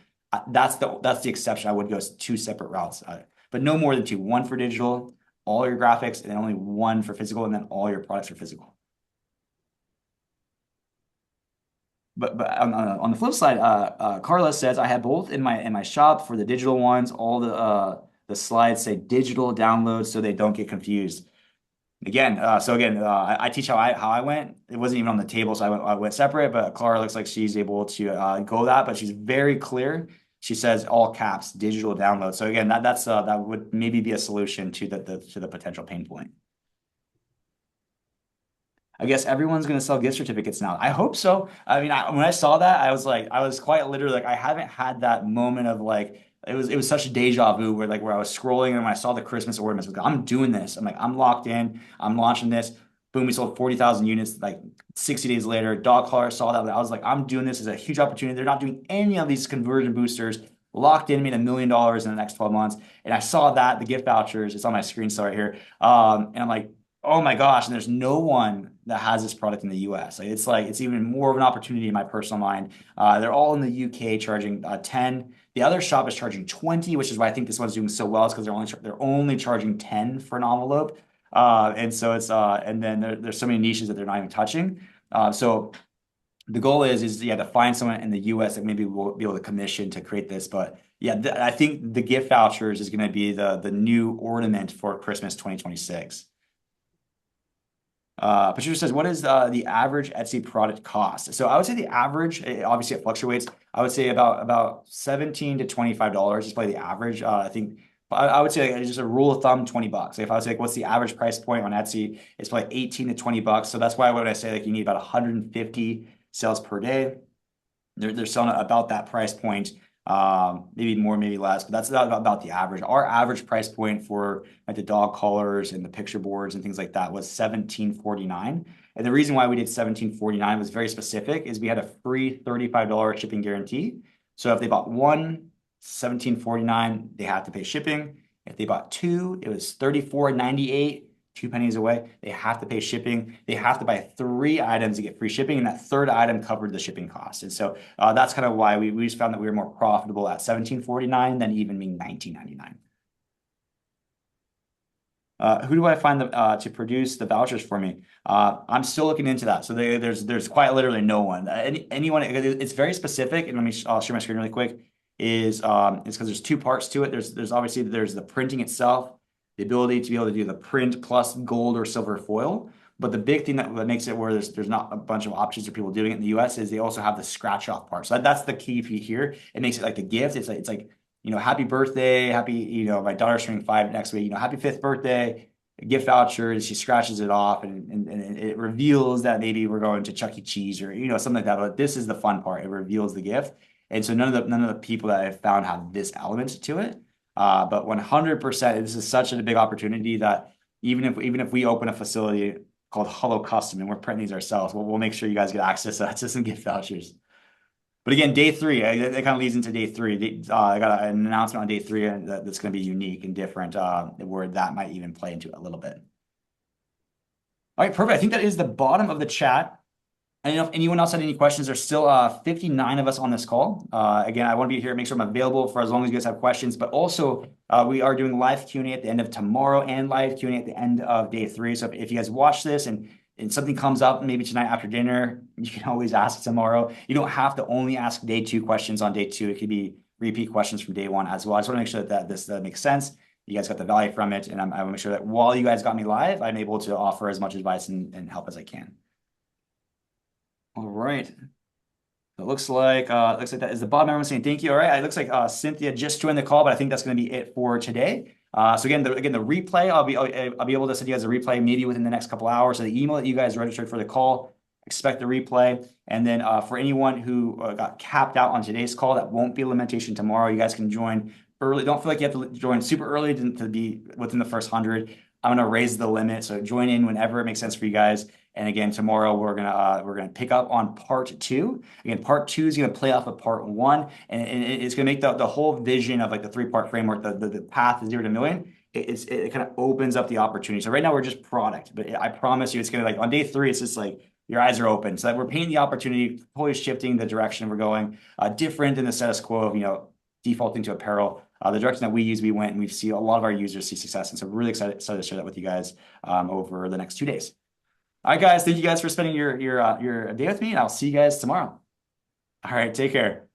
that's the exception. I would go 2 separate routes, but no more than 2. 1 for digital, all your graphics, and then only 1 for physical, and then all your products are physical. But on the flip side, Carla says, I have both in my shop. For the digital ones, all the slides say digital download so they don't get confused. Again, I teach how I went. It wasn't even on the table, so I went separate. But Clara looks like she's able to go that, but she's very clear. She says all caps, digital download. So again, that would maybe be a solution to the potential pain point. I guess everyone's going to sell gift certificates now. I hope so. I mean, when I saw that, I was quite literally like, I haven't had that moment of like, it was such a deja vu where I was scrolling and when I saw the Christmas ornaments, I was like, I'm doing this. I'm like, I'm locked in. I'm launching this. Boom, we sold 40,000 units like 60 days later. Dog collar saw that. I was like, I'm doing this as a huge opportunity. They're not doing any of these conversion boosters. Locked in, made $1 million in the next 12 months. And I saw that, the gift vouchers, it's on my screen still right here. And I'm like, oh my gosh, and there's no one that has this product in the US. It's even more of an opportunity in my personal mind. They're all in the UK charging 10. The other shop is charging 20, which is why I think this one's doing so well, is because they're only charging 10 for an envelope. And so it's and then there's so many niches that they're not even touching. So the goal is to find someone in the US that maybe will be able to commission to create this. But yeah, I think the gift vouchers is going to be the new ornament for Christmas 2026. Patricia says, what is the average Etsy product cost? So I would say the average, obviously it fluctuates. I would say about $17 to $25 is probably the average. I think I would say just a rule of thumb, $20. If I was like, what's the average price point on Etsy? It's probably $18 to $20. So that's why when I say you need about 150 sales per day, they're selling about that price point. Maybe more, maybe less, but that's about the average. Our average price point for the dog collars and the picture boards and things like that was $17.49. And the reason why we did $17.49 was very specific, is we had a free $35 shipping guarantee. So if they bought one, $17.49, they had to pay shipping. If they bought 2, it was $34.98. 2 pennies away. They have to pay shipping. They have to buy 3 items to get free shipping, and that 3rd item covered the shipping cost. And so that's kind of why we just found that we were more profitable at $17.49 than even being $19.99. Who do I find to produce the vouchers for me? I'm still looking into that. So there's quite literally no one. Anyone? It's very specific. And I'll share my screen really quick. It's because there's 2 parts to it. There's obviously the printing itself, the ability to be able to do the print plus gold or silver foil. But the big thing that makes it where there's not a bunch of options for people doing it in the US is they also have the scratch off part. So that's the key here. It makes it like a gift. It's like happy birthday, happy, my daughter's turning 5 next week, happy 5th birthday, a gift voucher, and she scratches it off and it reveals that maybe we're going to Chuck E. Cheese or, something like that. But this is the fun part. It reveals the gift. And so none of the people that I've found have this element to it. But 100%, this is such a big opportunity that even if we open a facility called Hello Custom and we're printing these ourselves, we'll make sure you guys get access to some gift vouchers. But again, day 3, that kind of leads into day 3. I got an announcement on day 3 that's going to be unique and different, where that might even play into it a little bit. All right, perfect. I think that is the bottom of the chat. I don't know if anyone else had any questions. There's still 59 of us on this call. Again, I want to be here, make sure I'm available for as long as you guys have questions. But also, we are doing live Q&A at the end of tomorrow and live Q&A at the end of day 3. So if you guys watch this and something comes up maybe tonight after dinner, you can always ask tomorrow. You don't have to only ask day 2 questions on day 2. It could be repeat questions from day 1 as well. I just want to make sure that this makes sense. You guys got the value from it. And I want to make sure that while you guys got me live, I'm able to offer as much advice and help as I can. All right. It looks like that is the bottom. Everyone saying thank you. All right. It looks like Cynthia just joined the call, but I think that's going to be it for today. So again, the replay, I'll be able to send you guys a replay maybe within the next couple hours. So the email that you guys registered for the call, expect the replay. And then for anyone who got capped out on today's call, that won't be a limitation tomorrow. You guys can join early. Don't feel like you have to join super early to be within the first 100. I'm going to raise the limit. So join in whenever it makes sense for you guys. And again, tomorrow we're gonna pick up on part 2. Again, part 2 is gonna play off of part 1, and it's gonna make the whole vision of like the 3-part framework, the path of 0 to million. It kind of opens up the opportunity. So right now we're just product, but I promise you, it's gonna, like on day 3, it's just like your eyes are open. So that we're painting the opportunity, totally shifting the direction we're going, different than the status quo of defaulting to apparel. The direction that we went, and we see a lot of our users see success, and so we're really excited to share that with you guys over the next 2 days. All right, guys. Thank you guys for spending your day with me, and I'll see you guys tomorrow. All right, take care.